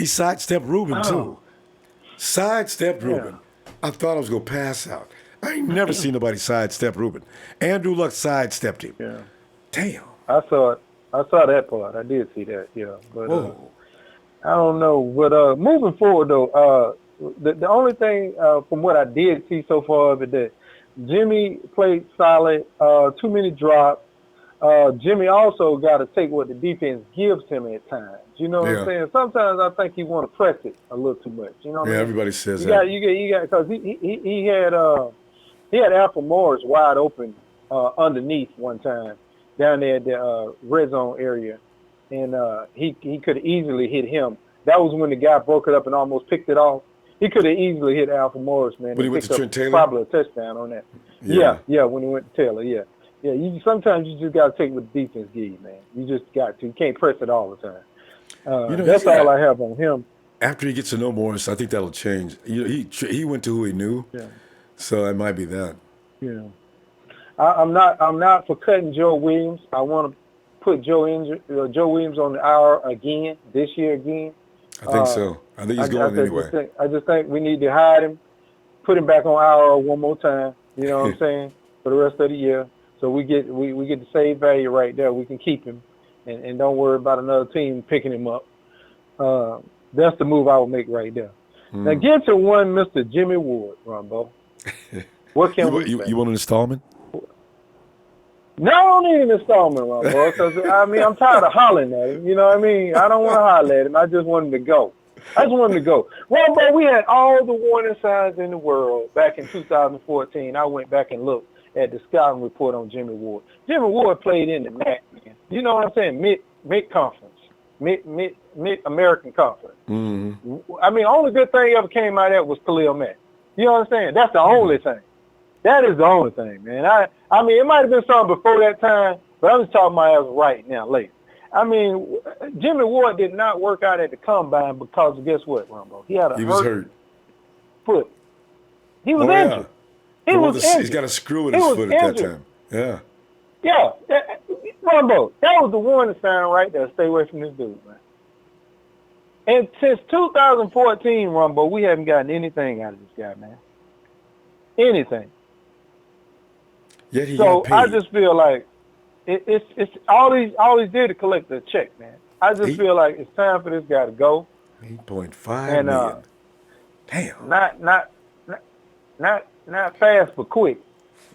sidestepped Reuben, too. Sidestepped Reuben. I thought I was going to pass out. I ain't never seen nobody sidestep Reuben. Andrew Luck sidestepped him. Yeah. Damn. I saw that part. I did see that, But I don't know. But moving forward, though, the only thing from what I did see so far of it that Jimmy played solid, too many drops. Jimmy also got to take what the defense gives him at times. You know what I'm saying? Sometimes I think he want to press it a little too much. You know what I mean? Everybody says that. You got because he had Alfred Morris wide open underneath one time down there at the red zone area, and he could have easily hit him. That was when the guy broke it up and almost picked it off. He could have easily hit Alfred Morris, man. When he went to Trent Taylor? Probably a touchdown on that. Yeah, when he went to Taylor, yeah. Sometimes you just got to take what the defense gives you, man. You just got to. You can't press it all the time. That's all I have on him. After he gets to know Morris, I think that'll change. He went to who he knew, so it might be that. Yeah. I'm not for cutting Joe Williams. I want to put Joe Williams on the IR again this year again. I think so. I think he's going anyway. I just think we need to hide him, put him back on IR one more time. You know what I'm saying? For the rest of the year, so we get the same value right there. We can keep him, and don't worry about another team picking him up. That's the move I would make right there. Now get to one Mr. Jimmy Ward, Ronbo. What can we say? You want an installment? No, I don't need an installment, Ronbo, because I'm tired of hollering at him. You know what I mean? I don't want to holler at him. I just want him to go. Ronbo, we had all the warning signs in the world back in 2014. I went back and looked at the scouting report on Jimmy Ward. Jimmy Ward played in the MAC, man. You know what I'm saying? Mid conference, mid American conference. Mm-hmm. Only good thing ever came out of that was Khalil Mack. You know what I'm saying? That's the only thing. That is the only thing, man. I mean, it might have been something before that time, but I'm just talking about as right now, late. I mean, Jimmy Ward did not work out at the combine because guess what, Ronbo? He had a hurt foot. He was injured. He was injured. He's got a screw in his foot at that time. Yeah. Yeah. Ronbo, that was the warning sign right there. Stay away from this dude, man. And since 2014, Ronbo, we haven't gotten anything out of this guy, man. Anything. Yet he so got paid. I just feel like it's all he's did to collect the check, man. I just feel like it's time for this guy to go. $8.5 million. Damn. Not fast but quick.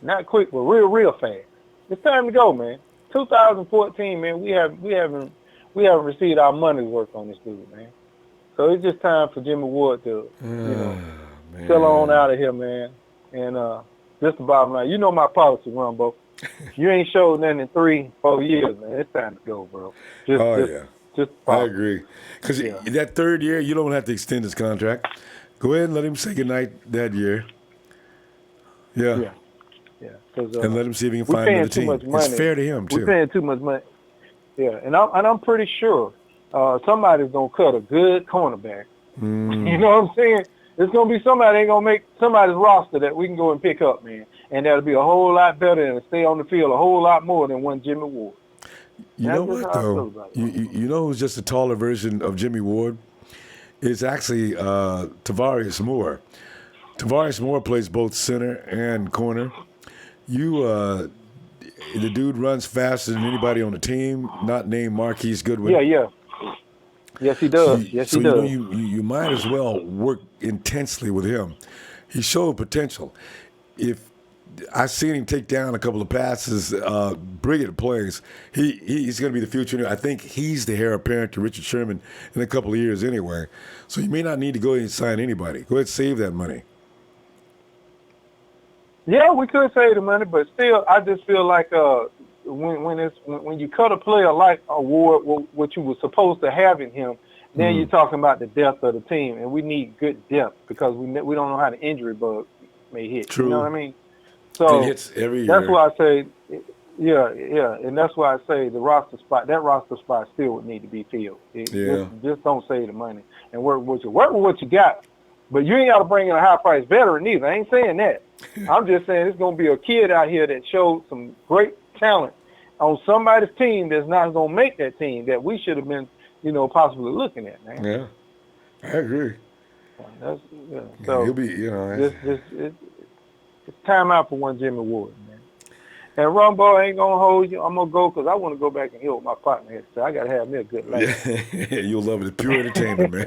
Not quick but real fast. It's time to go, man. 2014, man. We haven't received our money's worth on this dude, man. So it's just time for Jimmy Ward to chill on out of here, man. And just the bottom line, you know my policy, Ronbo. You ain't showed nothing in 3-4 years, man. It's time to go, bro. I agree. Because that third year, you don't have to extend his contract. Go ahead and let him say goodnight that year. Yeah. And let him see if he can find another team. It's fair to him, too. We're paying too much money. Yeah, and I'm pretty sure somebody's going to cut a good cornerback. You know what I'm saying? It's going to be somebody ain't going to make somebody's roster that we can go and pick up, man. And that'll be a whole lot better and stay on the field a whole lot more than one Jimmy Ward. You know what, though? You know who's just a taller version of Jimmy Ward? It's actually Tavares Moore. Tavares Moore plays both center and corner. The dude runs faster than anybody on the team, not named Marquise Goodwin. Yeah. Yes, he does. He does. You might as well work intensely with him. He showed potential. If I've seen him take down a couple of passes, brilliant plays. He's going to be the future. I think he's the heir apparent to Richard Sherman in a couple of years anyway. So you may not need to go ahead and sign anybody. Go ahead and save that money. Yeah, we could save the money, but still, I just feel like when you cut a player like Ward, what you were supposed to have in him, then you're talking about the depth of the team, and we need good depth because we don't know how the injury bug may hit. True. You know what I mean? So it hits every year. That's why I say, and that's why I say that roster spot still would need to be filled. Just don't save the money and work with what you got. But you ain't got to bring in a high-priced veteran either. I ain't saying that. I'm just saying it's going to be a kid out here that showed some great talent on somebody's team that's not going to make that team that we should have been, possibly looking at, man. Yeah, I agree. So he'll be, it's time out for one Jimmy Ward, man. And Ronbo ain't going to hold you. I'm going to go because I want to go back and hear what my partner had to say. I got to have me a good laugh. Yeah, you'll love it. It's pure entertainment, man.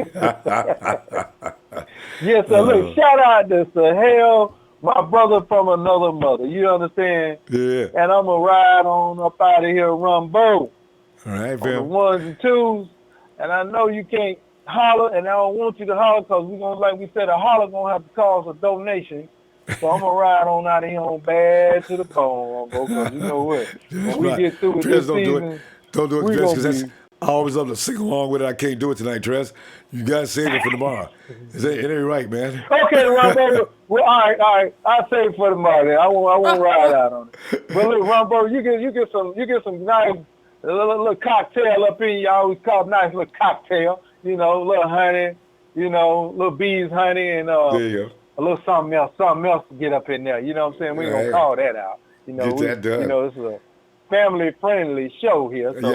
Yes, sir. Look, shout out to Sahel, my brother from another mother. You understand? Yeah. And I'm going to ride on up out of here, Ronbo. All right, on fam. the ones and twos. And I know you can't holler, and I don't want you to holler because we're going to, like we said, a holler going to have to cost a donation. So I'm going to ride on out of here on bad to the bone, Ronbo, because you know what? When we get through with this season, don't do it, Trez, because I always love to sing along with it. I can't do it tonight, Trez. You got to save it for tomorrow. It ain't right, man. Okay, Ronbo. Well, all right. I'll save it for tomorrow. Then. I won't ride out on it. But look, Ronbo, you get some nice little cocktail up in you. I always call it nice little cocktail. A little honey. Little bees honey and there you go. A little something else to get up in there. You know what I'm saying? We ain't gonna call that out. Get that done. This is a family-friendly show here, so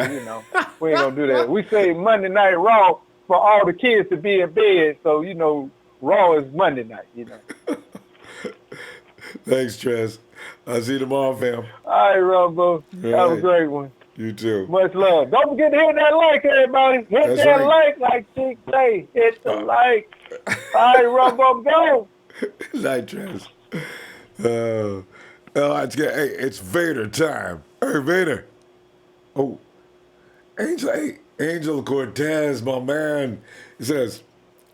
we ain't gonna do that. We say Monday Night Raw for all the kids to be in bed, so Raw is Monday night. Thanks, Trez. I'll see you tomorrow, fam. All right, Ronbo. Have a great one. You too. Much love. Don't forget to hit that like, everybody. Hit that like Chick say. Hit the like. All right, Ronbo, go. Night, Trez. It's Vader time. Hey, Vader. Oh, Angel Cortez, my man. He says,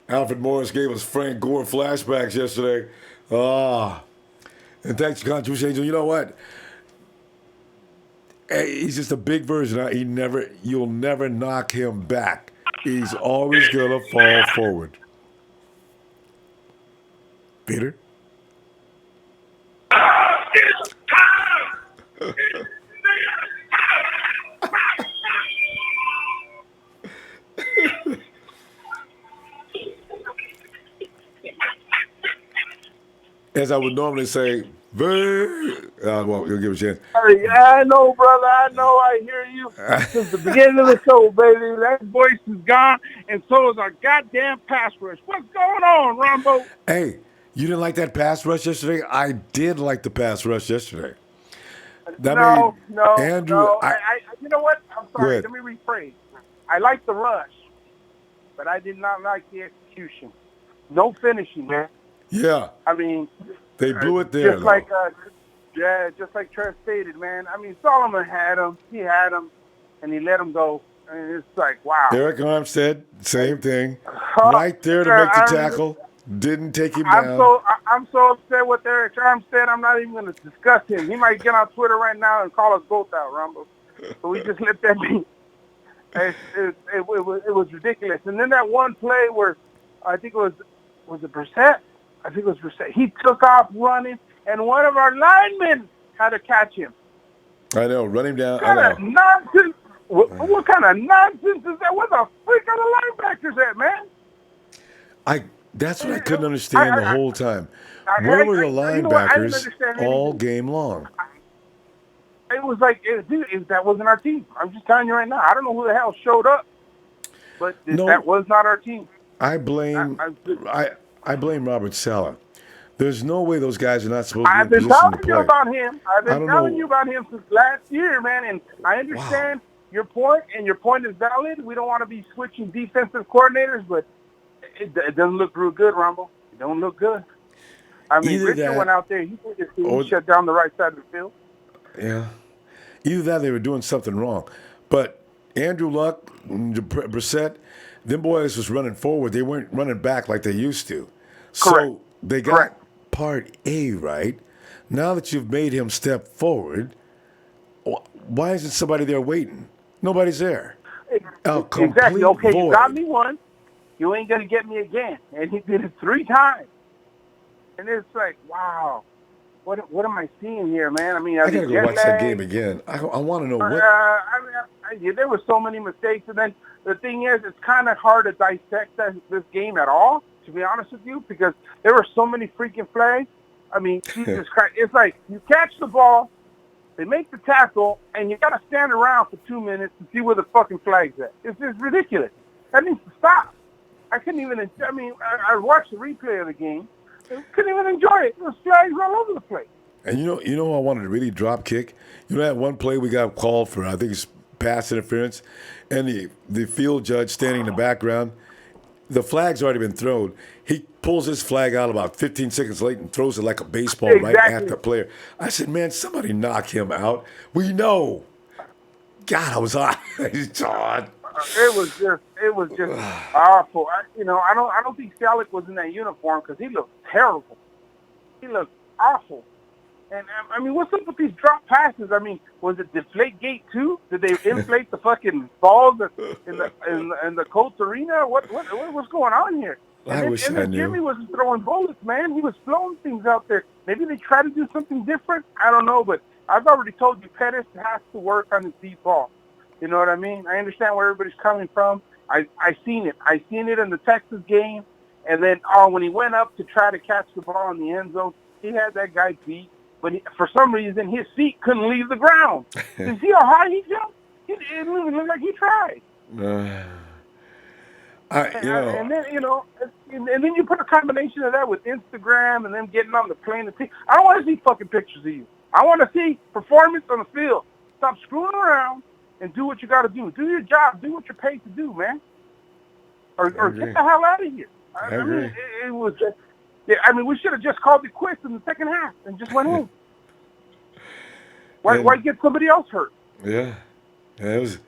Alfred Morris gave us Frank Gore flashbacks yesterday. And thanks for your contribution, Angel. You know what? Hey, he's just a big version. You'll never knock him back. He's always gonna fall forward. Peter? It's time. As I would normally say, well, you'll give a chance. Hey, I know, brother. I know. I hear you since the beginning of the show, baby. That voice is gone, and so is our goddamn pass rush. What's going on, Ronbo? Hey, you didn't like that pass rush yesterday? I did like the pass rush yesterday. No. Andrew, You know what? I'm Go sorry. ahead. Let me rephrase. I like the rush, but I did not like the execution. No finishing, man. Yeah. I mean, They blew it there, just like Trent stated, man. I mean, Solomon had him. He had him, and he let him go. And it's like, wow. Eric Armstead, same thing. Right there to make the tackle. Didn't take him down. I'm so upset with Eric Armstead. I'm not even going to discuss him. He might get on Twitter right now and call us both out, Rumble. So we just let that be. It was ridiculous. And then that one play where I think it was it Brissett? I think it was Brissett. He took off running, and one of our linemen had to catch him. I know, run him down. What kind of nonsense? What kind of nonsense is that? Where the freak are the linebackers at, man? That's what I couldn't understand the whole time. Where were the linebackers all game long? It was like, dude, that wasn't our team. I'm just telling you right now. I don't know who the hell showed up, but that was not our team. I blame Robert Saleh. There's no way those guys are not supposed to be in position to play. I've been telling you about him since last year, man, and I understand your point, and your point is valid. We don't want to be switching defensive coordinators, but it doesn't look real good, Rumble. It don't look good. I mean, Richard went out there. He shut down the right side of the field. Yeah. Either that or they were doing something wrong. But Andrew Luck, Brissett, them boys was running forward. They weren't running back like they used to. So they got part A right. Now that you've made him step forward, why isn't somebody there waiting? Nobody's there. Exactly. Okay, you got me one. You ain't going to get me again. And he did it 3 times. And it's like, wow. What am I seeing here, man? I mean, I gotta go watch that game again. I want to know what. There were so many mistakes, and then the thing is, it's kind of hard to dissect this game at all, to be honest with you, because there were so many freaking flags. I mean, Jesus Christ! It's like you catch the ball, they make the tackle, and you gotta stand around for 2 minutes to see where the fucking flag's at. It's just ridiculous. That needs to stop. I couldn't even. I mean, I watched the replay of the game. I couldn't even enjoy it. There was flags all over the place. And you know, I wanted to really drop kick. You know that one play we got called for? I think it's pass interference, and the field judge standing in the background. The flag's already been thrown. He pulls his flag out about 15 seconds late and throws it like a baseball right at the player. I said, man, somebody knock him out. We know. God, I was on. It was just awful. I don't think Salek was in that uniform because he looked terrible. He looked awful. And I mean, what's up with these drop passes? I mean, was it Deflate Gate too? Did they inflate the fucking balls in the Colts arena? What's going on here? I wish I knew. Jimmy wasn't throwing bullets, man. He was throwing things out there. Maybe they try to do something different. I don't know, but I've already told you Pettis has to work on his deep ball. You know what I mean? I understand where everybody's coming from. I seen it. I seen it in the Texas game. And then when he went up to try to catch the ball in the end zone, he had that guy beat. But for some reason, his feet couldn't leave the ground. You see how high he jumped? It didn't even look like he tried. And then you put a combination of that with Instagram and them getting on the plane to take. I don't want to see fucking pictures of you. I want to see performance on the field. Stop screwing around and do what you got to do. Do your job. Do what you're paid to do, man. Or get the hell out of here. I mean, it was just. Yeah, I mean, we should have just called it quits in the second half and just went home. Why get somebody else hurt? Yeah, it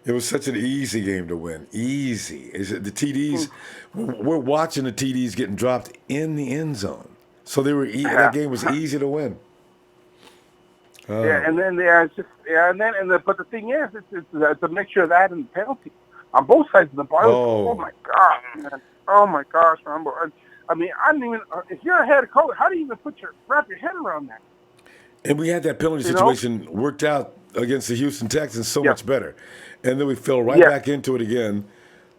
was such an easy game to win. Easy. The TDs, we're watching the TDs getting dropped in the end zone, so they were that game was easy to win. Yeah, and then but the thing is, it's a mixture of that and the penalty on both sides of the ball. Oh my God, man! Oh my gosh, Ronbo. I mean, I don't even. If you're a head coach, how do you even wrap your head around that? And we had that penalty situation worked out against the Houston Texans so much better. And then we fell right back into it again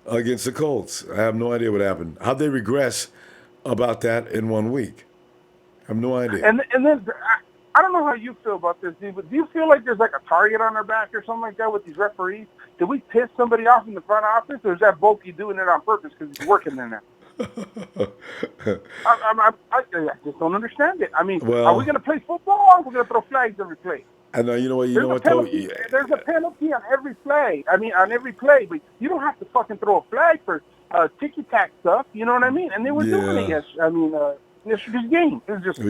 against the Colts. I have no idea what happened. How'd they regress about that in 1 week? I have no idea. And then I don't know how you feel about this, dude, but do you feel like there's like a target on our back or something like that with these referees? Did we piss somebody off in the front office, or is that Bokey doing it on purpose because he's working there now? I just don't understand it. I mean, are we going to play football or are we going to throw flags every play? And you know what? There's a penalty on every play. I mean, on every play, but you don't have to fucking throw a flag for ticky-tack stuff. You know what I mean? And they were doing it yesterday. I mean, yesterday's game. It was just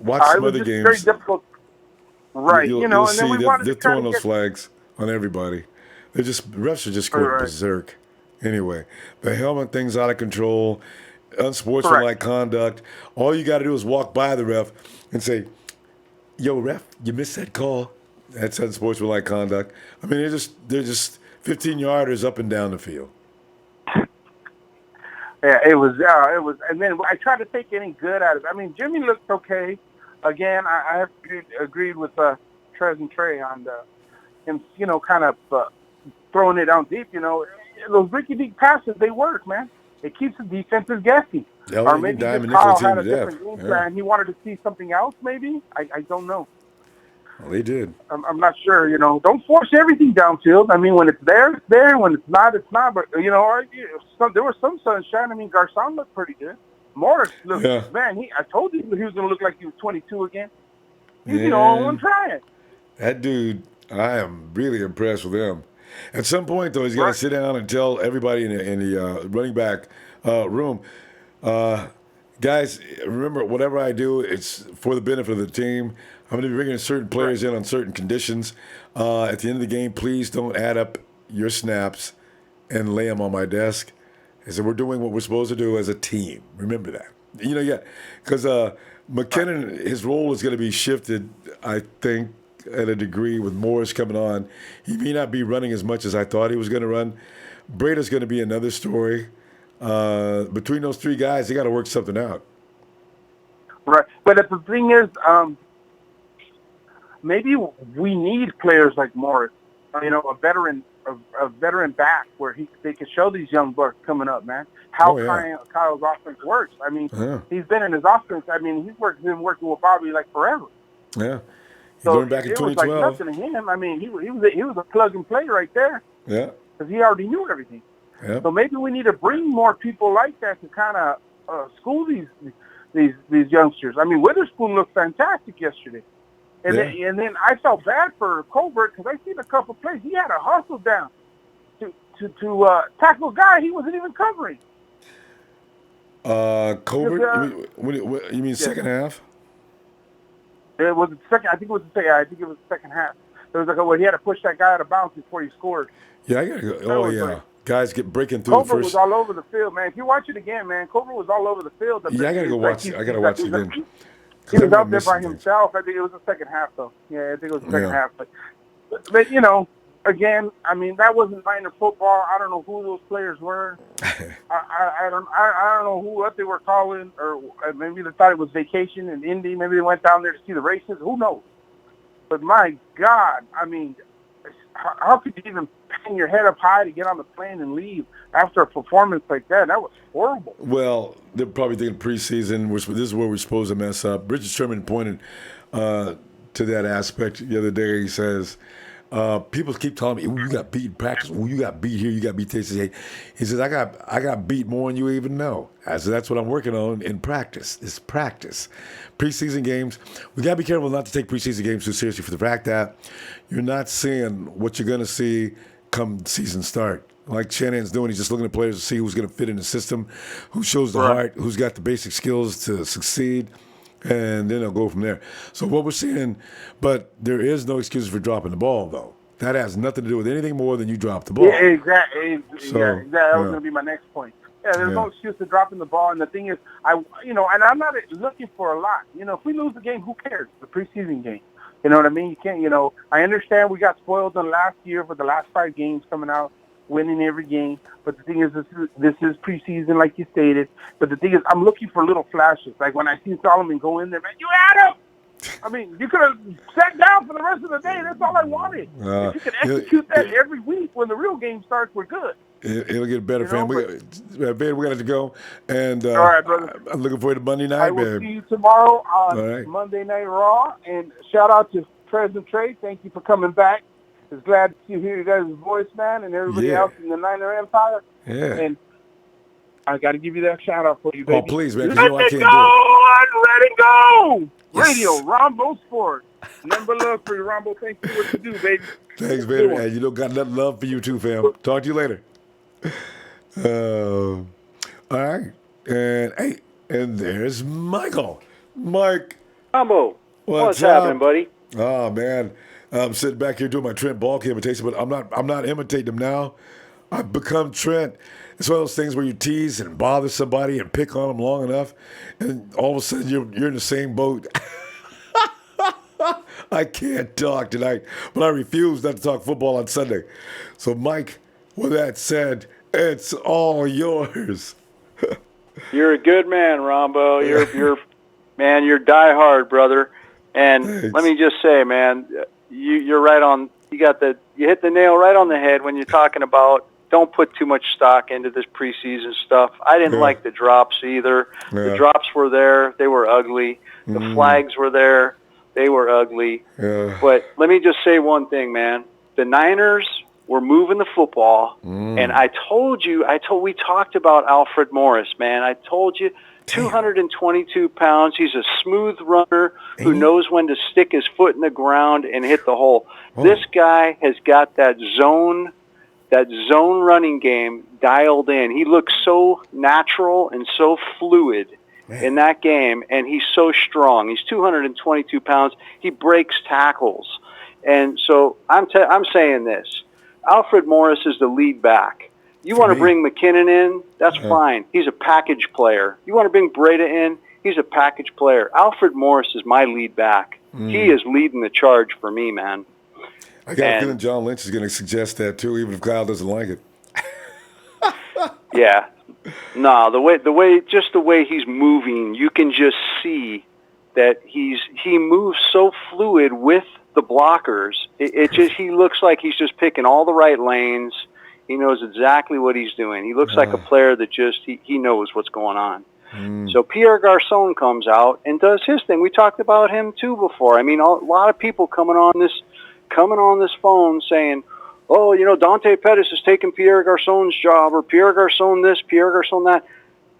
watch some other games. Very difficult. Right. You'll and then see we wanted they're to try throwing to those flags on everybody. Refs are just going berserk. Anyway, the helmet thing's out of control. Unsportsmanlike conduct. All you got to do is walk by the ref and say, "Yo, ref, you missed that call." That's unsportsmanlike conduct. I mean, they're just 15-yarders up and down the field. Yeah, it was, and then I tried to take any good out of it. I mean, Jimmy looked okay. Again, I have agreed with Trez and Trey on him, kind of throwing it down deep. Those rickety-deek passes, they work, man. It keeps the defenses guessing. Or maybe just Kyle had a different game plan. He wanted to see something else, maybe. I don't know. Well, they did. I'm not sure. Don't force everything downfield. I mean, when it's there, it's there. When it's not, it's not. But there was some sunshine. I mean, Garcon looked pretty good. Morris looked, man. I told you he was going to look like he was 22 again. He's the only one trying. That dude, I am really impressed with him. At some point, though, he's got to sit down and tell everybody in the running back room, guys, remember, whatever I do, it's for the benefit of the team. I'm going to be bringing certain players in on certain conditions. At the end of the game, please don't add up your snaps and lay them on my desk. I said, we're doing what we're supposed to do as a team. Remember that. Because McKinnon, his role is going to be shifted, I think, at a degree with Morris coming on. He may not be running as much as I thought he was going to run. Brady's going to be another story. Between those three guys, they got to work something out. Right. But the thing is, maybe we need players like Morris, a veteran back where they can show these young bucks coming up, man, how Kyle's offense works. I mean, he's been in his offense. I mean, been working with Bobby like forever. Yeah. He So learned back in it was 2012. like nothing to him. I mean, he was a plug and play right there. Yeah. Because he already knew everything. Yeah. So maybe we need to bring more people like that to kind of school these youngsters. I mean, Witherspoon looked fantastic yesterday. And then I felt bad for Colbert because I seen a couple plays. He had a hustle down to tackle a guy he wasn't even covering. Colbert? You mean second half? It was the second. I think it was the second half. It was like where he had to push that guy out of bounds before he scored. Yeah, I gotta go. Oh yeah, guys get breaking through Colbert the first. was all over the field, man. If you watch it again, man, Colbert was all over the field. Yeah, I gotta go watch. I gotta watch it again. He was out there by himself. I think it was the second half, though. Yeah, I think it was the second half. But again, I mean, that wasn't minor football. I don't know who those players were. I don't know what they were calling, or maybe they thought it was vacation in Indy. Maybe they went down there to see the races. Who knows? But my God, I mean, how could you even hang your head up high to get on the plane and leave after a performance like that? That was horrible. Well, they're probably thinking preseason. This is where we're supposed to mess up. Richard Sherman pointed to that aspect the other day. He says, people keep telling me, you got beat in practice. You got beat here. You got beat there. He says, I got beat more than you even know. I said, that's what I'm working on in practice. It's practice. Preseason games, we got to be careful not to take preseason games too seriously for the fact that you're not seeing what you're going to see come season start. Like Shanahan's doing, he's just looking at players to see who's going to fit in the system, who shows the heart, who's got the basic skills to succeed, and then they'll go from there. So what we're seeing, but there is no excuse for dropping the ball, though. That has nothing to do with anything more than you drop the ball. Yeah, exactly. That was going to be my next point. Yeah, there's no excuse to dropping the ball. And the thing is, and I'm not looking for a lot. If we lose the game, who cares? The preseason game. You know what I mean? You can't, I understand we got spoiled in last year for the last 5 games coming out, winning every game. But the thing is, this is preseason, like you stated. But the thing is, I'm looking for little flashes. Like when I see Solomon go in there, man, you had him! I mean, you could have sat down for the rest of the day. That's all I wanted. If you can execute that every week when the real game starts, we're good. It'll get better, fam. We got to go. And all right, brother. I'm looking forward to Monday night, I will see you tomorrow on Monday Night Raw. And shout out to President Trey. Thank you for coming back. It's glad to hear you guys' voice, man, and everybody else in the Niner Empire. Yeah. And I got to give you that shout out for you, baby. Oh, please, man. Let I it can't go on, let it go. Yes. Radio, Ronbo Sport. Number love for you, Ronbo. Thank you for what you do, baby. Thanks, baby. And got nothing love for you too, fam. Talk to you later. All right. And there's Michael. Mike. Ronbo. What's happening, buddy? Oh, man. I'm sitting back here doing my Trent Baalke imitation, but I'm not imitating him now. I've become Trent. It's one of those things where you tease and bother somebody and pick on them long enough, and all of a sudden you're in the same boat. I can't talk tonight, but I refuse not to talk football on Sunday. So, Mike, with that said, it's all yours. You're a good man, Ronbo. You're diehard, brother. And Thanks. let me just say, man, you're right on. You hit the nail right on the head when you're talking about don't put too much stock into this preseason stuff. I didn't like the drops either. Yeah. The drops were there. They were ugly. The flags were there. They were ugly. Yeah. But let me just say one thing, man. The Niners were moving the football, and we talked about Alfred Morris, man. I told you, 222 pounds. He's a smooth runner who knows when to stick his foot in the ground and hit the hole. This guy has got that zone running game dialed in. He looks so natural and so fluid in that game, and he's so strong. He's 222 pounds. He breaks tackles. And so I'm saying this. Alfred Morris is the lead back. You want to bring McKinnon in, that's fine. He's a package player. You want to bring Breda in, he's a package player. Alfred Morris is my lead back. He is leading the charge for me, man. I got a feeling John Lynch is going to suggest that too, even if Kyle doesn't like it. Yeah. No, the way he's moving, you can just see that he moves so fluid with the blockers. He looks like he's just picking all the right lanes. He knows exactly what he's doing. He looks like a player that he knows what's going on. So Pierre Garçon comes out and does his thing. We talked about him too before. I mean, a lot of people coming on this phone saying, "Oh, Dante Pettis is taking Pierre Garçon's job," or "Pierre Garçon this, Pierre Garçon that."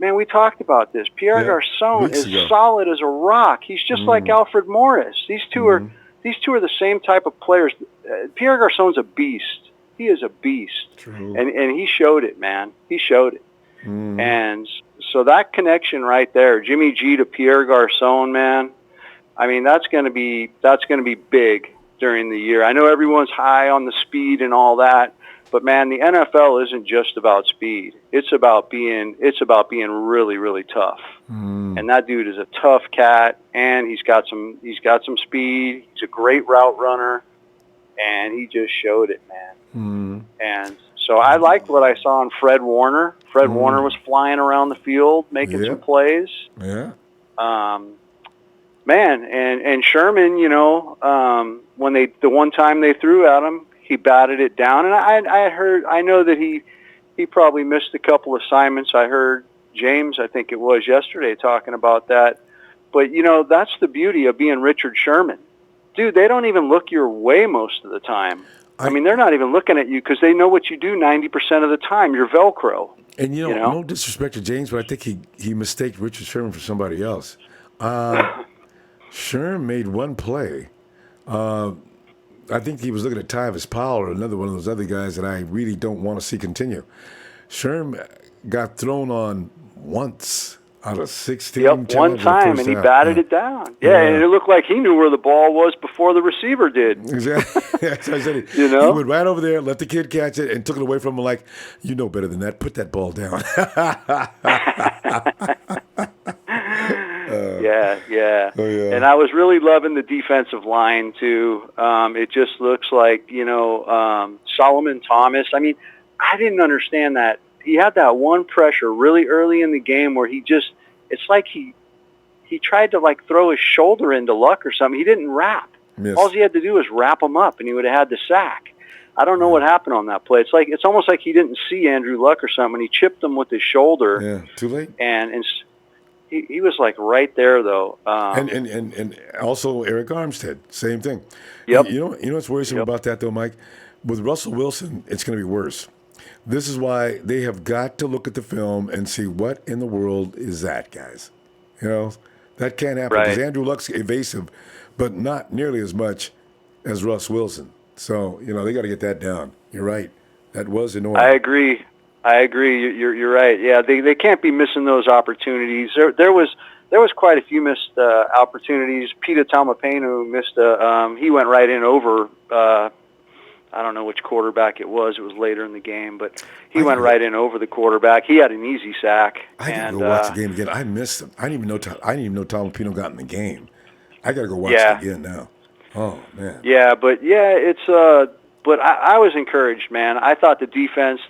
Man, we talked about this. Pierre Garçon is solid as a rock. He's just like Alfred Morris. These two are the same type of players. Pierre Garçon's a beast. He is a beast. True. And he showed it, man. He showed it. And so that connection right there, Jimmy G to Pierre Garçon, man, I mean, that's going to be big during the year. I know everyone's high on the speed and all that, but man, the NFL isn't just about speed. It's about being really, really tough. And that dude is a tough cat, and he's got some speed. He's a great route runner, and he just showed it, man. And so I liked what I saw in Fred Warner. Fred Warner was flying around the field, making some plays. Yeah. Man, and Sherman, when the one time they threw at him, he batted it down. And I know that he probably missed a couple assignments. I heard James, I think it was yesterday, talking about that. But that's the beauty of being Richard Sherman. Dude, they don't even look your way most of the time. I mean, they're not even looking at you because they know what you do 90% of the time. You're Velcro. And no disrespect to James, but I think he mistaked Richard Sherman for somebody else. Sherm made one play. I think he was looking at Tyvis Powell or another one of those other guys that I really don't want to see continue. Sherm got thrown on once out of 16. Yep, one time, and he batted it down. Yeah, and it looked like he knew where the ball was before the receiver did. Exactly. That's what I said. He went right over there, let the kid catch it, and took it away from him like, you know better than that. Put that ball down. Yeah. Oh, yeah. And I was really loving the defensive line, too. It just looks like, Solomon Thomas. I mean, I didn't understand that. He had that one pressure really early in the game where it's like he he tried to like throw his shoulder into Luck or something. He didn't wrap. Yes. All he had to do was wrap him up, and he would have had the sack. I don't know what happened on that play. It's almost like he didn't see Andrew Luck or something. He chipped him with his shoulder. Yeah, too late. And he was like right there though. And also Eric Armstead, same thing. Yep. You know what's worrisome about that though, Mike? With Russell Wilson, it's going to be worse. This is why they have got to look at the film and see what in the world is that, guys. You know, that can't happen because Andrew Luck's evasive, but not nearly as much as Russ Wilson. So, they got to get that down. You're right. That was annoying. I agree. You're right. Yeah, they can't be missing those opportunities. There was quite a few missed opportunities. Peter Talmapenu missed he went right in over I don't know which quarterback it was. It was later in the game, but he went right in over the quarterback. He had an easy sack. I got to go watch the game again. I missed him. I didn't even know Talmapenu got in the game. I got to go watch it again now. Oh man. Yeah, but it's but I was encouraged, man. I thought the defense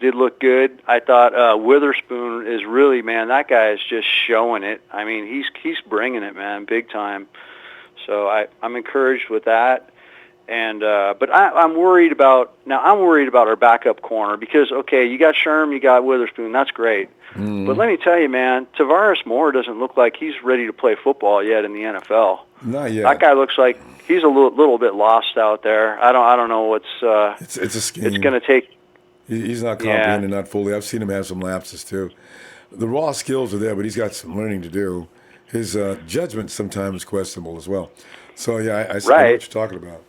did look good. I thought Witherspoon is really, man, that guy is just showing it. I mean, he's bringing it, man, big time. So I'm encouraged with that. And but I'm worried about our backup corner because you got Sherm, you got Witherspoon, that's great. Mm-hmm. But let me tell you, man, Tavares Moore doesn't look like he's ready to play football yet in the NFL. Not yet. That guy looks like he's a little bit lost out there. I don't know what's. It's a scheme. It's going to take. He's not comprehending, not fully. I've seen him have some lapses too. The raw skills are there, but he's got some learning to do. His judgment sometimes is questionable as well. So I see what you're talking about.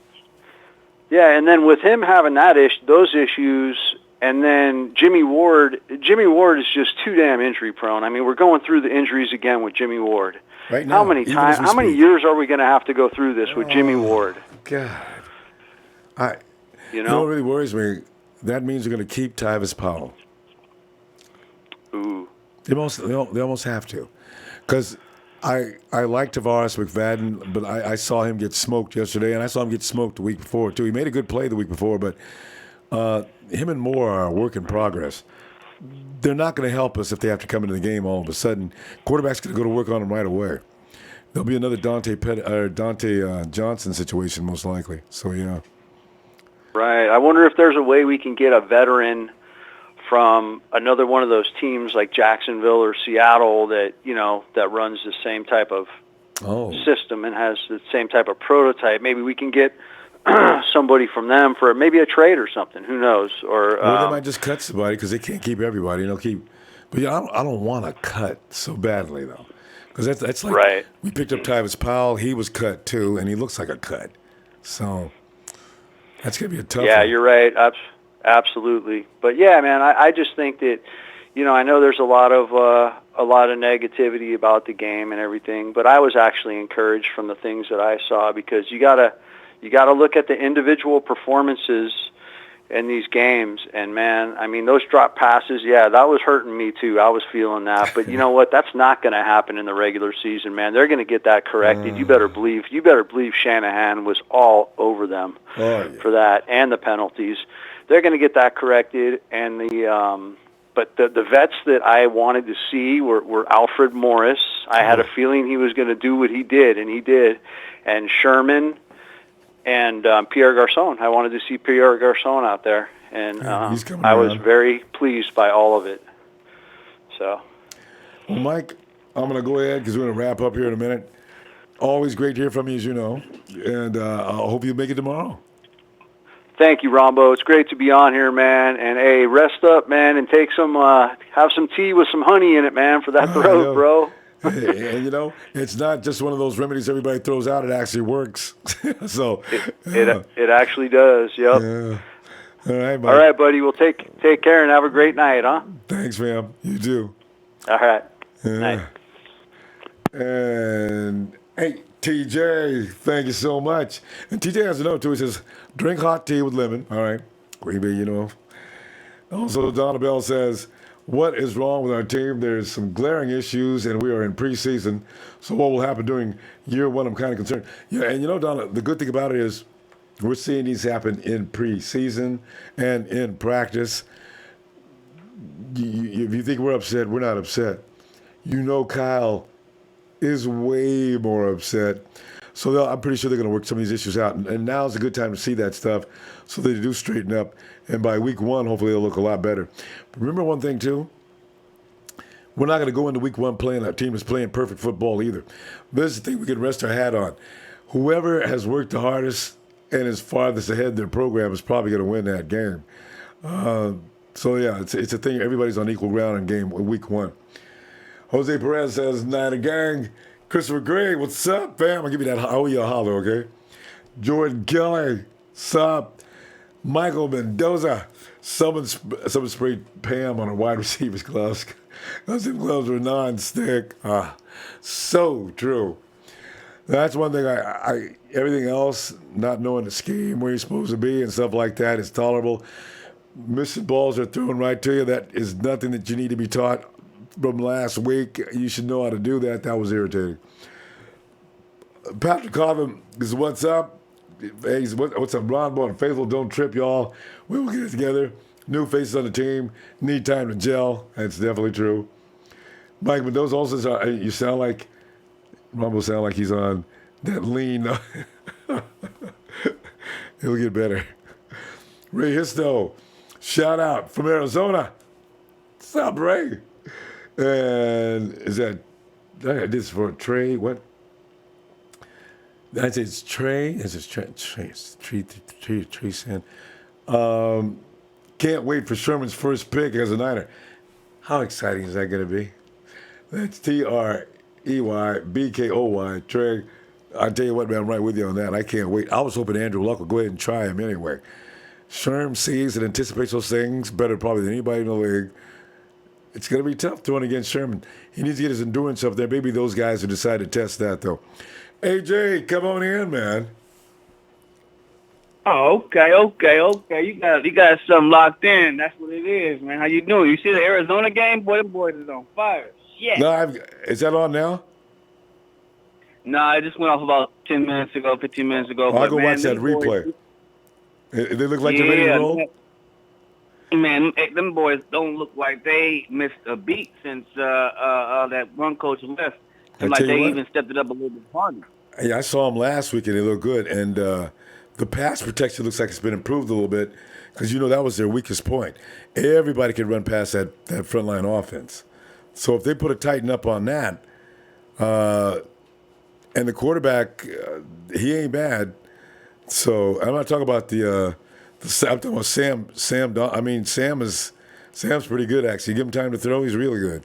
Yeah, and then with him having those issues, and then Jimmy Ward is just too damn injury prone. I mean, we're going through the injuries again with Jimmy Ward. Right now, how many years are we going to have to go through this with Jimmy Ward? God, you know what really worries me? That means they're going to keep Tyvis Powell. Ooh, they almost have to, because I like Tavares McFadden, but I saw him get smoked yesterday, and I saw him get smoked the week before too. He made a good play the week before, but him and Moore are a work in progress. They're not going to help us if they have to come into the game all of a sudden. Quarterback's going to go to work on them right away. There'll be another Dante Johnson situation most likely. So yeah. Right. I wonder if there's a way we can get a veteran from another one of those teams like Jacksonville or Seattle that runs the same type of system and has the same type of prototype. Maybe we can get somebody from them for maybe a trade or something. Who knows? Or they might just cut somebody because they can't keep everybody. But I don't want to cut so badly though, because that's like we picked up Tyvis Powell. He was cut too, and he looks like a cut. So that's gonna be a tough. Yeah, one. You're right. Absolutely. But yeah, man, I just think that I know there's a lot of negativity about the game and everything, but I was actually encouraged from the things that I saw because you gotta look at the individual performances in these games. And man, I mean, those drop passes, that was hurting me too. I was feeling that, but you know what? That's not going to happen in the regular season, man. They're going to get that corrected. You better believe Shanahan was all over them for that and the penalties. They're going to get that corrected. And but the vets that I wanted to see were Alfred Morris. I had a feeling he was going to do what he did, and he did. And Sherman and Pierre Garçon. I wanted to see Pierre Garçon out there, and I was very pleased by all of it. So, well, Mike, I'm going to go ahead because we're going to wrap up here in a minute. Always great to hear from you, as you know, and I hope you make it tomorrow. Thank you, Ronbo. It's great to be on here, man. And hey, rest up, man, and take some have some tea with some honey in it, man, for that throat, bro. And it's not just one of those remedies everybody throws out. It actually works. So it actually does. Yep. Yeah. All right, Mike. All right, buddy. Well, take care and have a great night, huh? Thanks, man. You too. All right. Yeah. Night. And hey, TJ, thank you so much. And TJ has a note too. He says, "Drink hot tea with lemon." All right, maybe Also, Donna Bell says, "What is wrong with our team? There's some glaring issues, and we are in preseason. So what will happen during year one? I'm kind of concerned." Yeah, and Donna, the good thing about it is we're seeing these happen in preseason and in practice. If you think we're upset, we're not upset. Kyle is way more upset. So I'm pretty sure they're going to work some of these issues out. And now's a good time to see that stuff so they do straighten up. And by week 1, hopefully they'll look a lot better. But remember one thing, too? We're not going to go into week 1 playing our team is playing perfect football either. This is the thing we can rest our hat on. Whoever has worked the hardest and is farthest ahead in their program is probably going to win that game. So, yeah, it's a thing. Everybody's on equal ground in week 1. Jose Perez says, Niner gang. Christopher Gray, what's up, fam? I'll give you that. I owe you a holler, okay? Jordan Kelly, sup? Michael Mendoza, someone sprayed Pam on her wide receiver's gloves. Those gloves were non-stick. So true. That's one thing. I everything else, not knowing the scheme where you're supposed to be and stuff like that is tolerable. Missing balls are thrown right to you. That is nothing that you need to be taught from last week. You should know how to do that. That was irritating. Patrick Cobbin is what's up. Hey, what's up, Ronbo and Faithful? Don't trip, y'all. We will get it together. New faces on the team. Need time to gel. That's definitely true. Mike Mendoza also says, you sound like, Ronbo sound like he's on that lean. He'll get better. Ray Histo, shout out from Arizona. What's up, Ray? And is that, this is for Trey, what? I say it's Trey. It's Trey Sand. Can't wait for Sherman's first pick as a Niner. How exciting is that going to be? That's TREYBKOY. Trey, I tell you what, man, I'm right with you on that. I can't wait. I was hoping Andrew Luck would go ahead and try him anyway. Sherm sees and anticipates those things better probably than anybody in the league. It's going to be tough throwing against Sherman. He needs to get his endurance up there. Maybe those guys will decide to test that, though. AJ, come on in, man. Oh, okay. You got something locked in. That's what it is, man. How you doing? You see the Arizona game? Boy, them boys is on fire. Shit. No, is that on now? No, I just went off about 10 minutes ago, 15 minutes ago. I'll go watch that replay. They look like they're ready to roll? Man, them boys don't look like they missed a beat since that one coach left. And like they even stepped it up a little bit harder. Yeah, I saw them last week and they look good. And the pass protection looks like it's been improved a little bit because, that was their weakest point. Everybody can run past that frontline offense. So if they put a tighten up on that, and the quarterback, he ain't bad. So I'm not talking about I'm talking about Sam. Sam's pretty good, actually. Give him time to throw, he's really good.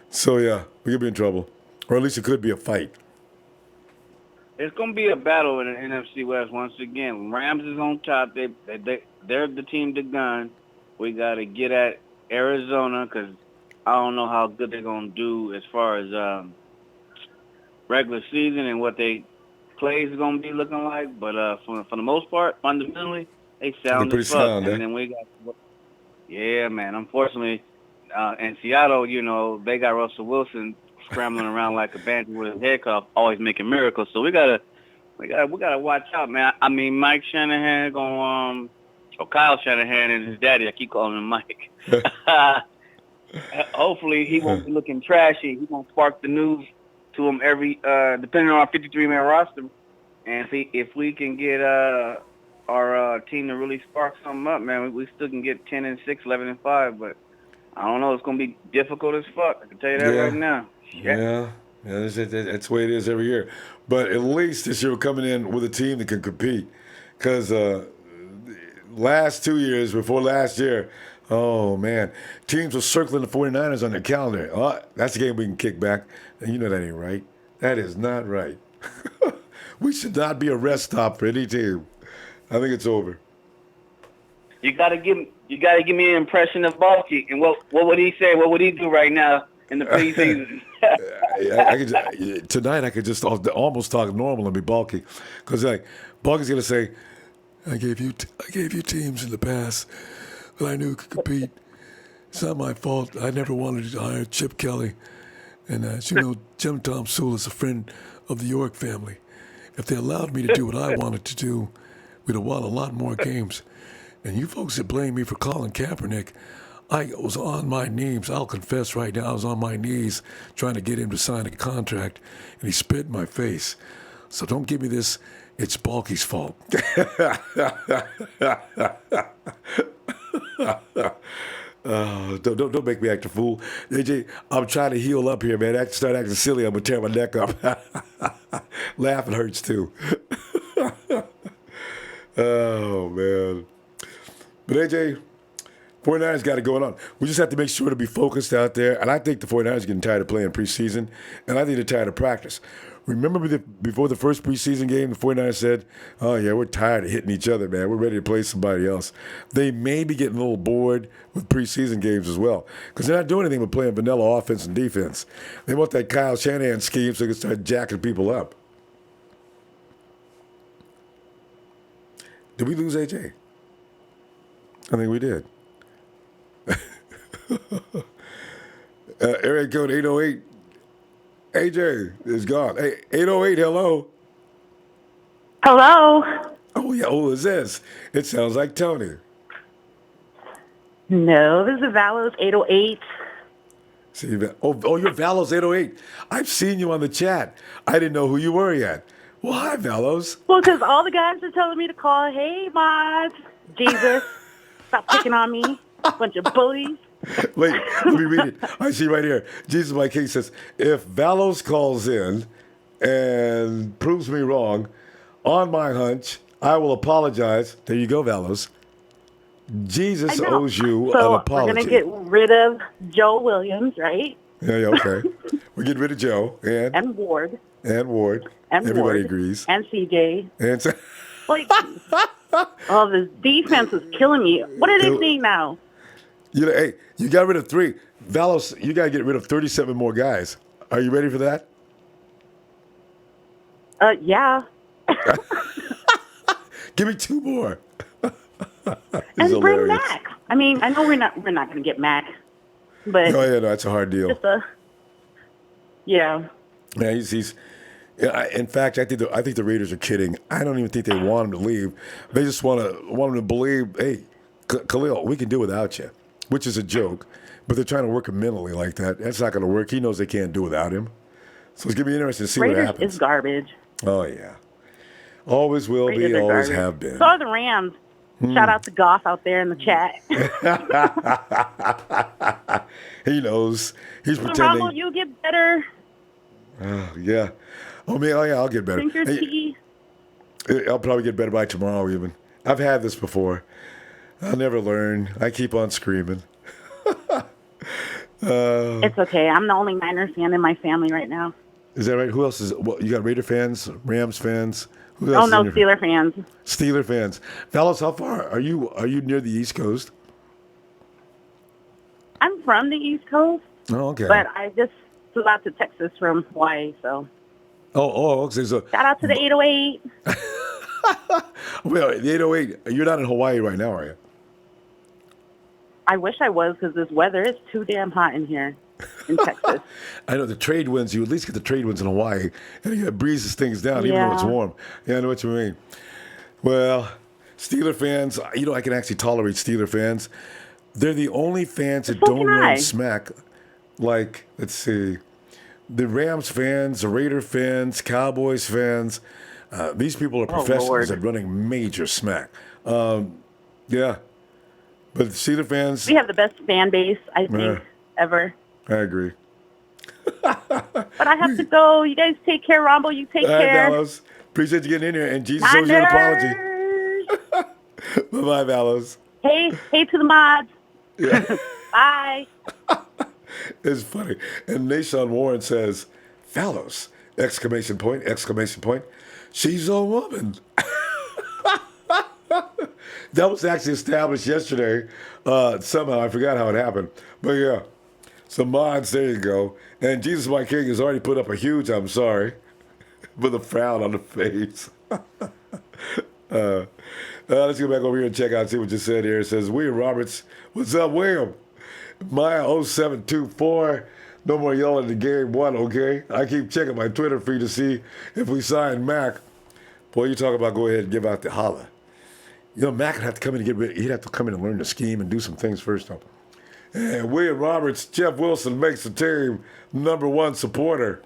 So, yeah, we could be in trouble. Or at least it could be a fight. It's going to be a battle in the NFC West once again. Rams is on top. They're the team to gun. We got to get at Arizona because I don't know how good they're going to do as far as regular season and what they plays is going to be looking like. But for the most part, fundamentally, they sound pretty as fuck. sound, And then we got, yeah, man. Unfortunately, in Seattle, they got Russell Wilson scrambling around like a bandit with his head cut off, always making miracles. So we gotta watch out, man. I mean, Mike Shanahan or Kyle Shanahan and his daddy. I keep calling him Mike. Hopefully, he won't be looking trashy. He won't spark the news to him depending on our 53-man roster. And if we can get our team to really spark something up, man, we still can get 10-6, 11-5. But I don't know. It's gonna be difficult as fuck. I can tell you that right now. Yeah, that's the way it is every year. But at least this year we're coming in with a team that can compete. Because last 2 years, before last year, oh, man, teams were circling the 49ers on their calendar. Oh, that's a game we can kick back. And that ain't right. That is not right. We should not be a rest stop for any team. I think it's over. You gotta give me an impression of Balky. And what would he say? What would he do right now in the preseason? Tonight I could just almost talk normal and be Balky, because Balky's gonna say, I gave you teams in the past that I knew could compete. It's not my fault. I never wanted to hire Chip Kelly, and as you know, Jim Tom Sewell is a friend of the York family. If they allowed me to do what I wanted to do, we'd have won a lot more games. And you folks that blame me for calling Kaepernick, I was on my knees. I'll confess right now, I was on my knees trying to get him to sign a contract, and he spit in my face. So don't give me this, it's Balky's fault. Don't make me act a fool. AJ, I'm trying to heal up here, man. Start acting silly, I'm going to tear my neck up. Laughing hurts, too. Oh, man. But AJ, 49ers got it going on. We just have to make sure to be focused out there. And I think the 49ers are getting tired of playing preseason. And I think they're tired of practice. Remember before the first preseason game, the 49ers said, oh, yeah, we're tired of hitting each other, man. We're ready to play somebody else. They may be getting a little bored with preseason games as well because they're not doing anything but playing vanilla offense and defense. They want that Kyle Shanahan scheme so they can start jacking people up. Did we lose AJ? I think we did. Area code 808. AJ is gone. Hey, 808, hello. Hello. Oh, yeah. Who is this? It sounds like Tony. No, this is Valos 808. See, you're Valos 808. I've seen you on the chat. I didn't know who you were yet. Well, hi, Valos. Well, because all the guys are telling me to call, hey, mods, Jesus, stop picking on me, bunch of bullies. Wait, let me read it. I see right here. Jesus, my king says, if Valos calls in and proves me wrong, on my hunch, I will apologize. There you go, Valos. Jesus owes you an apology. We're going to get rid of Joe Williams, right? Yeah, okay. We're getting rid of Joe and Ward. And Ward. And everybody Ward. Agrees. And CJ. And like, oh, this defense is killing me. What are they saying now? Hey, you got rid of 3. Valos, you got to get rid of 37 more guys. Are you ready for that? Yeah. Give me 2 more. And bring Mac. I mean, I know we're not going to get Mac, but no, that's a hard deal. Yeah. Man, he's in fact, I think the Raiders are kidding. I don't even think they want him to leave. They just want him to believe, hey, Khalil, we can do without you, which is a joke. But they're trying to work him mentally like that. That's not going to work. He knows they can't do without him. So it's going to be interesting to see Raiders what happens. Raiders is garbage. Oh, yeah. Always will Raiders be, always garbage. have been. So are the Rams. Shout out to Goff out there in the chat. He knows. He's pretending. Ronbo, you get better. Yeah. Oh, man. Oh, yeah, I'll get better. Drink your tea. I'll probably get better by tomorrow even. I've had this before. I'll never learn. I keep on screaming. It's okay. I'm the only Niners fan in my family right now. Is that right? Who else is? Well, you got Raider fans, Rams fans. Who Oh else no, is Steeler fans. Steeler fans. Fellas, how far are you? Are you near the East Coast? I'm from the East Coast. Oh, okay. But I just flew out to Texas from Hawaii, so. Okay. So shout out to the 808. Well, the 808. You're not in Hawaii right now, are you? I wish I was because this weather is too damn hot in here in Texas. I know the trade winds. You at least get the trade winds in Hawaii, and it breezes things down even though it's warm. Yeah, I know what you mean. Well, Steeler fans, I can actually tolerate Steeler fans. They're the only fans that don't run smack. Like, let's see, the Rams fans, the Raider fans, Cowboys fans. These people are professionals at running major smack. Yeah. But the Steeler fans... We have the best fan base, I think, ever. I agree. But I have to go. You guys take care, Ronbo. You take care. Valos. Appreciate you getting in here. And Jesus owes you an apology. Bye-bye, Valos. Hey to the mods. Yeah. Bye. It's funny. And Nashawn Warren says, Valos, exclamation point. She's a woman. That was actually established yesterday. Somehow, I forgot how it happened. But yeah, some mods, there you go. And Jesus My King has already put up a huge I'm sorry with a frown on the face. Let's go back over here and check out, see what you said here. It says, William Roberts, what's up, William? Maya 0724, no more yelling at game 1, okay? I keep checking my Twitter feed to see if we signed Mac. Boy, you talk about go ahead and give out the holla. Mac would have to come in and he'd have to come in and learn the scheme and do some things first, though. And William Roberts, Jeff Wilson makes the team #1 supporter.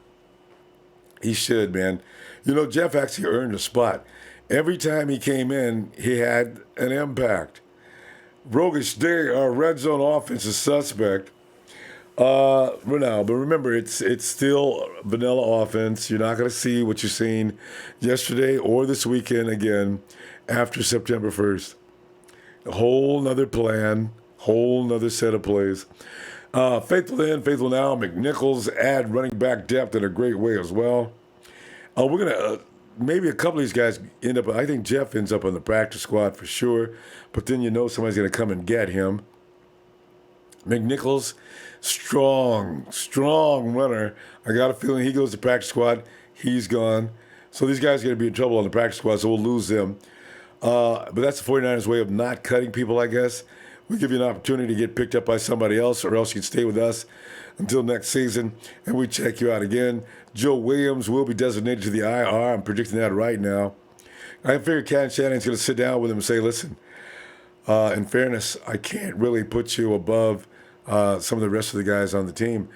He should, man. You know, Jeff actually earned a spot. Every time he came in, he had an impact. Rogish Day, our red zone offense is suspect. But remember, it's still vanilla offense. You're not going to see what you've seen yesterday or this weekend again after September 1st. A whole nother plan, whole nother set of plays. Faithful then, faithful now. McNichols add running back depth in a great way as well. We're going to, maybe a couple of these guys end up, I think Jeff ends up on the practice squad for sure, but then you know somebody's going to come and get him. McNichols, strong runner. I got a feeling he goes to practice squad. He's gone. So these guys are going to be in trouble on the practice squad, so we'll lose them. But that's the 49ers' way of not cutting people, I guess. We give you an opportunity to get picked up by somebody else, or else you can stay with us until next season, and we check you out again. Joe Williams will be designated to the IR. I'm predicting that right now. I figure Ken Shannon's going to sit down with him and say, listen, in fairness, I can't really put you above some of the rest of the guys on the team.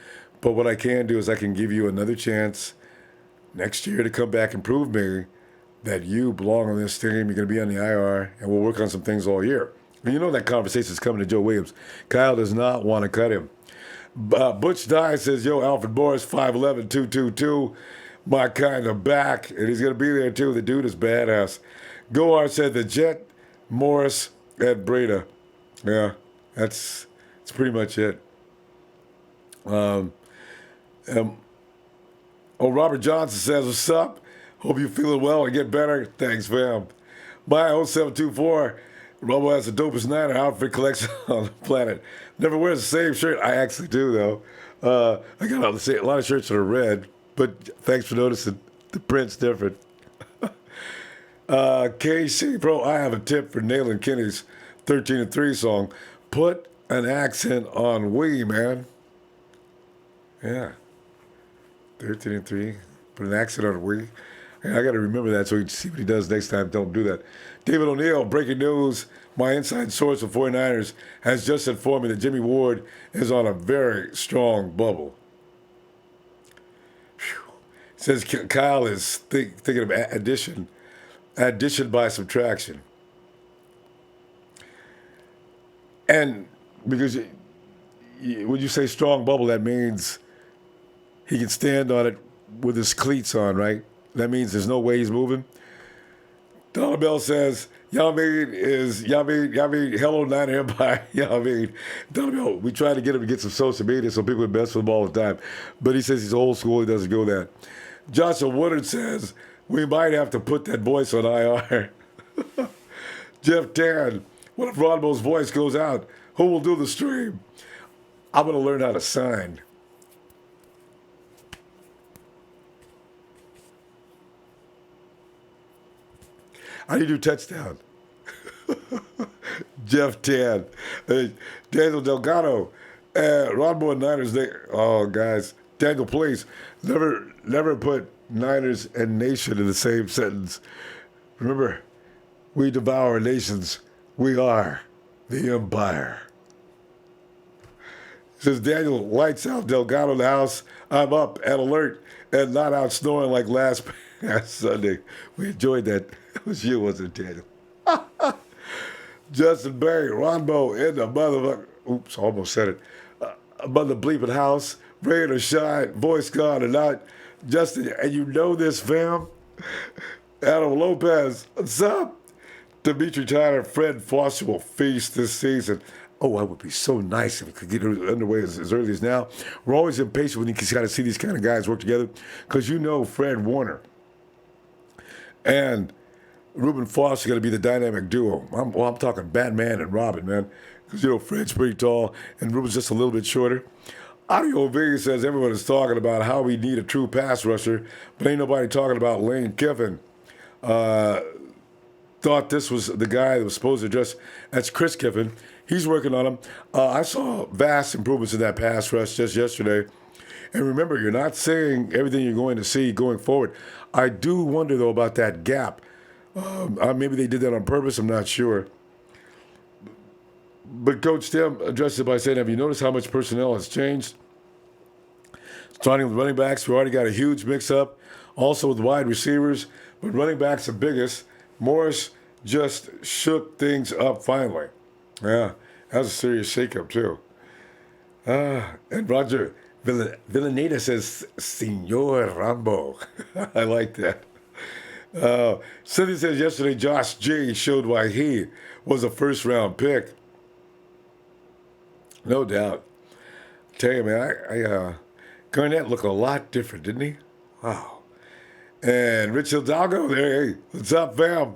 But what I can do is I can give you another chance next year to come back and prove me that you belong on this team. You're going to be on the IR, and we'll work on some things all year. And you know that conversation is coming to Joe Williams. Kyle does not want to cut him. Butch Dye says, yo, Alfred Morris, 5'11", 222, my kind of back. And he's going to be there, too. The dude is badass. Goar said the Jet, Morris, and Breda. Yeah, that's pretty much it. Robert Johnson says, what's up? Hope you're feeling well and get better. Thanks, fam. My 0724, Ronbo has the dopest Niner outfit collection on the planet. Never wears the same shirt. I actually do, though. I got a lot of shirts that are red, but thanks for noticing. The print's different. KC Pro, I have a tip for nailing Kenny's 13-3 song. Put an accent on we, man. Yeah. 13-3. Put an accent on we. I got to remember that so we can see what he does next time. Don't do that. David O'Neill, breaking news. My inside source of 49ers has just informed me that Jimmy Ward is on a very strong bubble. Whew. Says Kyle is thinking of addition by subtraction. And because when you say strong bubble, that means he can stand on it with his cleats on, right? That means there's no way he's moving. Dollar Bell says, Yamin is hello Niner Empire. Yamin. Dollar Bell, we tried to get him to get some social media so people would mess with him all the time. But he says he's old school, he doesn't go that. Joshua Woodard says, we might have to put that voice on IR. Jeff Tan, what if Ronbo's voice goes out? Who will do the stream? I'm going to learn how to sign. How do you do touchdown? Jeff Tan. Daniel Delgado. Ronbo and Niners. Guys. Daniel, please. Never put Niners and nation in the same sentence. Remember, we devour nations. We are the empire. Says Daniel, lights out, Delgado in the house. I'm up and alert and not out snoring like last Sunday. We enjoyed that. It was you, wasn't it, Daniel? Justin Berry, Ronbo in the motherfucker. Oops, almost said it. Mother bleeping house, rain or shine, voice gone or not. Justin, and you know this, fam. Adam Lopez, what's up? Dimitri Tyler, Fred Foster will feast this season. Oh, that would be so nice if we could get it underway as early as now. We're always impatient when you can kind of see these kind of guys work together because you know Fred Warner and Reuben Foster are going to be the dynamic duo. I'm talking Batman and Robin, man, because, you know, Fred's pretty tall and Reuben's just a little bit shorter. Audio Vegas says everyone is talking about how we need a true pass rusher, but ain't nobody talking about Lane Kiffin. Thought this was the guy that was supposed to address. That's Chris Kiffin. He's working on him. I saw vast improvements in that pass rush just yesterday. And remember, you're not saying everything you're going to see going forward. I do wonder, though, about that gap. Maybe they did that on purpose. I'm not sure. But Coach Tim addressed it by saying, have you noticed how much personnel has changed? Starting with running backs, we already got a huge mix-up. Also with wide receivers, but running backs the biggest. Morris just shook things up finally. Yeah, that was a serious shakeup too. And Roger Villaneda says, Senor Ronbo. I like that. Cynthia says yesterday Josh J showed why he was a first-round pick. No doubt. Tell you, man, Garnett looked a lot different, didn't he? Wow. And Rich Hidalgo there. Hey, what's up, fam?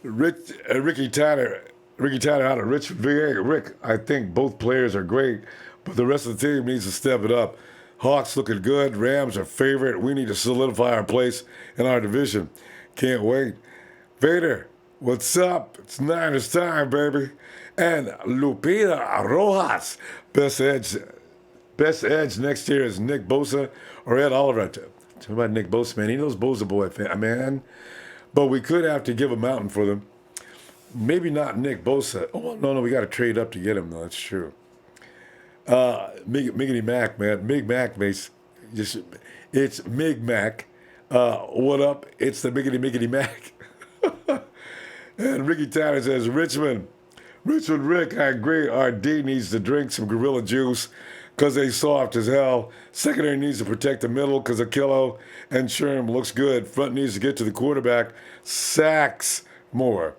Ricky Tyler out of Richmond, VA. Rick, I think both players are great, but the rest of the team needs to step it up. Hawks looking good. Rams are favorite. We need to solidify our place in our division. Can't wait. Vader, what's up? It's Niners time, baby. And Lupita Rojas, best edge next year is Nick Bosa or Ed Oliver. Talk about Nick Bosa, man. He knows Bosa boy, man. But we could have to give a mountain for them. Maybe not Nick Bosa. Oh, no, we got to trade up to get him, though. That's true. Miggity Mac, man. Mig Mac, mates. It's Mig Mac. What up? It's the Miggity Mac. And Ricky Tyler says, Richmond Rick, I agree. Our D needs to drink some Gorilla Juice because they soft as hell. Secondary needs to protect the middle because Achilles and Sherm looks good. Front needs to get to the quarterback. Sacks more.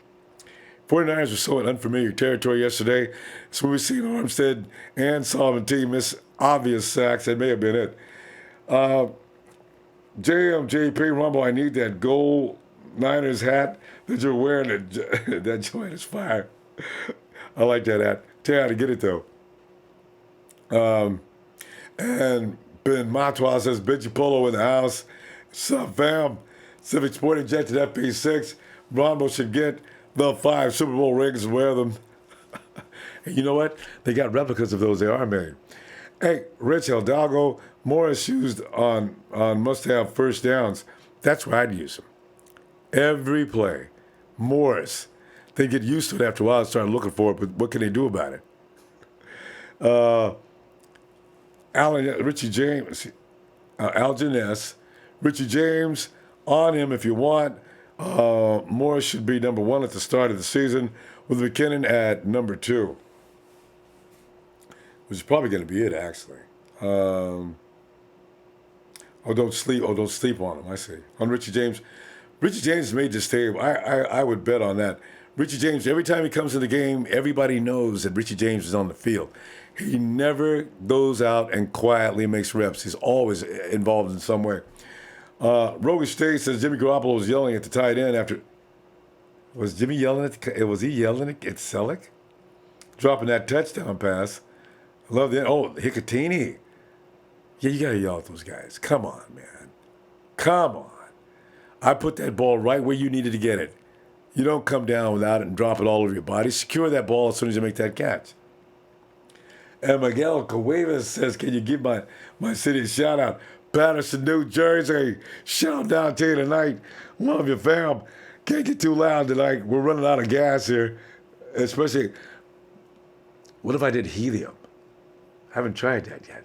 49ers were so in unfamiliar territory yesterday. So we've seen Armstead and Solomon T miss obvious sacks. That may have been it. JP Rumble, I need that gold Niners hat that you're wearing. That joint is fire. I like that hat. Tell you how to get it, though. And Ben Matwa says, Benji Polo in the house. Sup, fam? Civic Sport injected FP6. Ronbo should get the 5 Super Bowl rings and wear them. And you know what? They got replicas of those. They are made. Hey, Rich Hidalgo, Morris used on must-have first downs. That's where I'd use them. Every play. Morris. They get used to it after a while and start looking for it, but what can they do about it? Richie James, Algin S. Richie James, on him if you want. Morris should be number 1 at the start of the season with McKinnon at number 2. Which is probably going to be it, actually. Don't sleep on him, I see. On Richie James. Richie James made this tape. I would bet on that. Richie James, every time he comes in the game, everybody knows that Richie James is on the field. He never goes out and quietly makes reps. He's always involved in some way. Rogish State says Jimmy Garoppolo was yelling at the tight end after. Was he yelling at Selleck? Dropping that touchdown pass. I love that. Oh, Hicatini. Yeah, you got to yell at those guys. Come on, man. Come on. I put that ball right where you needed to get it. You don't come down without it and drop it all over your body. Secure that ball as soon as you make that catch. And Miguel Cuevas says, can you give my city a shout out? Patterson, New Jersey. Shout out Dante tonight. Love you, fam. Can't get too loud tonight. We're running out of gas here. Especially, what if I did helium? I haven't tried that yet.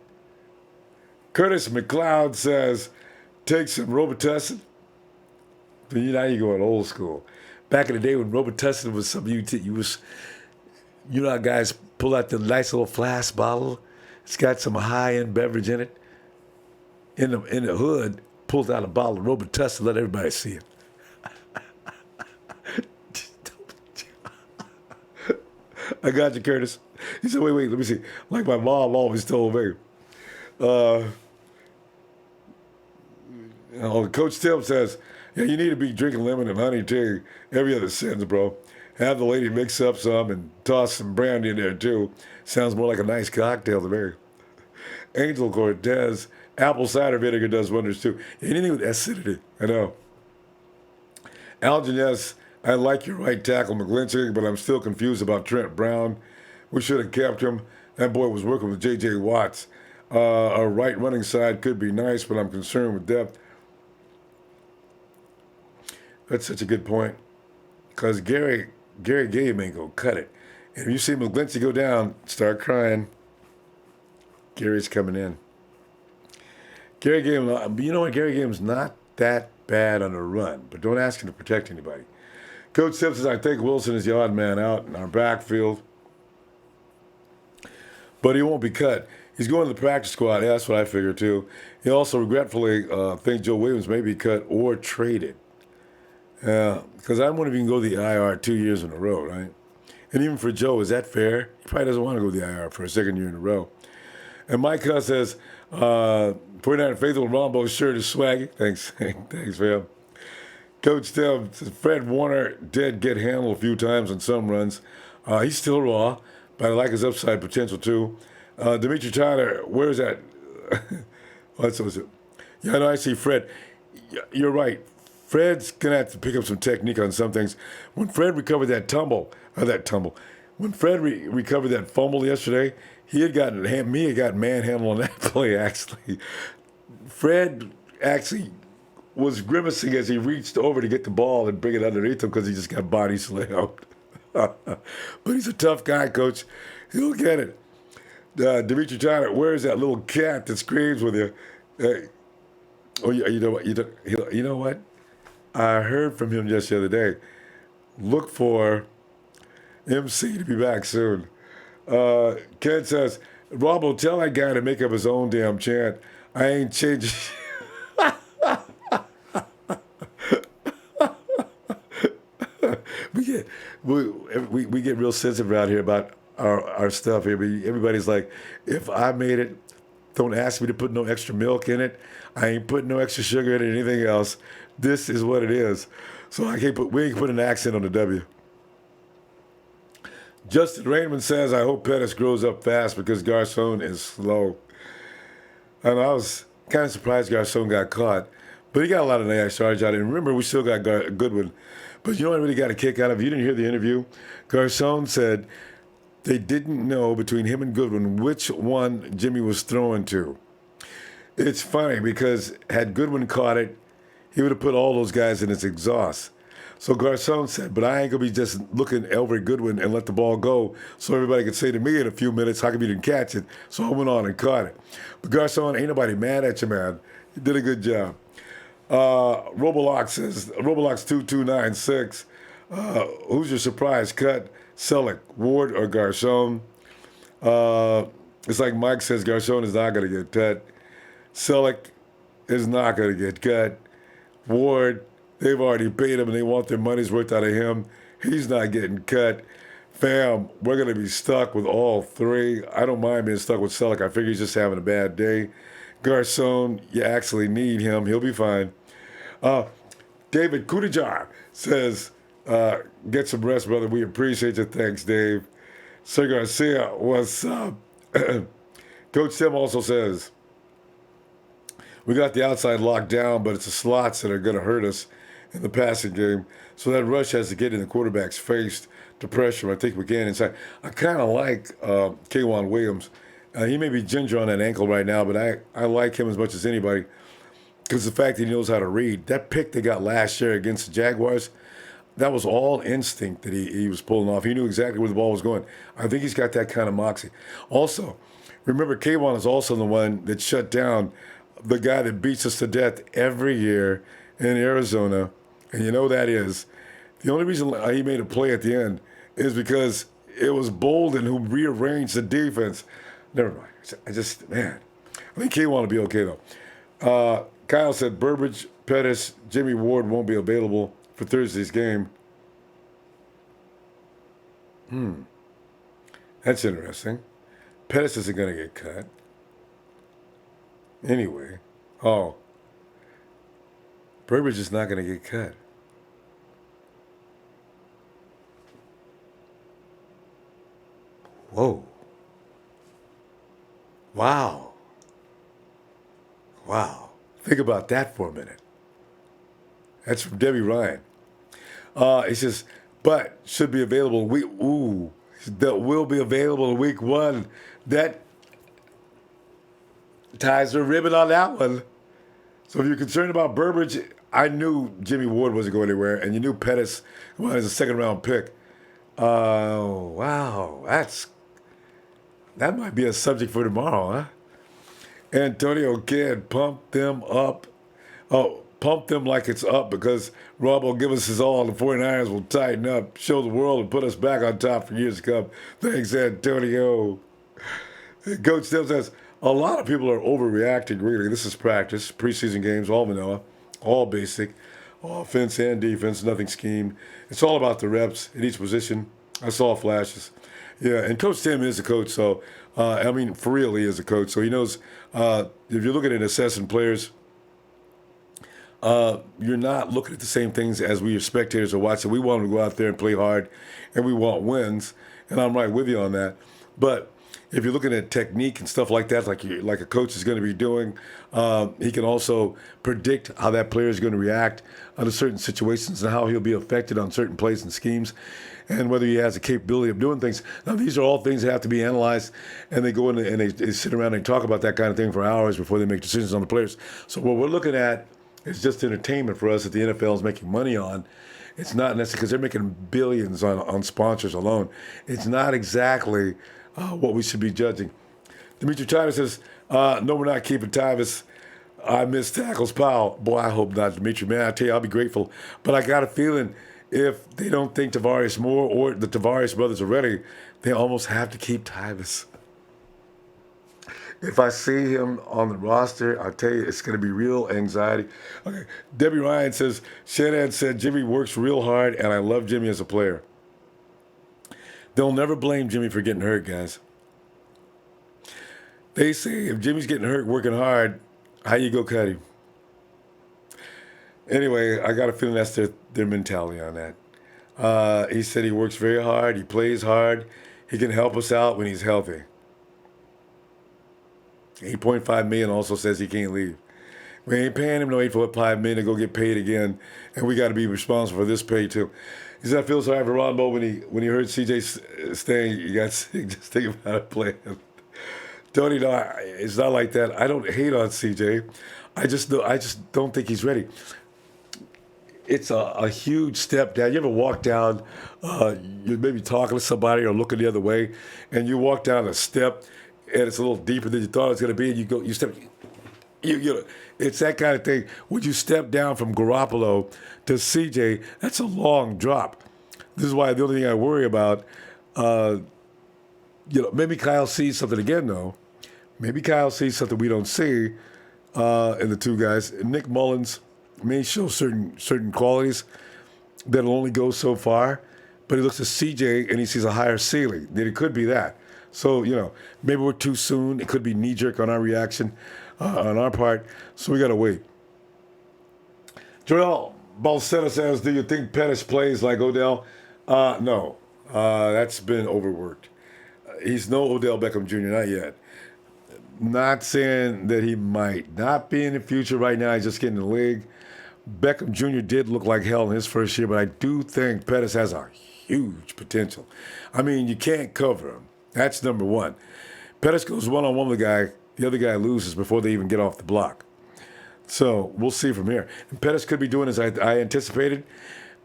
Curtis McLeod says, take some Robitussin. Now you're going old school. Back in the day when Robitussin was something you know how guys pull out the nice little flask bottle. It's got some high-end beverage in it. In the hood, pulled out a bottle of Robitussin, let everybody see it. I got you, Curtis. He said, wait, let me see. Like my mom always told me. Coach Tim says, yeah, you need to be drinking lemon and honey too every other sentence, bro. Have the lady mix up some and toss some brandy in there too. Sounds more like a nice cocktail to me. Angel Cortez, apple cider vinegar does wonders too. Anything with acidity, I know. Algin S., I like your right tackle, McGlinchey, but I'm still confused about Trent Brown. We should have kept him. That boy was working with J.J. Watts. Our right running side could be nice, but I'm concerned with depth. That's such a good point. Because Gary Gabe ain't going to cut it. And if you see McGlinchey go down, start crying. Gary's coming in. Gary Game, you know what? Gary Game's not that bad on the run, but don't ask him to protect anybody. Coach Simpson, I think Wilson is the odd man out in our backfield, but he won't be cut. He's going to the practice squad. Yeah, that's what I figured too. He also regretfully thinks Joe Williams may be cut or traded. Because I wonder if he can go to the IR 2 years in a row, right? And even for Joe, is that fair? He probably doesn't want to go to the IR for a second year in a row. And Mike Huss says, 49 faithful Ronbo shirt is swaggy. Thanks. Thanks, fam. Coach Tim says, Fred Warner did get handled a few times on some runs. He's still raw, but I like his upside potential too. Dimitri Tyler, where is that? What's it? Yeah, no, I see Fred. You're right. Fred's going to have to pick up some technique on some things. When Fred recovered when Fred recovered that fumble yesterday, he had gotten manhandled on that play, actually. Fred actually was grimacing as he reached over to get the ball and bring it underneath him because he just got body slammed. But he's a tough guy, Coach. He'll get it. Dimitri Tyler, where is that little cat that screams with you? You know what? I heard from him just the other day. Look for MC to be back soon. Ken says, Robo, tell that guy to make up his own damn chant. I ain't changing. we get real sensitive around here about our stuff here. Everybody's like, if I made it, don't ask me to put no extra milk in it. I ain't putting no extra sugar in it or anything else. This is what it is. So we ain't put an accent on the W. Justin Raymond says, I hope Pettis grows up fast because Garcon is slow. And I was kind of surprised Garcon got caught. But he got a lot of nice yards out of it. And remember, we still got Goodwin. But you know what I really got a kick out of? You didn't hear the interview? Garcon said they didn't know between him and Goodwin which one Jimmy was throwing to. It's funny because had Goodwin caught it, he would have put all those guys in his exhaust. So Garcon said, but I ain't going to be just looking over at Goodwin and let the ball go so everybody could say to me in a few minutes, how come you didn't catch it? So I went on and caught it. But Garcon, ain't nobody mad at you, man. You did a good job. Robolox says, Robolox2296, who's your surprise cut? Selleck, Ward, or Garcon? It's like Mike says, Garcon is not going to get cut. Selleck is not going to get cut. Ward, they've already paid him and they want their money's worth out of him. He's not getting cut. Fam, we're going to be stuck with all three. I don't mind being stuck with Selleck. I figure he's just having a bad day. Garcon, you actually need him. He'll be fine. David Kudijar says, get some rest, brother. We appreciate you. Thanks, Dave. Sir Garcia, what's up? Coach Tim also says, we got the outside locked down, but it's the slots that are going to hurt us in the passing game. So that rush has to get in the quarterback's face to pressure. I think we can inside. I kind of like K'Wan Williams. He may be ginger on that ankle right now, but I like him as much as anybody because the fact that he knows how to read. That pick they got last year against the Jaguars, that was all instinct that he was pulling off. He knew exactly where the ball was going. I think he's got that kind of moxie. Also, remember, K'Wan is also the one that shut down the guy that beats us to death every year in Arizona, and you know that is. The only reason he made a play at the end is because it was Bolden who rearranged the defense. Never mind. I think K'Wan will be okay, though. Kyle said Burbridge, Pettis, Jimmy Ward won't be available for Thursday's game. That's interesting. Pettis isn't going to get cut. Anyway, Burbridge is not going to get cut. Whoa. Wow. Think about that for a minute. That's from Debbie Ryan. He says, but should be available that will be available in week 1. That ties the ribbon on that one. So if you're concerned about Burbridge, I knew Jimmy Ward wasn't going anywhere, and you knew Pettis as a second-round pick. Wow. That might be a subject for tomorrow, huh? Antonio Kidd, pump them up. Oh, pump them like it's up because Rob will give us his all. The 49ers will tighten up, show the world, and put us back on top for years to come. Thanks, Antonio. Coach Tim says, a lot of people are overreacting, really. This is practice, preseason games, all vanilla, all basic, offense and defense, nothing scheme. It's all about the reps in each position. I saw flashes. Yeah, and Coach Tim is a coach, so, for real, he is a coach. So he knows if you're looking at assessing players, you're not looking at the same things as we as spectators are watching. We want them to go out there and play hard, and we want wins, and I'm right with you on that. But if you're looking at technique and stuff like that, like a coach is going to be doing, he can also predict how that player is going to react under certain situations and how he'll be affected on certain plays and schemes, and whether he has the capability of doing things. Now, these are all things that have to be analyzed, and they go in and they sit around and talk about that kind of thing for hours before they make decisions on the players. So what we're looking at is just entertainment for us that the NFL is making money on. It's not necessarily because they're making billions on sponsors alone. It's not exactly what we should be judging. Dimitri Titus says, no, we're not keeping Tyvis. I miss tackles, pal. Boy, I hope not, Dimitri. Man, I tell you, I'll be grateful. But I got a feeling if they don't think Tavares Moore or the Tavares brothers are ready, they almost have to keep Tyvis. If I see him on the roster, I'll tell you, it's going to be real anxiety. Okay, Debbie Ryan says, Shanahan said Jimmy works real hard, and I love Jimmy as a player. They'll never blame Jimmy for getting hurt, guys. They say if Jimmy's getting hurt working hard, how you go cut him? Anyway, I got a feeling that's their mentality on that. He said he works very hard. He plays hard. He can help us out when he's healthy. $8.5 million also says he can't leave. We ain't paying him no $8.5 million to go get paid again, and we got to be responsible for this pay too. He said, I feel sorry for Ronbo when he heard CJ staying. He got sick just thinking about it playing. Tony, no, it's not like that. I don't hate on CJ. I just don't think he's ready. It's a huge step down. You ever walk down, you're maybe talking to somebody or looking the other way, and you walk down a step, and it's a little deeper than you thought it was going to be, and you step. It's that kind of thing. When you step down from Garoppolo to CJ, that's a long drop. This is why the only thing I worry about, maybe Kyle sees something again, though. Maybe Kyle sees something we don't see in the two guys. Nick Mullins may show certain qualities that'll only go so far, but he looks at CJ and he sees a higher ceiling. Then it could be that. So, maybe we're too soon. It could be knee-jerk on our reaction, on our part. So we got to wait. Joel Balsetta says, do you think Pettis plays like Odell? No. That's been overworked. He's no Odell Beckham Jr., not yet. Not saying that he might not be in the future. Right now, he's just getting in the league. Beckham Jr. did look like hell in his first year, but I do think Pettis has a huge potential. I mean, you can't cover him. That's number one. Pettis goes one-on-one with the guy. The other guy loses before they even get off the block. So we'll see from here. And Pettis could be doing as I anticipated.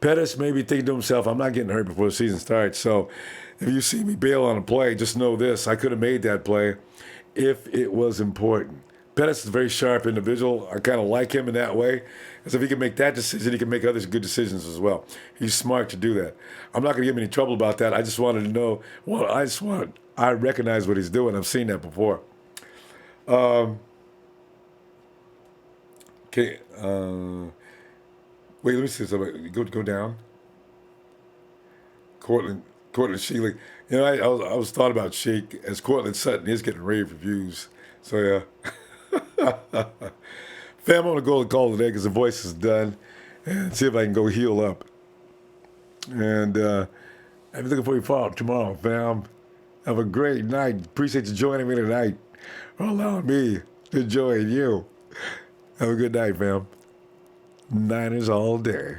Pettis may be thinking to himself, I'm not getting hurt before the season starts. So if you see me bail on a play, just know this. I could have made that play if it was important. Pettis is a very sharp individual. I kind of like him in that way. As if he can make that decision, he can make other good decisions as well. He's smart to do that. I'm not going to give him any trouble about that. I just wanted to know. I recognize what he's doing. I've seen that before. Okay. Wait, let me see something. Go down. Cortland Shealy. I was thought about Sheik as Cortland Sutton is getting rave reviews. So yeah. Fam, I'm gonna go and call today because the voice is done, and see if I can go heal up. And I'm looking for you tomorrow, fam. Have a great night. Appreciate you joining me tonight. Allowing me to join you. Have a good night, fam. Niners all day.